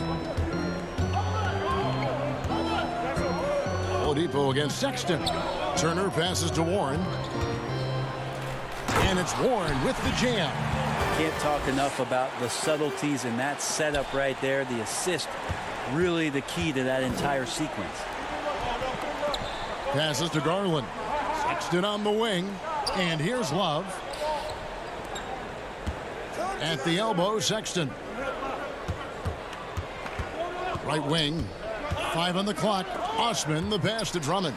Oladipo against Sexton. Turner passes to Warren. And it's Warren with the jam. Can't talk enough about the subtleties in that setup right there. The assist, really the key to that entire sequence. Passes to Garland. Sexton on the wing. And here's Love. At the elbow, Sexton. Right wing. 5 on the clock. Osman, the pass to Drummond.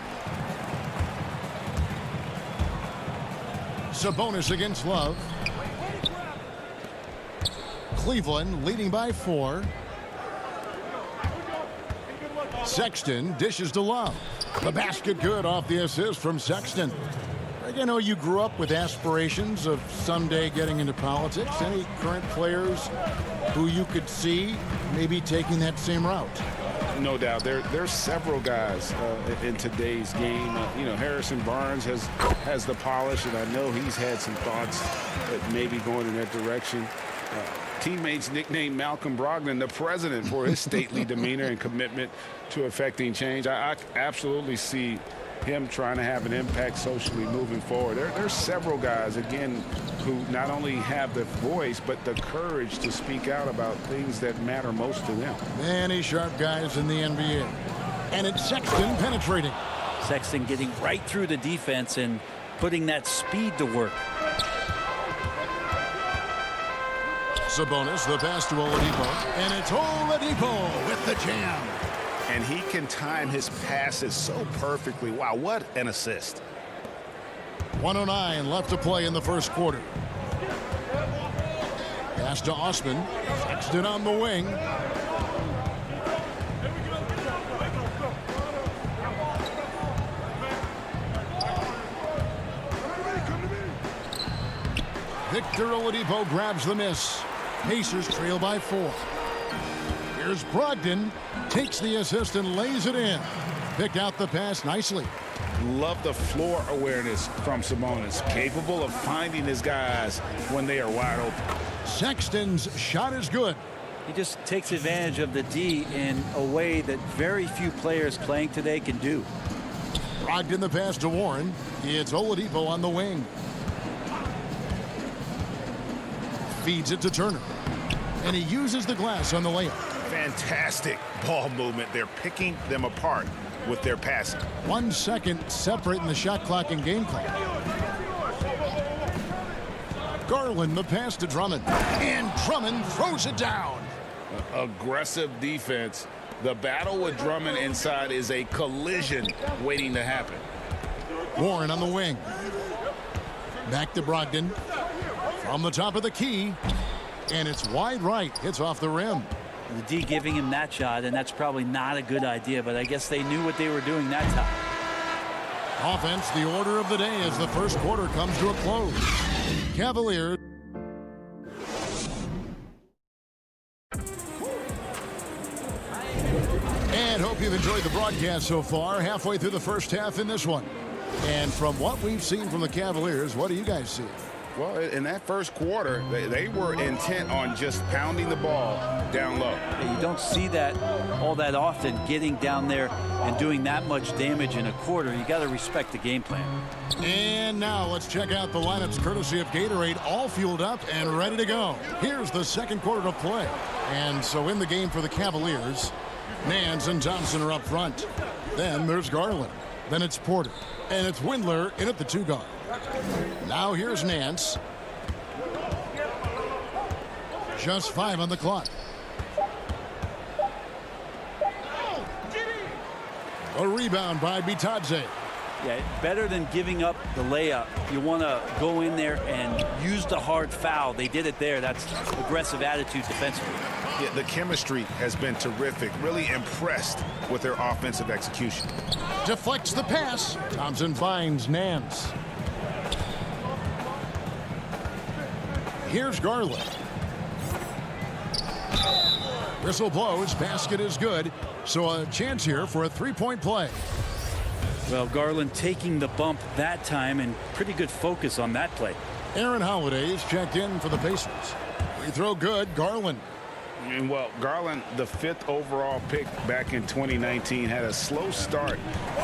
Sabonis against Love. Cleveland leading by 4. Sexton dishes to Love. The basket good off the assist from Sexton. I know you grew up with aspirations of someday getting into politics. Any current players who you could see maybe taking that same route? No doubt. There's several guys in today's game. Harrison Barnes has the polish, and I know he's had some thoughts that maybe going in that direction. Teammates nicknamed Malcolm Brogdon the president for his stately demeanor and commitment to affecting change. I absolutely see him trying to have an impact socially moving forward. There's several guys, again, who not only have the voice, but the courage to speak out about things that matter most to them. Many sharp guys in the NBA. And it's Sexton penetrating. Sexton getting right through the defense and putting that speed to work. Sabonis, the pass to Oladipo. And it's Oladipo with the jam. And he can time his passes so perfectly. Wow, what an assist. 1:09 left to play in the first quarter. Pass to Osman. Sexton on the wing. Victor Oladipo grabs the miss. Pacers trail by 4. Here's Brogdon. Takes the assist and lays it in. Picked out the pass nicely. Love the floor awareness from Sabonis. Capable of finding his guys when they are wide open. Sexton's shot is good. He just takes advantage of the D in a way that very few players playing today can do. Brogdon the pass to Warren. It's Oladipo on the wing. Feeds it to Turner. and he uses the glass on the layup. Fantastic ball movement. They're picking them apart with their passing. 1 second separating the shot clock and game clock. Garland, the pass to Drummond. And Drummond throws it down. Aggressive defense. The battle with Drummond inside is a collision waiting to happen. Warren on the wing. Back to Brogdon. From the top of the key. And it's wide right. Hits off the rim. The D giving him that shot, and that's probably not a good idea, but I guess they knew what they were doing that time. Offense, the order of the day as the first quarter comes to a close. Cavaliers. And hope you've enjoyed the broadcast so far. Halfway through the first half in this one. And from what we've seen from the Cavaliers, what do you guys see? Well, in that first quarter, they were intent on just pounding the ball down low. You don't see that all that often, getting down there and doing that much damage in a quarter. You got to respect the game plan. And now let's check out the lineups courtesy of Gatorade, all fueled up and ready to go. Here's the second quarter to play. And so in the game for the Cavaliers, Nance and Thompson are up front. Then there's Garland. Then it's Porter. And it's Windler in at the 2 guard. Now here's Nance. Just 5 on the clock. A rebound by Bitadze. Yeah, better than giving up the layup. You want to go in there and use the hard foul. They did it there. That's aggressive attitude defensively. Yeah, the chemistry has been terrific. Really impressed with their offensive execution. Deflects the pass. Thompson finds Nance. Here's Garland. Whistle blows. Basket is good. So a chance here for a three-point play. Well, Garland taking the bump that time, and pretty good focus on that play. Aaron Holiday is checked in for the Pacers. Free throw good. Garland. And well, Garland, the 5th overall pick back in 2019, had a slow start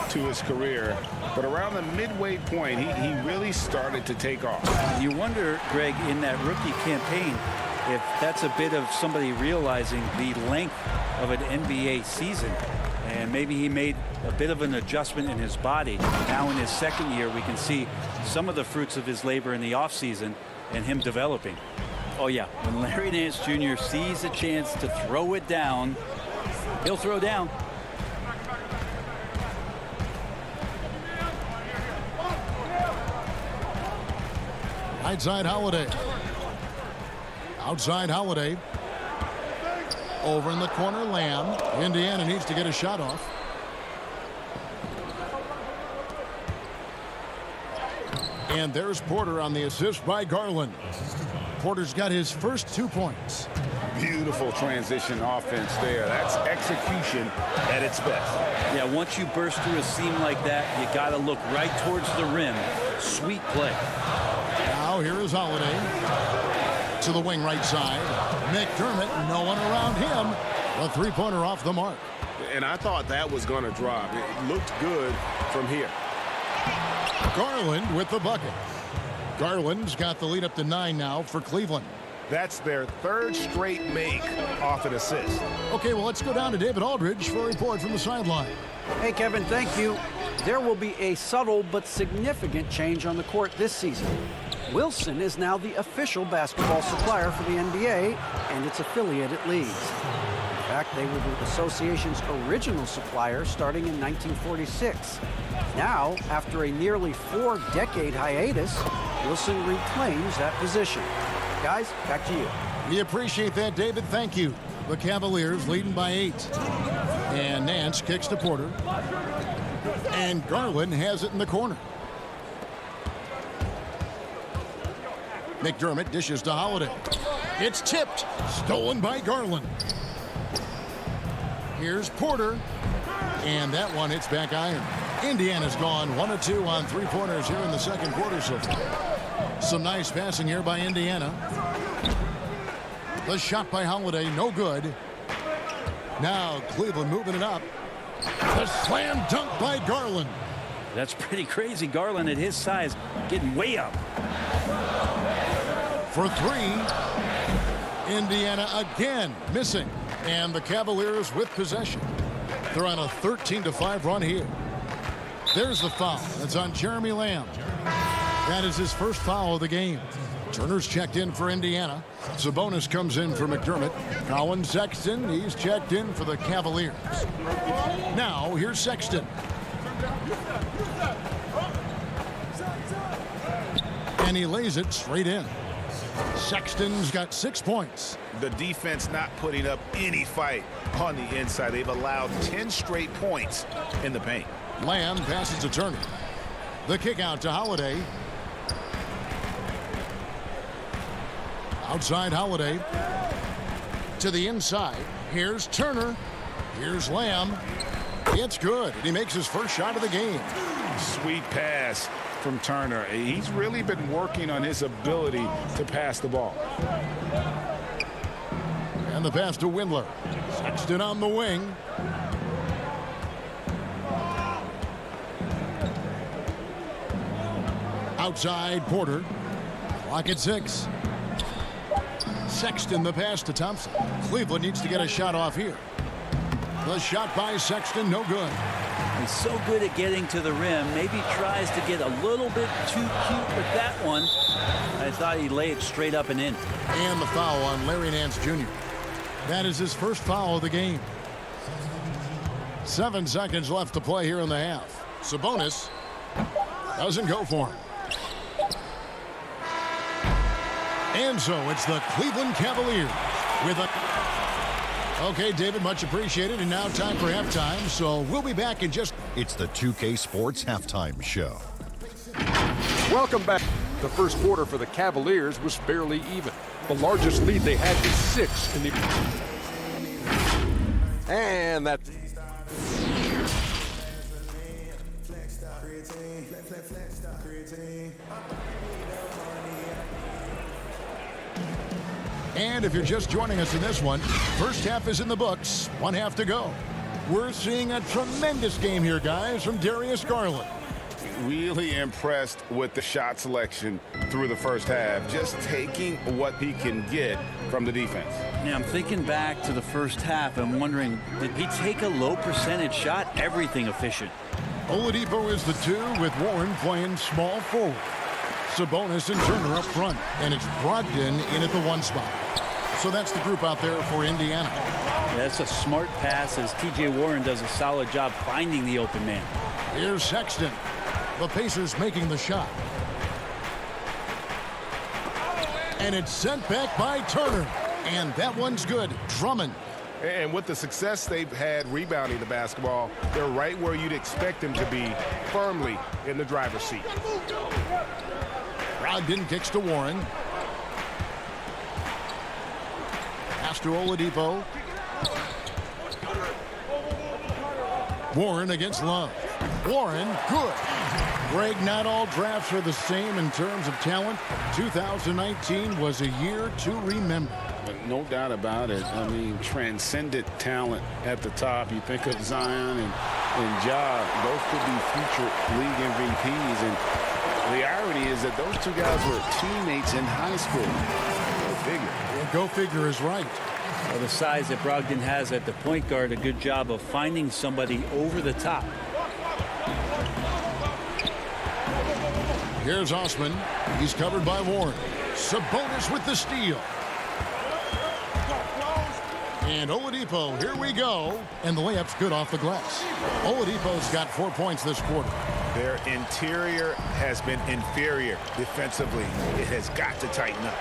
to his career, but around the midway point, he really started to take off. You wonder, Greg, in that rookie campaign, if that's a bit of somebody realizing the length of an NBA season, and maybe he made a bit of an adjustment in his body. Now in his second year, we can see some of the fruits of his labor in the offseason and him developing. Oh, yeah, when Larry Nance Jr. sees a chance to throw it down, he'll throw down. Right side Holiday. Outside Holiday. Over in the corner, Lamb. Indiana needs to get a shot off. And there's Porter on the assist by Garland. Porter's got his first 2 points. Beautiful transition offense there. That's execution at its best. Yeah, once you burst through a seam like that, you got to look right towards the rim. Sweet play. Now here is Holiday. To the wing right side. McDermott, no one around him. A three-pointer off the mark. And I thought that was going to drop. It looked good from here. Garland with the bucket. Garland's got the lead up to 9 now for Cleveland. That's their 3rd straight make off an assist. Okay, well, let's go down to David Aldridge for a report from the sideline. Hey, Kevin, thank you. There will be a subtle but significant change on the court this season. Wilson is now the official basketball supplier for the NBA and its affiliated leagues. In fact, they were the association's original supplier starting in 1946. Now, after a nearly 4-decade hiatus, Wilson reclaims that position. Guys, back to you. We appreciate that, David. Thank you. The Cavaliers leading by 8. And Nance kicks to Porter. And Garland has it in the corner. McDermott dishes to Holiday. It's tipped. Stolen by Garland. Here's Porter. And that one hits back iron. Indiana's gone 1 of 2 on three-pointers here in the second quarter so far. Some nice passing here by Indiana. The shot by Holiday, no good. Now Cleveland moving it up. The slam dunk by Garland. That's pretty crazy. Garland at his size getting way up. For 3. Indiana again missing. And the Cavaliers with possession. They're on a 13-5 run here. There's the foul. It's on Jeremy Lamb. That is his first foul of the game. Turner's checked in for Indiana. Sabonis comes in for McDermott. Colin Sexton, he's checked in for the Cavaliers. Now, here's Sexton. And he lays it straight in. Sexton's got 6 points. The defense not putting up any fight on the inside. They've allowed 10 straight points in the paint. Lamb passes to Turner. The kick out to Holiday. Outside Holiday. To the inside. Here's Turner. Here's Lamb. It's good. And he makes his first shot of the game. Sweet pass from Turner. He's really been working on his ability to pass the ball. And the pass to Windler. Sexton on the wing. Outside Porter. Clock at 6. Sexton the pass to Thompson. Cleveland needs to get a shot off here. The shot by Sexton, no good. He's so good at getting to the rim. Maybe tries to get a little bit too cute with that one. I thought he'd lay it straight up and in. And the foul on Larry Nance Jr. That is his first foul of the game. 7 seconds left to play here in the half. Sabonis doesn't go for him. And so it's the Cleveland Cavaliers with a... Okay, David, much appreciated. And now time for halftime. So we'll be back in just... It's the 2K Sports Halftime Show. Welcome back. The first quarter for the Cavaliers was fairly even. The largest lead they had was 6 in the... And that... And if you're just joining us in this one, first half is in the books. 1 half to go. We're seeing a tremendous game here, guys, from Darius Garland. Really impressed with the shot selection through the first half. Just taking what he can get from the defense. Yeah, I'm thinking back to the first half. I'm wondering, did he take a low percentage shot? Everything efficient. Oladipo is the 2 with Warren playing small forward. Sabonis and Turner up front. And it's Brogdon in at the 1 spot. So that's the group out there for Indiana. Yeah, that's a smart pass as T.J. Warren does a solid job finding the open man. Here's Sexton. The Pacers making the shot. And it's sent back by Turner. And that one's good. Drummond. And with the success they've had rebounding the basketball, they're right where you'd expect them to be, firmly in the driver's seat. Brogdon kicks to Warren. Pass to Oladipo. Warren against Love. Warren, good. Greg, not all drafts are the same in terms of talent. 2019 was a year to remember. No doubt about it. I mean, transcendent talent at the top. You think of Zion and Ja, those could be future league MVPs. And the irony is that those 2 guys were teammates in high school. Go figure. Yeah, go figure is right. Well, the size that Brogdon has at the point guard, a good job of finding somebody over the top. Here's Osman. He's covered by Warren. Sabonis with the steal. And Oladipo, here we go. And the layup's good off the glass. Oladipo's got 4 points this quarter. Their interior has been inferior defensively. It has got to tighten up.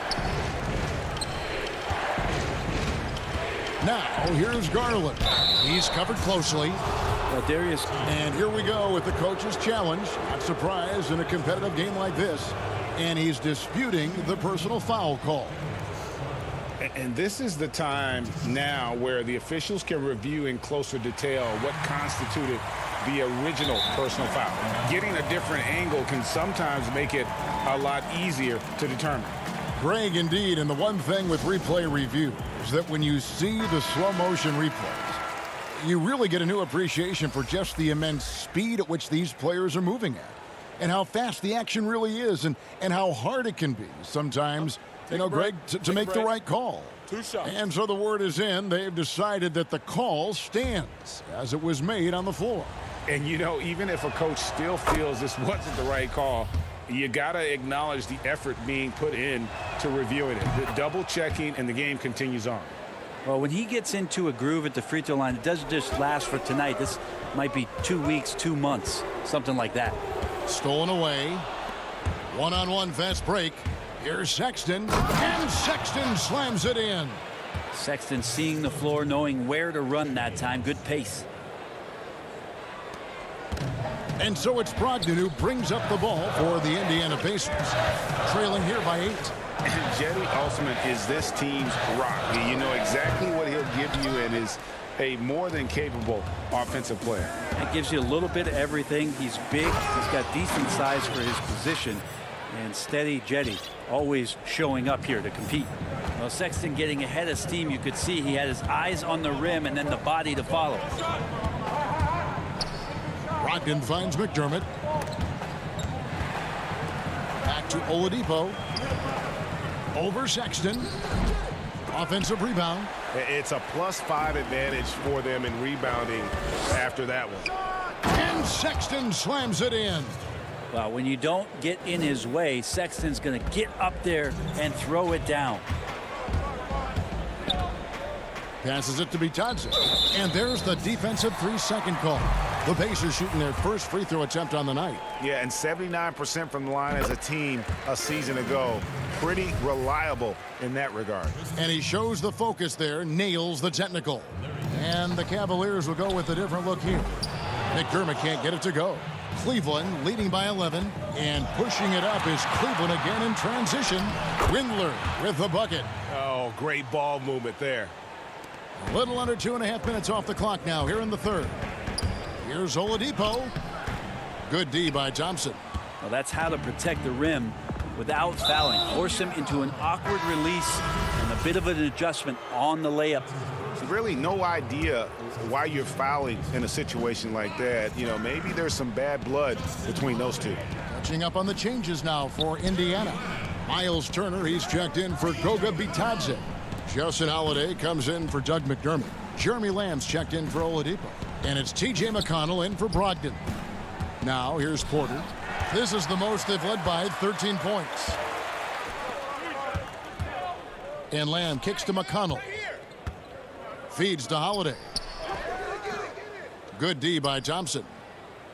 Now, here's Garland. He's covered closely. Well, Darius. And here we go with the coach's challenge. Not surprised in a competitive game like this. And he's disputing the personal foul call. And this is the time now where the officials can review in closer detail what constituted the original personal foul. Getting a different angle can sometimes make it a lot easier to determine. Greg, indeed, and the one thing with replay review is that when you see the slow motion replays, you really get a new appreciation for just the immense speed at which these players are moving at, and how fast the action really is, and how hard it can be sometimes You know, Greg, to make the right call. 2 shots. And so the word is in. They've decided that the call stands as it was made on the floor. And, you know, even if a coach still feels this wasn't the right call, you got to acknowledge the effort being put in to reviewing it. The double checking, and the game continues on. Well, when he gets into a groove at the free throw line, it doesn't just last for tonight. This might be 2 weeks, 2 months, something like that. Stolen away. One-on-one fast break. Here's Sexton, and Sexton slams it in. Sexton seeing the floor, knowing where to run that time. Good pace. And so it's Brogdon who brings up the ball for the Indiana Pacers, trailing here by 8. Jetty Osman is this team's rock. You know exactly what he'll give you and is a more than capable offensive player. That gives you a little bit of everything. He's big. He's got decent size for his position. And steady Jetty always showing up here to compete. Well, Sexton getting ahead of steam. You could see he had his eyes on the rim and then the body to follow. Brogdon finds McDermott. Back to Oladipo. Over Sexton. Offensive rebound. It's a +5 advantage for them in rebounding after that one. And Sexton slams it in. Well, when you don't get in his way, Sexton's going to get up there and throw it down. Passes it to Bitadze. And there's the defensive 3-second call. The Pacers shooting their first free throw attempt on the night. Yeah, and 79% from the line as a team a season ago. Pretty reliable in that regard. And he shows the focus there, nails the technical. And the Cavaliers will go with a different look here. McDermott can't get it to go. Cleveland leading by 11, and pushing it up is Cleveland again in transition. Windler with the bucket. Oh, great ball movement there. A little under 2.5 minutes off the clock now here in the third. Here's Oladipo. Good D by Thompson. Well, that's how to protect the rim without fouling. Force him into an awkward release and a bit of an adjustment on the layup. Really no idea why you're fouling in a situation like that. You know, maybe there's some bad blood between those two. Catching up on the changes now for Indiana. Miles Turner, he's checked in for Goga Bitadze. Justin Holiday comes in for Doug McDermott. Jeremy Lamb's checked in for Oladipo. And it's T.J. McConnell in for Brogdon. Now here's Porter. This is the most they've led by, 13 points. And Lamb kicks to McConnell. Feeds to Holiday. Good D by Thompson.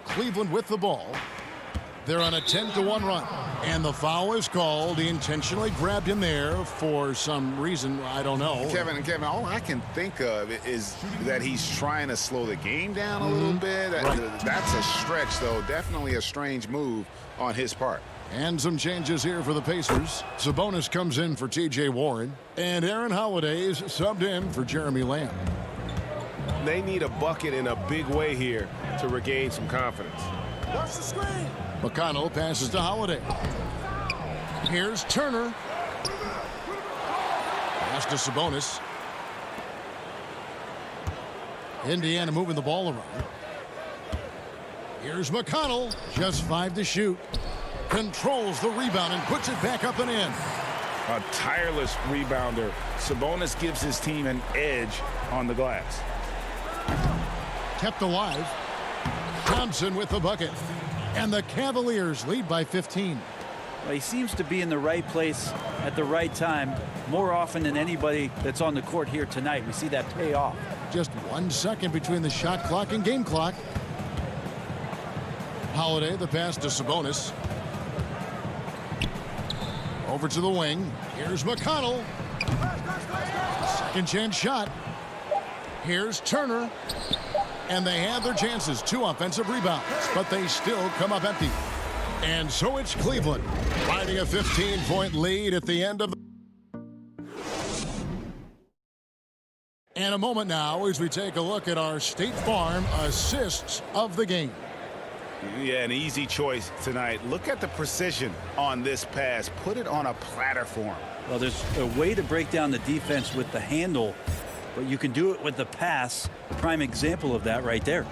Cleveland with the ball. They're on a 10-1 run. And the foul is called. He intentionally grabbed him there for some reason. I don't know. Kevin, all I can think of is that he's trying to slow the game down a little bit. Right. That's a stretch, though. Definitely a strange move on his part. And some changes here for the Pacers. Sabonis comes in for T.J. Warren. And Aaron Holiday's subbed in for Jeremy Lamb. They need a bucket in a big way here to regain some confidence. Watch the screen. McConnell passes to Holiday. Here's Turner. Pass to Sabonis. Indiana moving the ball around. Here's McConnell. Just 5 to shoot. Controls the rebound and puts it back up and in. A tireless rebounder. Sabonis gives his team an edge on the glass. Kept alive. Thompson with the bucket. And the Cavaliers lead by 15. Well, he seems to be in the right place at the right time more often than anybody that's on the court here tonight. We see that pay off. Just 1 second between the shot clock and game clock. Holiday, the pass to Sabonis. Over to the wing. Here's McConnell. Second chance shot. Here's Turner. And they have their chances. 2 offensive rebounds. But they still come up empty. And so it's Cleveland riding a 15-point lead at the end of the... And a moment now as we take a look at our State Farm assists of the game. Yeah, an easy choice tonight. Look at the precision on this pass. Put it on a platter for him. Well, there's a way to break down the defense with the handle, but you can do it with the pass. Prime example of that right there.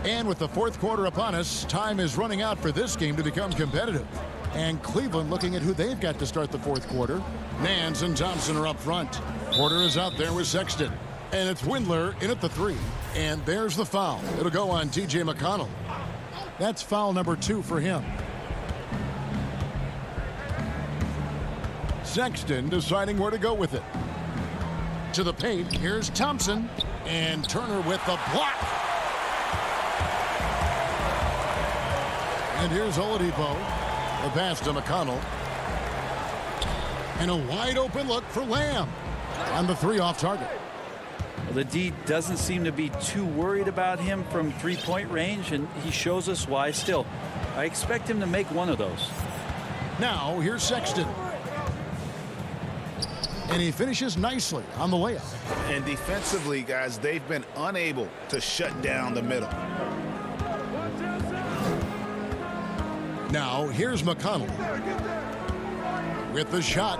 And with the fourth quarter upon us, time is running out for this game to become competitive. And Cleveland looking at who they've got to start the fourth quarter. Nance and Thompson are up front. Porter is out there with Sexton. And it's Windler in at the 3. And there's the foul. It'll go on T.J. McConnell. That's foul number 2 for him. Sexton deciding where to go with it. To the paint, here's Thompson. And Turner with the block. And here's Oladipo. The pass to McConnell. And a wide open look for Lamb. On the 3 off target. Well, the D doesn't seem to be too worried about him from three-point range, and he shows us why. Still, I expect him to make one of those. Now, here's Sexton. And he finishes nicely on the layup. And defensively, guys, they've been unable to shut down the middle. Now, here's McConnell. With the shot.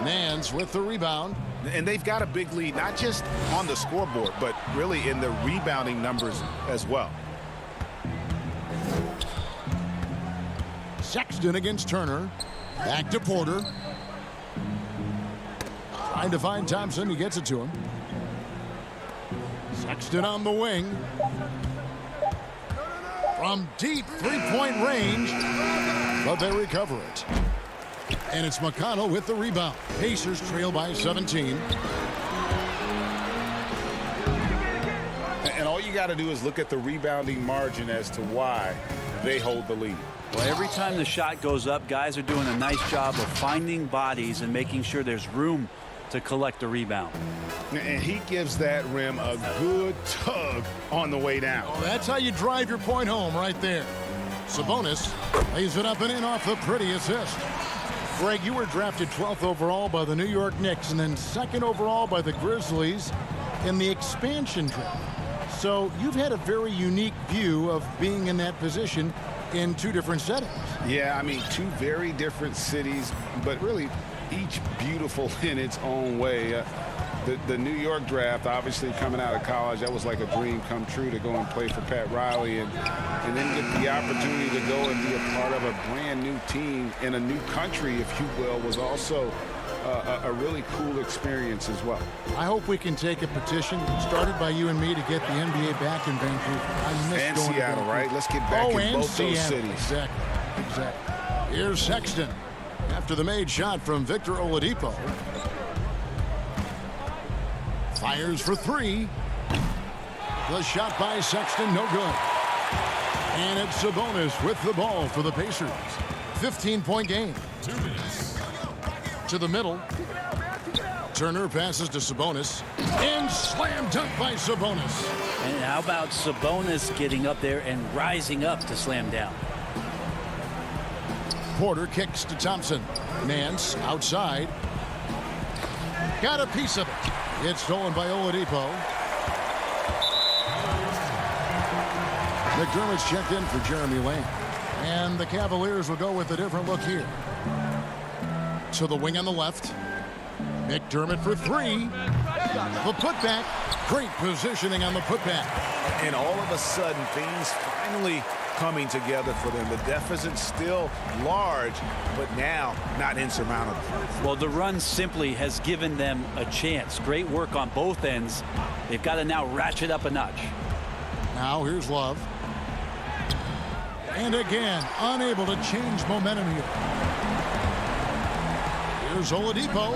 Nance with the rebound. And they've got a big lead, not just on the scoreboard, but really in the rebounding numbers as well. Sexton against Turner. Back to Porter. Trying to find Thompson. He gets it to him. Sexton on the wing. From deep three-point range. But they recover it. And it's McConnell with the rebound. Pacers trail by 17. And all you got to do is look at the rebounding margin as to why they hold the lead. Well, every time the shot goes up, guys are doing a nice job of finding bodies and making sure there's room to collect the rebound. And he gives that rim a good tug on the way down. Oh, that's how you drive your point home right there. Sabonis lays it up and in off the pretty assist. Greg, you were drafted 12th overall by the New York Knicks and then 2nd overall by the Grizzlies in the expansion draft. So you've had a very unique view of being in that position in 2 different settings. Yeah, I mean, 2 very different cities, but really each beautiful in its own way. The New York draft, obviously coming out of college, that was like a dream come true to go and play for Pat Riley and then get the opportunity to go and be a part of a brand new team in a new country, if you will, was also a really cool experience as well. I hope we can take a petition started by you and me to get the NBA back in Vancouver. I miss and going Seattle, to right? Let's get back in both Seattle. those cities. Exactly. Here's Sexton after the made shot from Victor Oladipo. Fires for 3. The shot by Sexton, no good. And it's Sabonis with the ball for the Pacers. 15-point game. 2 minutes. To the middle. Turner passes to Sabonis. And slam dunk by Sabonis. And how about Sabonis getting up there and rising up to slam down? Porter kicks to Thompson. Nance outside. Got a piece of it. It's stolen by Oladipo. McDermott's checked in for Jeremy Lamb. And the Cavaliers will go with a different look here. To the wing on the left. McDermott for 3. The putback. Great positioning on the putback. And all of a sudden, things finally coming together for them. The deficit's still large, but now not insurmountable. Well, the run simply has given them a chance. Great work on both ends. They've got to now ratchet up a notch. Now here's Love. And again, unable to change momentum here. Here's Oladipo.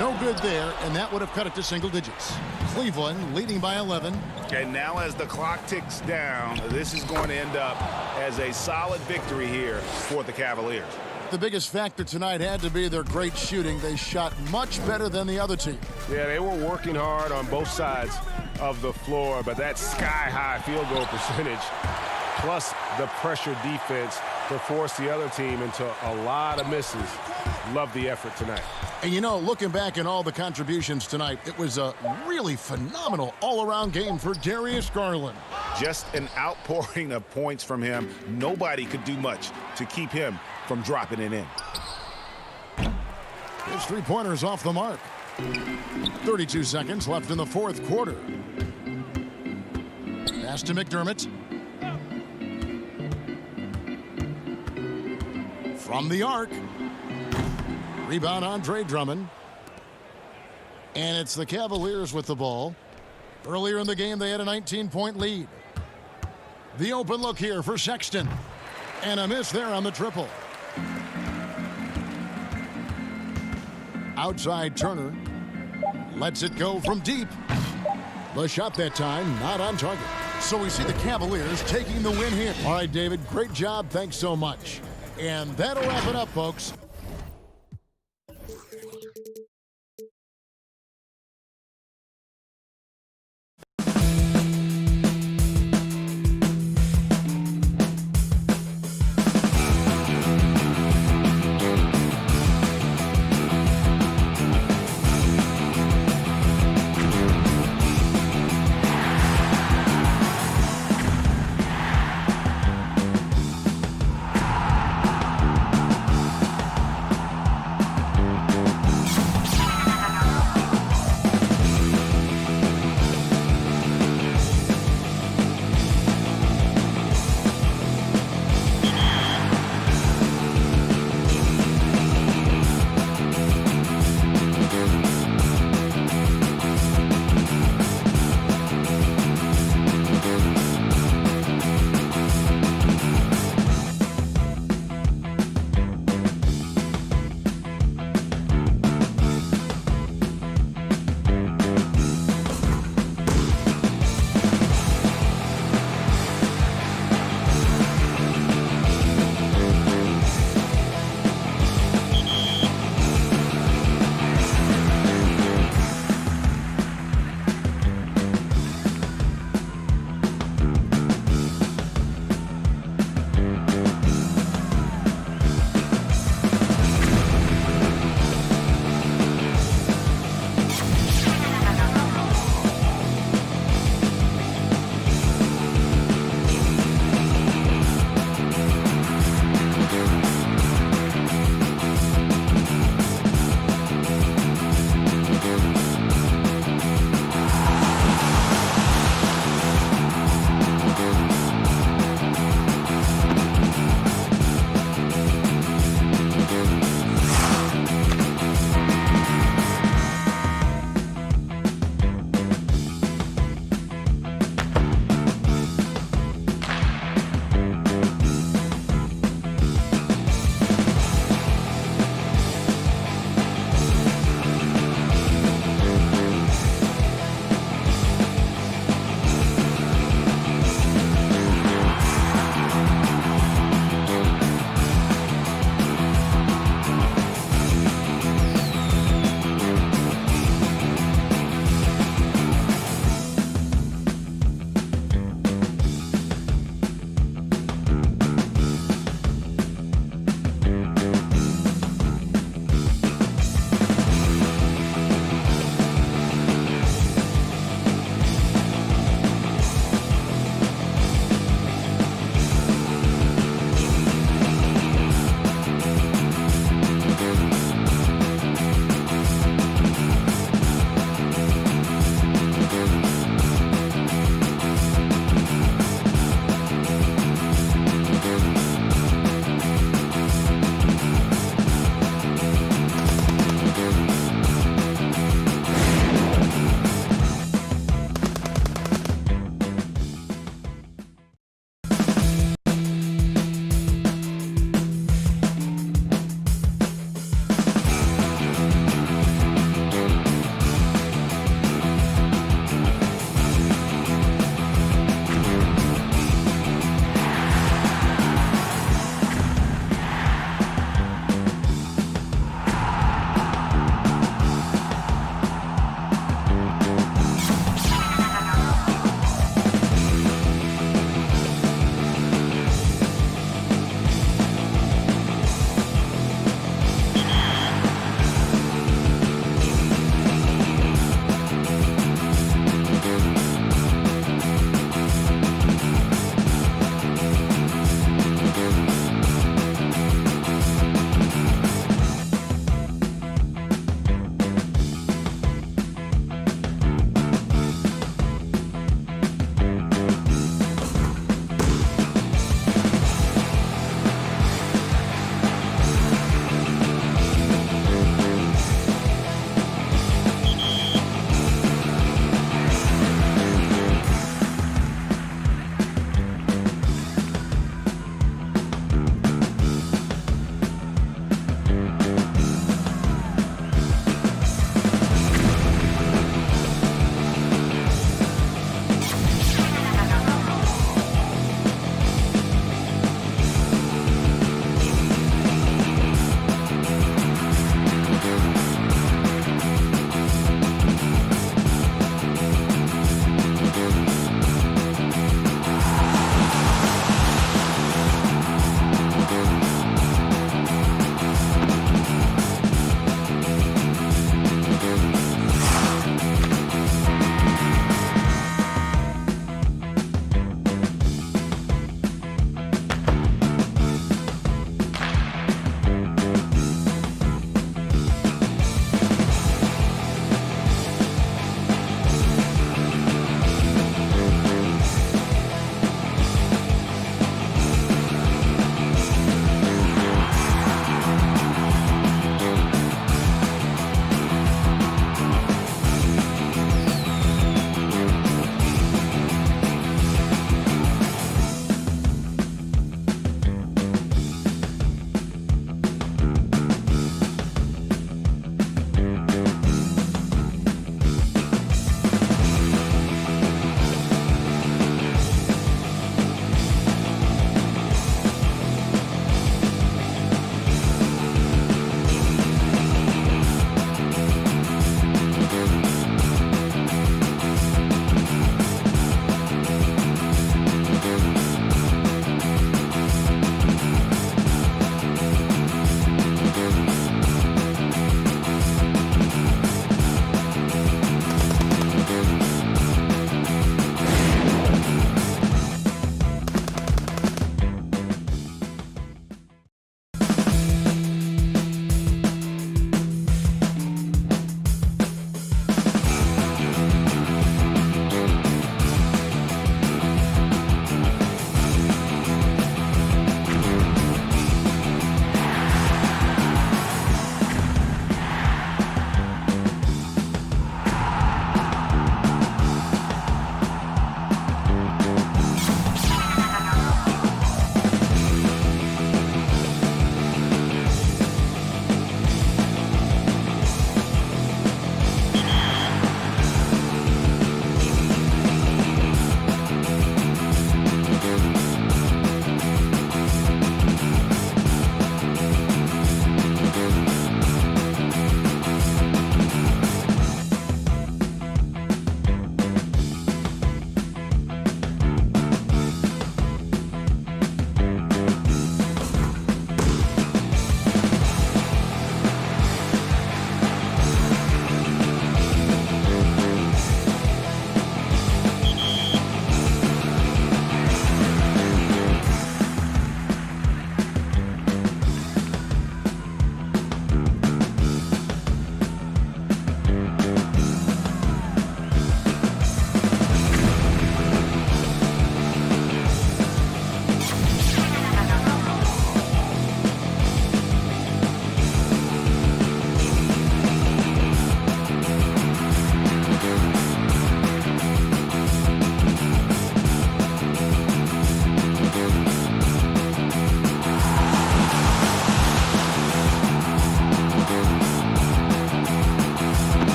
No good there, and that would have cut it to single digits. Cleveland leading by 11. And now as the clock ticks down, this is going to end up as a solid victory here for the Cavaliers. The biggest factor tonight had to be their great shooting. They shot much better than the other team. Yeah, they were working hard on both sides of the floor, but that sky-high field goal percentage plus the pressure defense to force the other team into a lot of misses. Love the effort tonight. And you know, looking back at all the contributions tonight, it was a really phenomenal all-around game for Darius Garland. Just an outpouring of points from him. Nobody could do much to keep him from dropping it in. His three-pointers off the mark. 32 seconds left in the fourth quarter. Pass to McDermott. From the arc. Rebound, Andre Drummond. And it's the Cavaliers with the ball. Earlier in the game, they had a 19-point lead. The open look here for Sexton. And a miss there on the triple. Outside Turner. Lets it go from deep. The shot that time, not on target. So we see the Cavaliers taking the win here. All right, David, great job. Thanks so much. And that'll wrap it up, folks.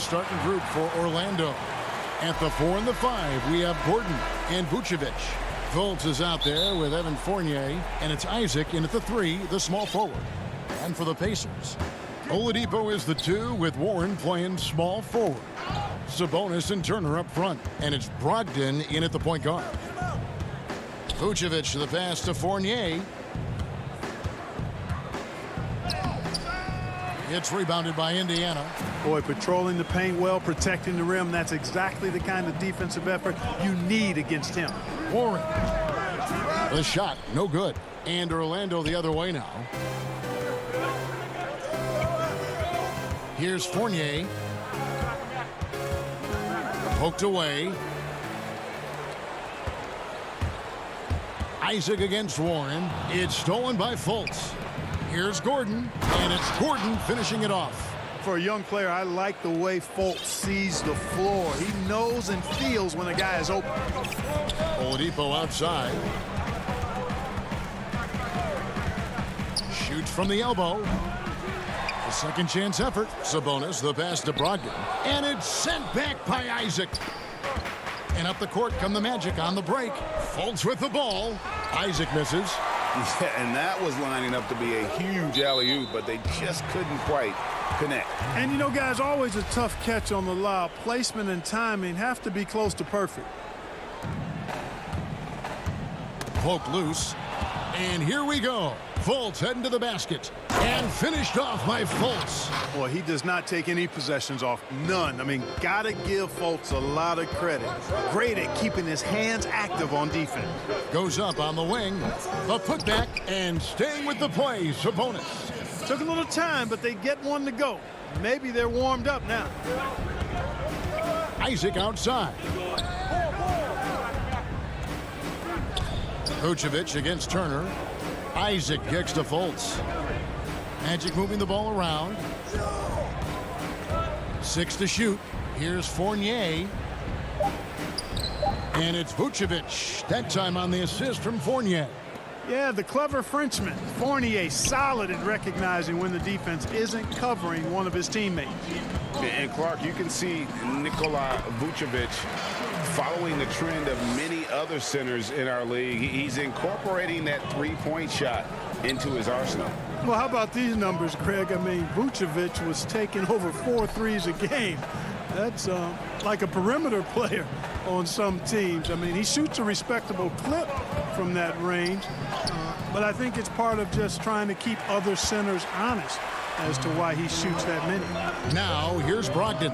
starting group for Orlando. At the 4 and the 5, we have Gordon and Vucevic. Fultz is out there with Evan Fournier, and it's Isaac in at the 3, the small forward. And for the Pacers, Oladipo is the 2 with Warren playing small forward. Sabonis and Turner up front, and it's Brogdon in at the point guard. Vucevic the pass to Fournier. It's rebounded by Indiana. Boy, patrolling the paint well, protecting the rim. That's exactly the kind of defensive effort you need against him. Warren. The shot, no good. And Orlando the other way now. Here's Fournier. Poked away. Isaac against Warren. It's stolen by Fultz. Here's Gordon, and it's Gordon finishing it off. For a young player, I like the way Fultz sees the floor. He knows and feels when a guy is open. Oladipo outside. Shoots from the elbow. A second chance effort. Sabonis, the pass to Brogdon. And it's sent back by Isaac. And up the court come the Magic on the break. Fultz with the ball. Isaac misses. Yeah, and that was lining up to be a huge alley-oop, but they just couldn't quite connect. And, you know, guys, always a tough catch on the lob. Placement and timing have to be close to perfect. Poke loose. And here we go. Fultz heading to the basket. And finished off by Fultz. Boy, he does not take any possessions off. None. I mean, gotta give Fultz a lot of credit. Great at keeping his hands active on defense. Goes up on the wing. A putback and staying with the play. Sabonis. Took a little time, but they get one to go. Maybe they're warmed up now. Isaac outside. Vucevic against Turner. Isaac kicks to Fultz. Magic moving the ball around. 6 to shoot. Here's Fournier. And it's Vucevic. That time on the assist from Fournier. Yeah, the clever Frenchman. Fournier solid at recognizing when the defense isn't covering one of his teammates. And Clark, you can see Nikola Vucevic following the trend of many other centers in our league. He's incorporating that three-point shot into his arsenal. Well, how about these numbers, Craig? I mean, Vucevic was taking over 4 threes a game. That's like a perimeter player on some teams. I mean, he shoots a respectable clip from that range, but I think it's part of just trying to keep other centers honest as to why he shoots that many. Now, here's Brogdon.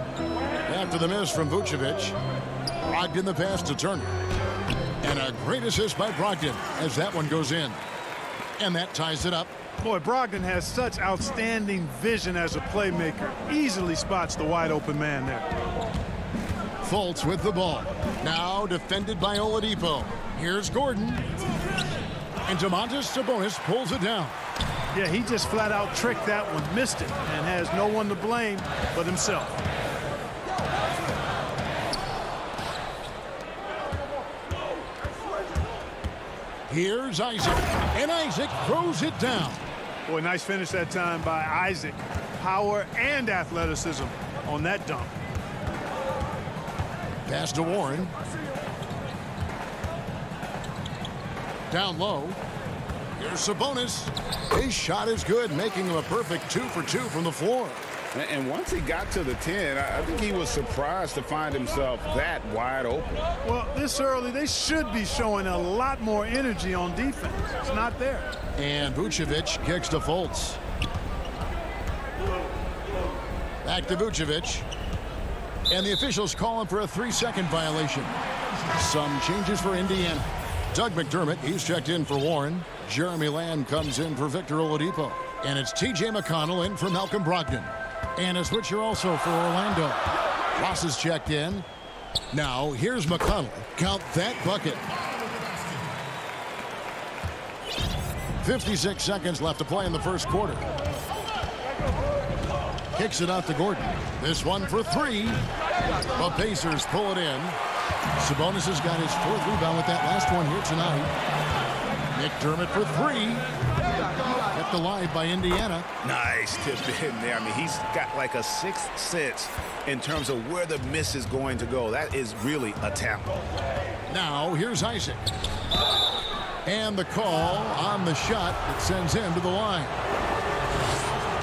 After the miss from Vucevic, Brogdon the pass to Turner. And a great assist by Brogdon as that one goes in. And that ties it up. Boy, Brogdon has such outstanding vision as a playmaker. Easily spots the wide open man there. Fultz with the ball. Now defended by Oladipo. Here's Gordon. And Domantas Sabonis pulls it down. Yeah, he just flat out tricked that one, missed it, and has no one to blame but himself. Here's Isaac, and Isaac throws it down. Boy, nice finish that time by Isaac. Power and athleticism on that dunk. Pass to Warren. Down low. Here's Sabonis. His shot is good, making him a perfect 2 for 2 from the floor. And once he got to the 10, I think he was surprised to find himself that wide open. Well, this early, they should be showing a lot more energy on defense. It's not there. And Vucevic kicks to Fultz. Back to Vucevic. And the officials call him for a 3-second violation. Some changes for Indiana. Doug McDermott, he's checked in for Warren. Jeremy Lamb comes in for Victor Oladipo. And it's T.J. McConnell in for Malcolm Brogdon. And a switcher also for Orlando. Ross is checked in. Now, here's McConnell. Count that bucket. 56 seconds left to play in the first quarter. Kicks it out to Gordon. This one for 3. The Pacers pull it in. Sabonis has got his 4th rebound with that last one here tonight. McDermott for 3. kept alive by Indiana. Nice tip in there. I mean, he's got like a sixth sense in terms of where the miss is going to go. That is really a talent. Now, here's Isaac. And the call on the shot that sends him to the line.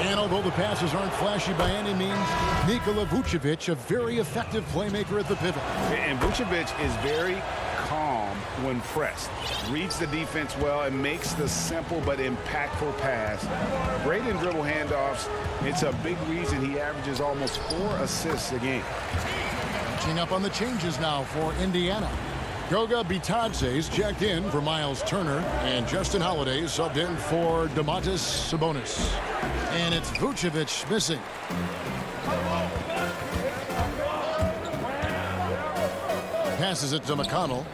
And although the passes aren't flashy by any means, Nikola Vucevic, a very effective playmaker at the pivot. And Vucevic is very calm when pressed. Reads the defense well and makes the simple but impactful pass. Great in dribble handoffs. It's a big reason he averages almost 4 assists a game. Catching up on the changes now for Indiana. Goga Bitadze's checked in for Miles Turner, and Justin Holiday subbed in for Domantas Sabonis. And it's Vucevic missing. Passes it to McConnell.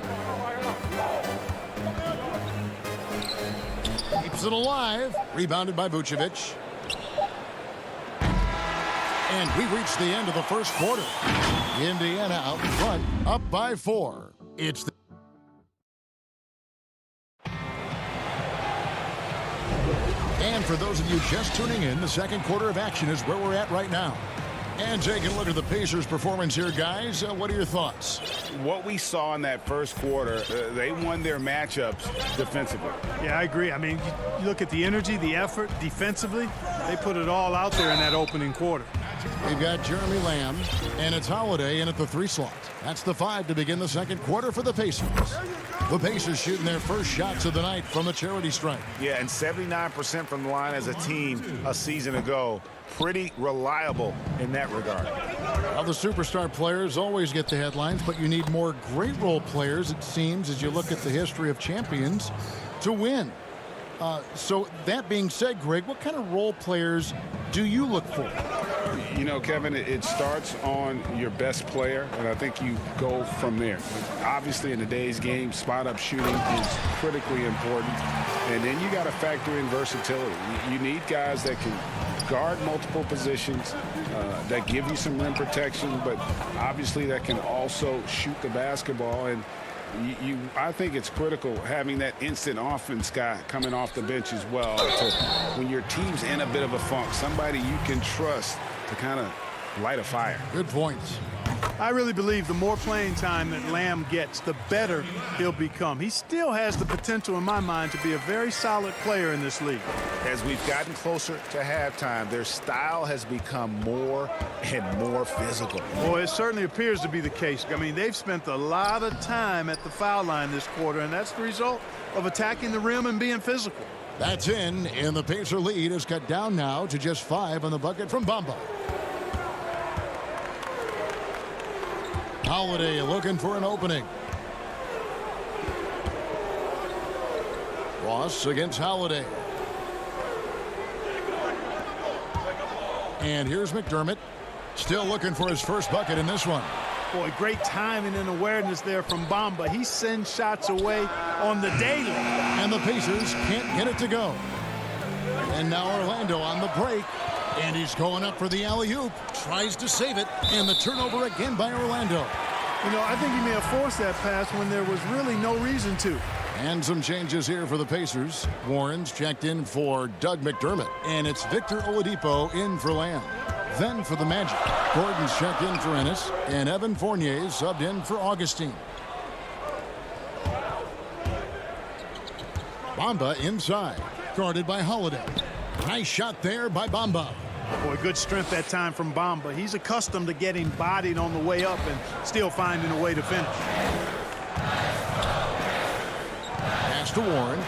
Keeps it alive. Rebounded by Vucevic. And we reach the end of the first quarter. Indiana out in front, up by 4. It's the And for those of you just tuning in, the second quarter of action is where we're at right now. And taking a look at the Pacers' performance here, guys. What are your thoughts? What we saw in that first quarter, they won their matchups defensively. Yeah, I agree. I mean, you look at the energy, the effort defensively, they put it all out there in that opening quarter. We've got Jeremy Lamb, and it's Holiday in at the 3 slot. That's the 5 to begin the second quarter for the Pacers. The Pacers shooting their first shots of the night from the charity stripe. Yeah, and 79% from the line as a team a season ago. Pretty reliable in that regard. Well, the superstar players always get the headlines, but you need more great role players, it seems, as you look at the history of champions, to win. So that being said, Greg, what kind of role players do you look for? You know, Kevin, it starts on your best player, and I think you go from there. Obviously, in today's game, spot-up shooting is critically important, and then you got to factor in versatility. You need guys that can guard multiple positions, that give you some rim protection, but obviously that can also shoot the basketball. And I think it's critical having that instant offense guy coming off the bench as well. When your team's in a bit of a funk, somebody you can trust to kind of light a fire. Good points. I really believe the more playing time that Lamb gets, the better he'll become. He still has the potential, in my mind, to be a very solid player in this league. As we've gotten closer to halftime, their style has become more and more physical. Well, it certainly appears to be the case. I mean, they've spent a lot of time at the foul line this quarter, and that's the result of attacking the rim and being physical. That's in, and the Pacer lead is cut down now to just 5 on the bucket from Bamba. Holiday looking for an opening. Ross against Holiday. And here's McDermott, still looking for his first bucket in this one. Boy, great timing and awareness there from Bamba. He sends shots away on the daily. And the Pacers can't get it to go. And now Orlando on the break. And he's going up for the alley-oop. Tries to save it. And the turnover again by Orlando. You know, I think he may have forced that pass when there was really no reason to. And some changes here for the Pacers. Warren's checked in for Doug McDermott. And it's Victor Oladipo in for Lamb. Then for the Magic, Gordon's checked in for Ennis. And Evan Fournier subbed in for Augustine. Bamba inside. Guarded by Holiday. Nice shot there by Bamba. Boy, good strength that time from Bamba. He's accustomed to getting bodied on the way up and still finding a way to finish. Pass to Warren.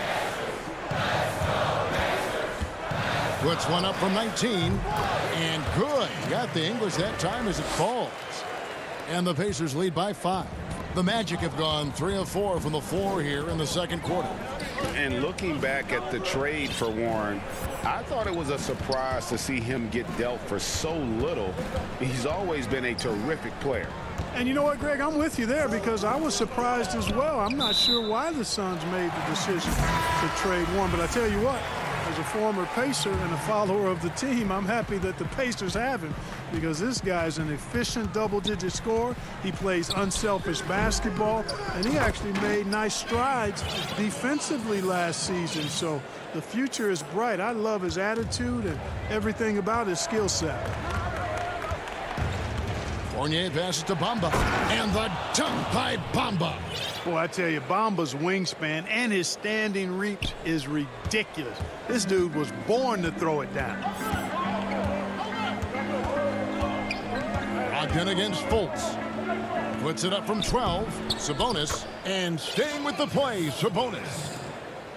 Puts one up from 19. And good. Got the English that time as it falls. And the Pacers lead by 5. The Magic have gone 3 of 4 from the floor here in the second quarter. And looking back at the trade for Warren, I thought it was a surprise to see him get dealt for so little. He's always been a terrific player. And you know what, Greg? I'm with you there because I was surprised as well. I'm not sure why the Suns made the decision to trade Warren, but I tell you what, as a former Pacer and a follower of the team, I'm happy that the Pacers have him because this guy's an efficient double-digit scorer. He plays unselfish basketball, and he actually made nice strides defensively last season. So the future is bright. I love his attitude and everything about his skill set. Fournier passes to Bamba, and the dunk by Bamba. Boy, I tell you, Bamba's wingspan and his standing reach is ridiculous. This dude was born to throw it down. Brogdon against Fultz. Puts it up from 12. Sabonis, and staying with the play, Sabonis.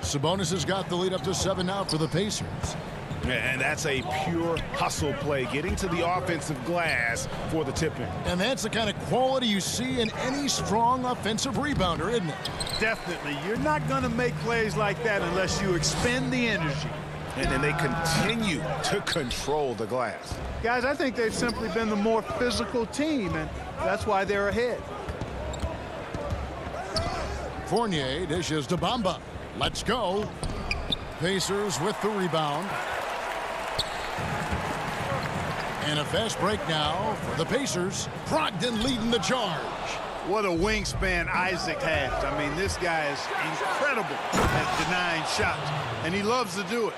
Sabonis has got the lead up to 7 now for the Pacers. And that's a pure hustle play, getting to the offensive glass for the tip-in. And that's the kind of quality you see in any strong offensive rebounder, isn't it? Definitely. You're not going to make plays like that unless you expend the energy. And then they continue to control the glass. Guys, I think they've simply been the more physical team, and that's why they're ahead. Fournier dishes to Bamba. Let's go. Pacers with the rebound. And a fast break now for the Pacers. Brogdon leading the charge. What a wingspan Isaac has. I mean, this guy is incredible at denying shots, and he loves to do it.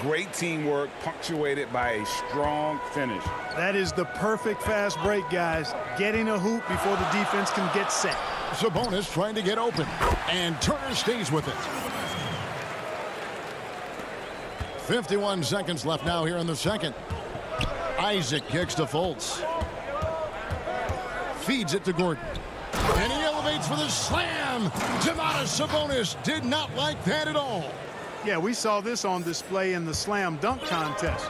Great teamwork punctuated by a strong finish. That is the perfect fast break, guys. Getting a hoop before the defense can get set. Sabonis trying to get open, and Turner stays with it. 51 seconds left now here in the second. Isaac kicks to Fultz. Feeds it to Gordon. And he elevates for the slam. Domantas Sabonis did not like that at all. Yeah, we saw this on display in the slam dunk contest.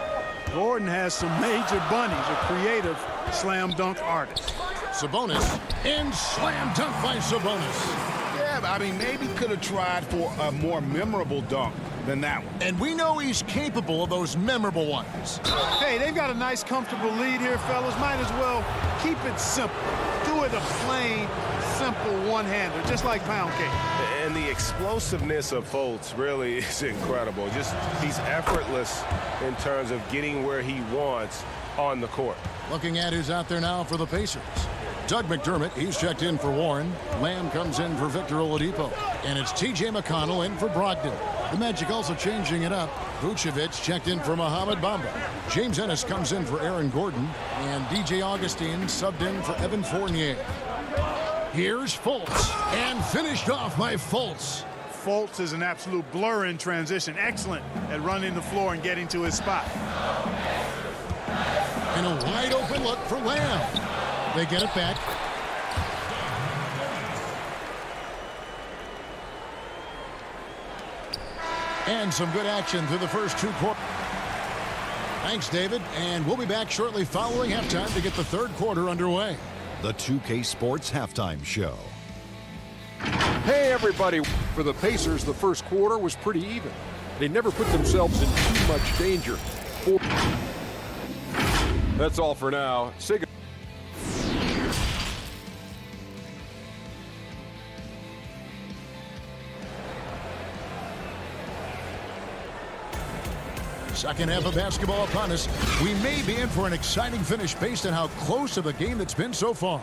Gordon has some major bunnies, a creative slam dunk artist. Sabonis, and slam dunk by Sabonis. Yeah, but I mean, maybe could have tried for a more memorable dunk than that one. And we know he's capable of those memorable ones. Hey, they've got a nice, comfortable lead here, fellas. Might as well keep it simple. Do it a plain, simple one-hander, just like pound cake. And the explosiveness of Fultz really is incredible. Just he's effortless in terms of getting where he wants on the court. Looking at who's out there now for the Pacers. Doug McDermott, he's checked in for Warren. Lamb comes in for Victor Oladipo. And it's T.J. McConnell in for Brogdon. The Magic also changing it up. Vucevic checked in for Mohamed Bamba. James Ennis comes in for Aaron Gordon. And DJ Augustine subbed in for Evan Fournier. Here's Fultz. And finished off by Fultz. Fultz is an absolute blur in transition. Excellent at running the floor and getting to his spot. And a wide open look for Lamb. They get it back. And some good action through the first 2 quarters. Thanks, David. And we'll be back shortly following halftime to get the third quarter underway. The 2K Sports Halftime Show. Hey, everybody. For the Pacers, the first quarter was pretty even. They never put themselves in too much danger. That's all for now. Say goodbye. Second half of basketball upon us. We may be in for an exciting finish based on how close of a game that's been so far.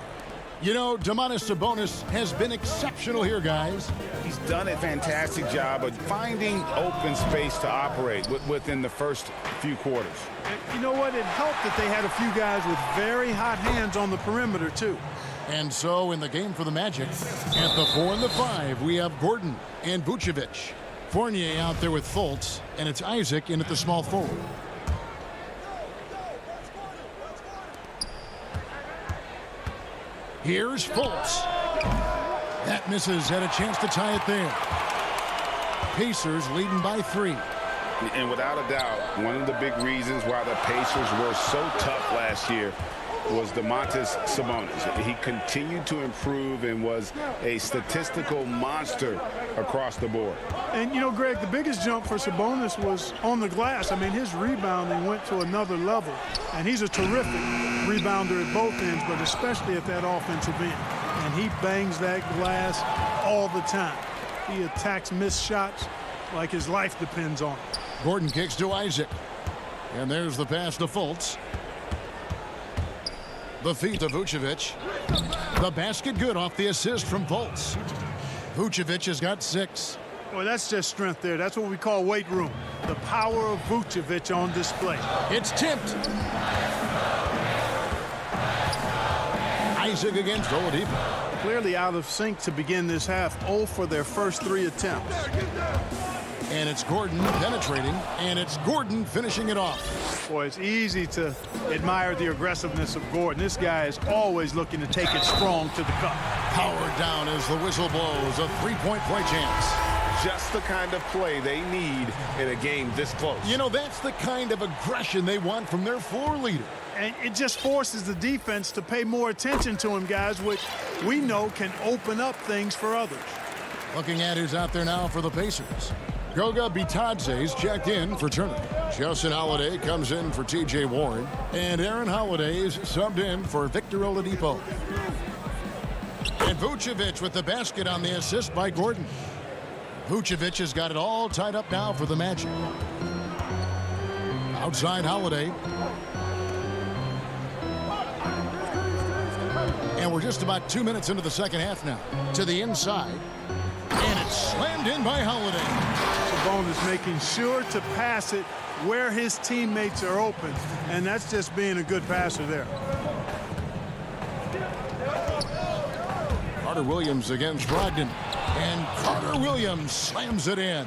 You know, Domantas Sabonis has been exceptional here, guys. He's done a fantastic job of finding open space to operate within the first few quarters. You know what? It helped that they had a few guys with very hot hands on the perimeter, too. And so in the game for the Magic, at the 4 and the 5, we have Gordon and Vucevic. Fournier out there with Fultz, and it's Isaac in at the small forward. Here's Fultz. That misses. Had a chance to tie it there. Pacers leading by 3. And without a doubt, one of the big reasons why the Pacers were so tough last year was Domantas Sabonis. He continued to improve and was a statistical monster across the board. And, you know, Greg, the biggest jump for Sabonis was on the glass. I mean, his rebounding went to another level. And he's a terrific rebounder at both ends, but especially at that offensive end. And he bangs that glass all the time. He attacks missed shots like his life depends on it. Gordon kicks to Isaac. And there's the pass to Fultz. The feed to Vucevic. The basket good off the assist from Fultz. Vucevic has got 6. Boy, that's just strength there. That's what we call weight room. The power of Vucevic on display. It's tipped. Isaac against Oladipo. Clearly out of sync to begin this half. 0 for their first 3 attempts. And it's Gordon penetrating, and it's Gordon finishing it off. Boy, it's easy to admire the aggressiveness of Gordon. This guy is always looking to take it strong to the cup. Powered down as the whistle blows. A three-point play chance. Just the kind of play they need in a game this close. You know, that's the kind of aggression they want from their floor leader. And it just forces the defense to pay more attention to him, guys, which we know can open up things for others. Looking at who's out there now for the Pacers. Goga Bitadze's checked in for Turner. Justin Holiday comes in for T.J. Warren. And Aaron Holiday's subbed in for Victor Oladipo. And Vucevic with the basket on the assist by Gordon. Vucevic has got it all tied up now for the Magic. Outside Holiday. And we're just about 2 minutes into the second half now. To the inside. And it's slammed in by Holiday. Sabonis making sure to pass it where his teammates are open. And that's just being a good passer there. Carter Williams against Brogdon. And Carter Williams slams it in.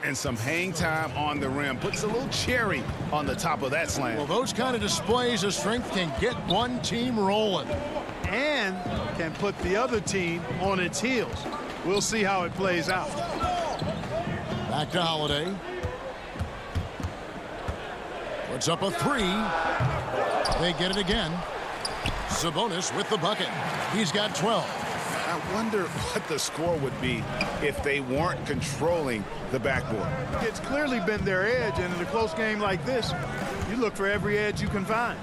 And some hang time on the rim. Puts a little cherry on the top of that slam. Well, those kind of displays of strength can get one team rolling. And can put the other team on its heels. We'll see how it plays out. Back to Holiday. Puts up a 3. They get it again. Sabonis with the bucket. He's got 12. I wonder what the score would be if they weren't controlling the backboard. It's clearly been their edge, and in a close game like this, you look for every edge you can find.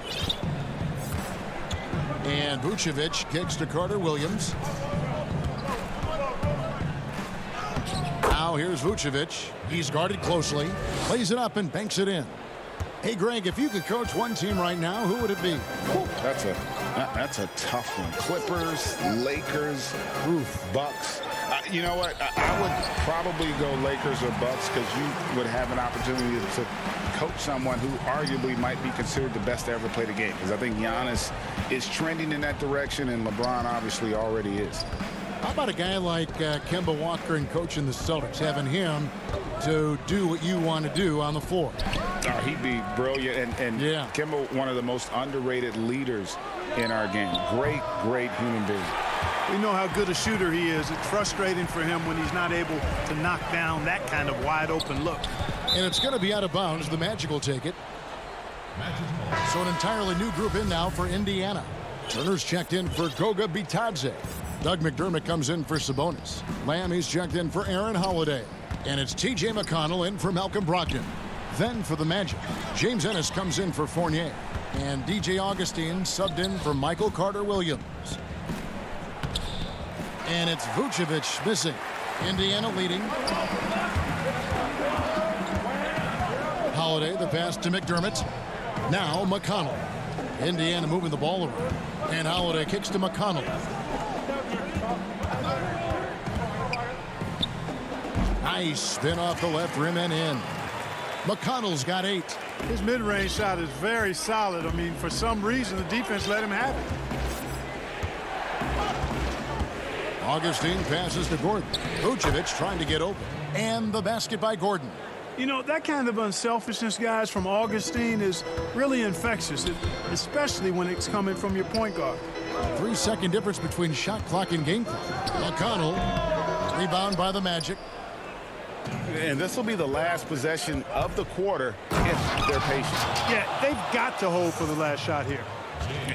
And Vucevic kicks to Carter Williams. Now here's Vucevic. He's guarded closely, plays it up and banks it in. Hey, Greg, if you could coach one team right now, who would it be? That's a tough one. Clippers, Lakers, Bucks. You know what? I would probably go Lakers or Bucks because you would have an opportunity to coach someone who arguably might be considered the best to ever play the game. Because I think Giannis is trending in that direction, and LeBron obviously already is. How about a guy like Kemba Walker and coaching the Celtics, having him to do what you want to do on the floor? He'd be brilliant, and yeah. Kemba, one of the most underrated leaders in our game. Great human being. We know how good a shooter he is. It's frustrating for him when he's not able to knock down that kind of wide open look. And it's going to be out of bounds. The Magic will take it. So an entirely new group in now for Indiana. Turner's checked in for Goga Bitadze. Doug McDermott comes in for Sabonis. Lammy's checked in for Aaron Holiday. And it's T.J. McConnell in for Malcolm Brogdon. Then for the Magic, James Ennis comes in for Fournier. And DJ Augustine subbed in for Michael Carter Williams. And it's Vucevic missing. Indiana leading. Holiday, the pass to McDermott. Now McConnell. Indiana moving the ball around. And Holiday kicks to McConnell. Nice spin off the left rim and in. McConnell's got 8. His mid-range shot is very solid. I mean, for some reason, the defense let him have it. Augustine passes to Gordon. Vucevic trying to get open. And the basket by Gordon. You know, that kind of unselfishness, guys, from Augustine is really infectious, especially when it's coming from your point guard. 3-second difference between shot clock and game clock. McConnell, rebound by the Magic. And this will be the last possession of the quarter if they're patient. Yeah, they've got to hold for the last shot here.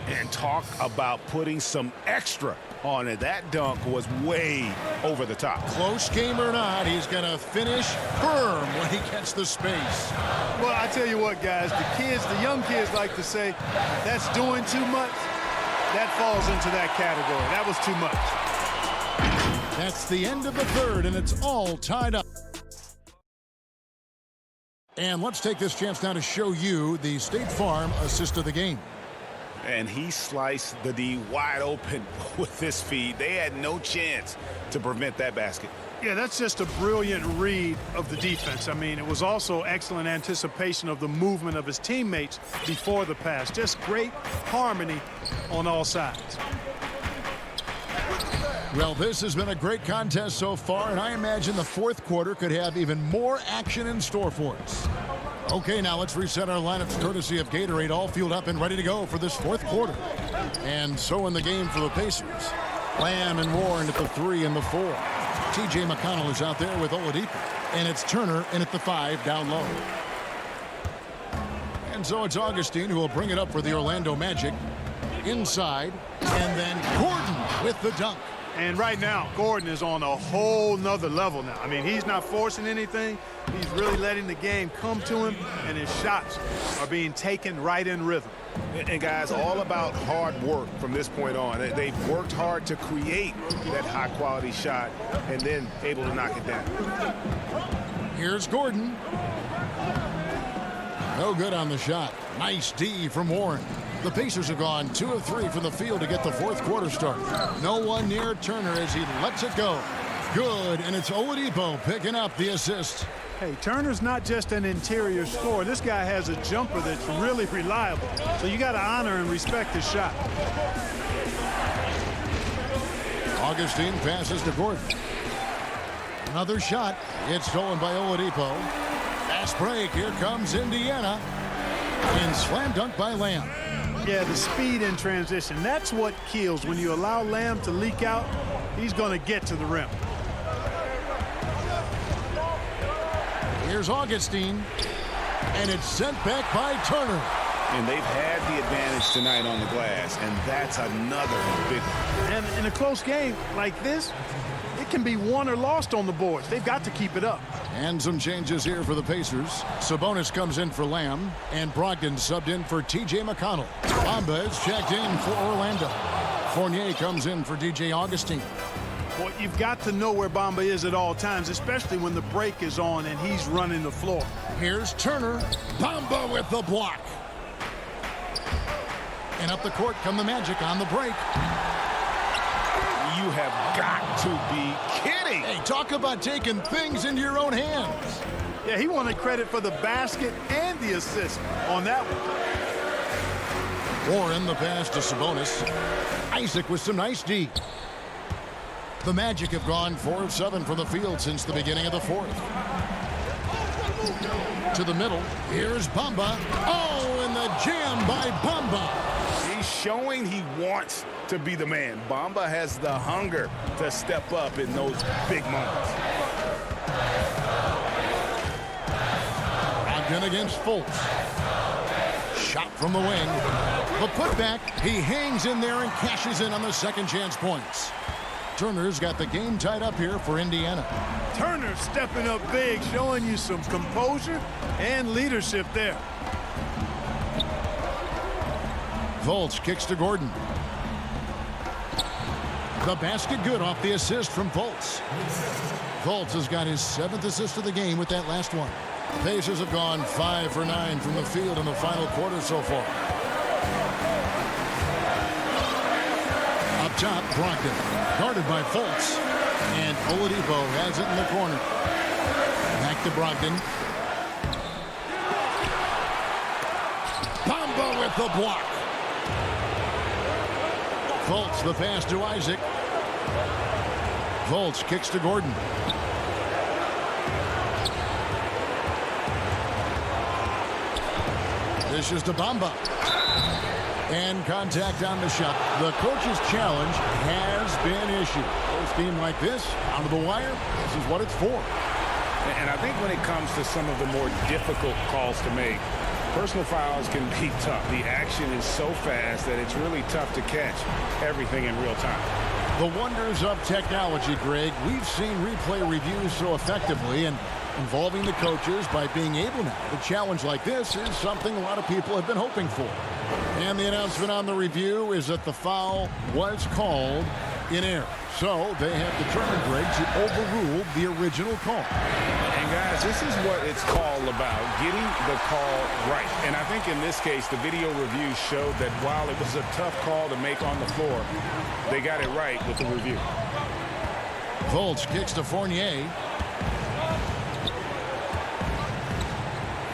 And talk about putting some extra on it. That dunk was way over the top. Close game or not, he's going to finish firm when he gets the space. Well, I tell you what, guys, the young kids like to say, that's doing too much. That falls into that category. That was too much. That's the end of the third, and it's all tied up. And let's take this chance now to show you the State Farm assist of the game. And he sliced the D wide open with his feed. They had no chance to prevent that basket. Yeah, that's just a brilliant read of the defense. I mean, it was also excellent anticipation of the movement of his teammates before the pass. Just great harmony on all sides. Well, this has been a great contest so far, and I imagine the fourth quarter could have even more action in store for us. Okay, now let's reset our lineups courtesy of Gatorade, all fueled up and ready to go for this fourth quarter. And so in the game for the Pacers, Lamb and Warren at the 3 and the 4. T.J. McConnell is out there with Oladipo, and it's Turner in at the 5 down low. And so it's Augustine who will bring it up for the Orlando Magic. Inside, and then Gordon with the dunk. And right now, Gordon is on a whole nother level now. I mean, he's not forcing anything. He's really letting the game come to him, and his shots are being taken right in rhythm. And guys, all about hard work from this point on. They've worked hard to create that high-quality shot and then able to knock it down. Here's Gordon. No good on the shot. Nice D from Warren. The Pacers have gone 2 of 3 from the field to get the fourth quarter started. No one near Turner as he lets it go. Good, and it's Oladipo picking up the assist. Hey, Turner's not just an interior scorer. This guy has a jumper that's really reliable. So you got to honor and respect his shot. Augustine passes to Gordon. Another shot. It's stolen by Oladipo. Fast break. Here comes Indiana. And slam dunk by Lamb. Yeah, the speed in transition. That's what kills. When you allow Lamb to leak out, he's going to get to the rim. Here's Augustine. And it's sent back by Turner. And they've had the advantage tonight on the glass, and that's another big one. And in a close game like this, it can be won or lost on the boards. They've got to keep it up. And some changes here for the Pacers. Sabonis comes in for Lamb, and Brogdon subbed in for T.J. McConnell. Bamba is checked in for Orlando. Fournier comes in for DJ Augustine. Well, you've got to know where Bamba is at all times, especially when the break is on and he's running the floor. Here's Turner. Bamba with the block. And up the court come the Magic on the break. You have got to be kidding. Hey, talk about taking things into your own hands. Yeah, he wanted credit for the basket and the assist on that one. Warren the pass to Sabonis. Isaac with some nice D. The Magic have gone 4 of 7 from the field since the beginning of the fourth. To the middle. Here's Bamba. Oh, and the jam by Bamba. He's showing he wants to be the man. Bamba has the hunger to step up in those big moments. Brogdon against Fultz. Shot from the wing. The putback. He hangs in there and cashes in on the second chance points. Turner's got the game tied up here for Indiana. Turner stepping up big, showing you some composure and leadership there. Fultz kicks to Gordon. The basket good off the assist from Fultz. Fultz has got his 7th assist of the game with that last one. The Pacers have gone 5 for 9 from the field in the final quarter so far. Up top, Brogdon, guarded by Fultz. And Oladipo has it in the corner. Back to Brogdon. Bamba with the block. Fultz the pass to Isaac. Fultz kicks to Gordon. This is to Bamba. And contact on the shot. The coach's challenge has been issued. First team like this, out of the wire, this is what it's for. And I think when it comes to some of the more difficult calls to make, personal fouls can be tough. The action is so fast that it's really tough to catch everything in real time. The wonders of technology, Greg. We've seen replay reviews so effectively, and involving the coaches by being able now to challenge like this is something a lot of people have been hoping for. And the announcement on the review is that the foul was called in air. So they have determined, Greg, to overrule the original call. And guys, this is what it's all about, getting the call right. And I think in this case, the video review showed that while it was a tough call to make on the floor, they got it right with the review. Fultz kicks to Fournier.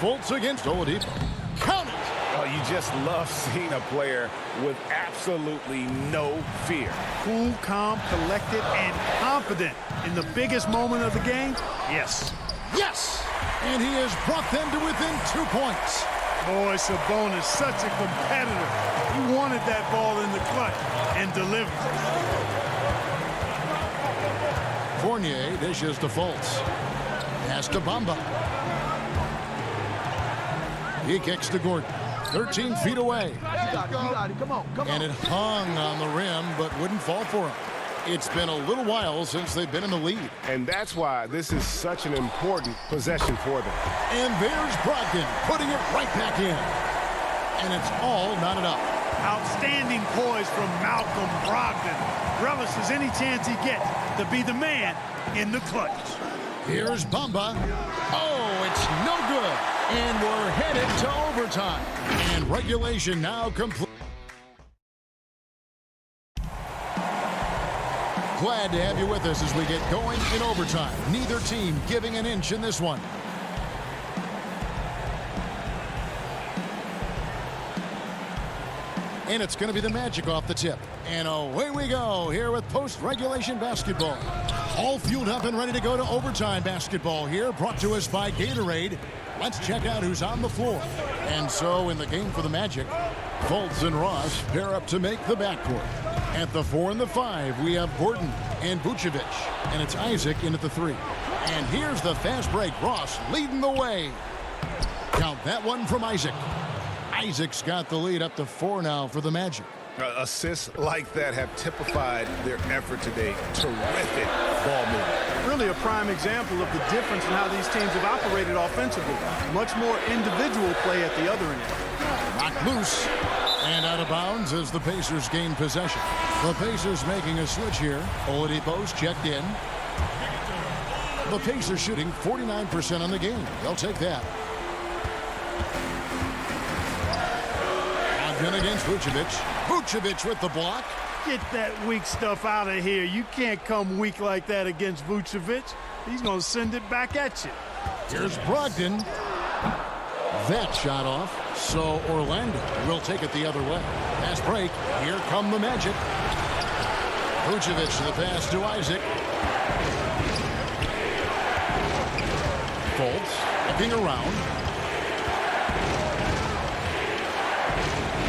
Fultz against Oladipo. Count it! Oh, you just love seeing a player with absolutely no fear. Cool, calm, collected, and confident in the biggest moment of the game. Yes. Yes! And he has brought them to within 2 points. Boy, Sabonis, such a competitor. He wanted that ball in the clutch and delivered. Fournier dishes to Fultz. Pass to Bamba. He kicks to Gordon. 13 feet away. You got it. Come on. And it hung on the rim, but wouldn't fall for him. It's been a little while since they've been in the lead. And that's why this is such an important possession for them. And there's Brogdon putting it right back in. And it's all knotted up. Outstanding poise from Malcolm Brogdon. Relishes any chance he gets to be the man in the clutch. Here's Bamba. Oh, it's no good. And we're headed to overtime. And regulation now complete. Glad to have you with us as we get going in overtime. Neither team giving an inch in this one. And it's going to be the Magic off the tip. And away we go here with post-regulation basketball. All fueled up and ready to go to overtime basketball here, brought to us by Gatorade. Let's check out who's on the floor. And so in the game for the Magic, Fultz and Ross pair up to make the backcourt. At the 4 and the 5, we have Gordon and Vucevic. And it's Isaac in at the 3. And here's the fast break. Ross leading the way. Count that one from Isaac. Isaac's got the lead up to 4 now for the Magic. Assists like that have typified their effort today. Terrific ball movement. Really a prime example of the difference in how these teams have operated offensively. Much more individual play at the other end. Knocked loose and out of bounds as the Pacers gain possession. The Pacers making a switch here. Oladipo's checked in. The Pacers shooting 49% on the game. They'll take that. Ogden against Vucevic. Vucevic with the block. Get that weak stuff out of here. You can't come weak like that against Vucevic. He's going to send it back at you. Here's Brogdon. That shot off. So Orlando will take it the other way. Pass break. Here come the Magic. Vucevic the pass to Isaac. Fultz looking around.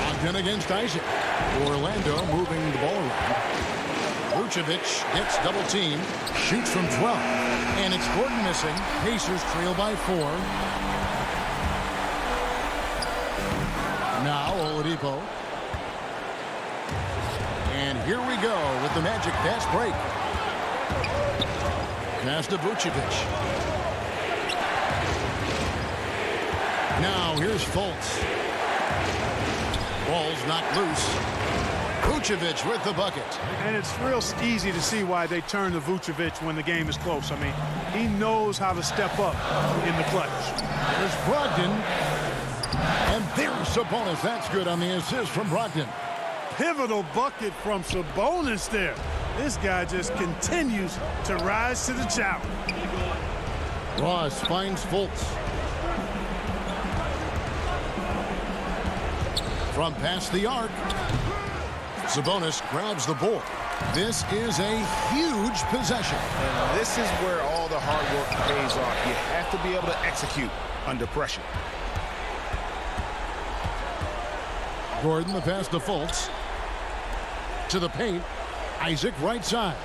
Ogden against Isaac. Orlando moving the ball around. Vucevic gets double teamed. Shoots from 12. And it's Gordon missing. Pacers trail by 4. Now Oladipo. And here we go with the Magic fast break. Pass to Vucevic. Now here's Fultz. Ball's knocked loose. Vucevic with the bucket. And it's real easy to see why they turn to Vucevic when the game is close. I mean, he knows how to step up in the clutch. There's Brogdon. And there's Sabonis. That's good on the assist from Brogdon. Pivotal bucket from Sabonis there. This guy just continues to rise to the challenge. Ross finds Fultz. From past the arc. Sabonis grabs the board. This is a huge possession. And this is where all the hard work pays off. You have to be able to execute under pressure. Gordon the pass to Fultz. To the paint. Isaac right side.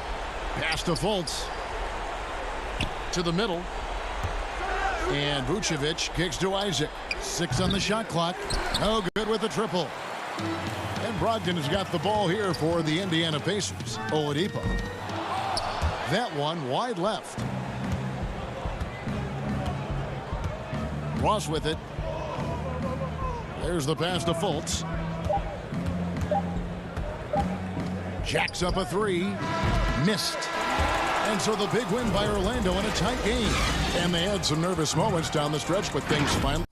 Pass to Fultz. To the middle. And Vucevic kicks to Isaac. 6 on the shot clock. No good with the triple. And Brogdon has got the ball here for the Indiana Pacers. Oladipo. That one wide left. Ross with it. There's the pass to Fultz. Jacks up a three. Missed. And so the big win by Orlando in a tight game. And they had some nervous moments down the stretch, but things finally...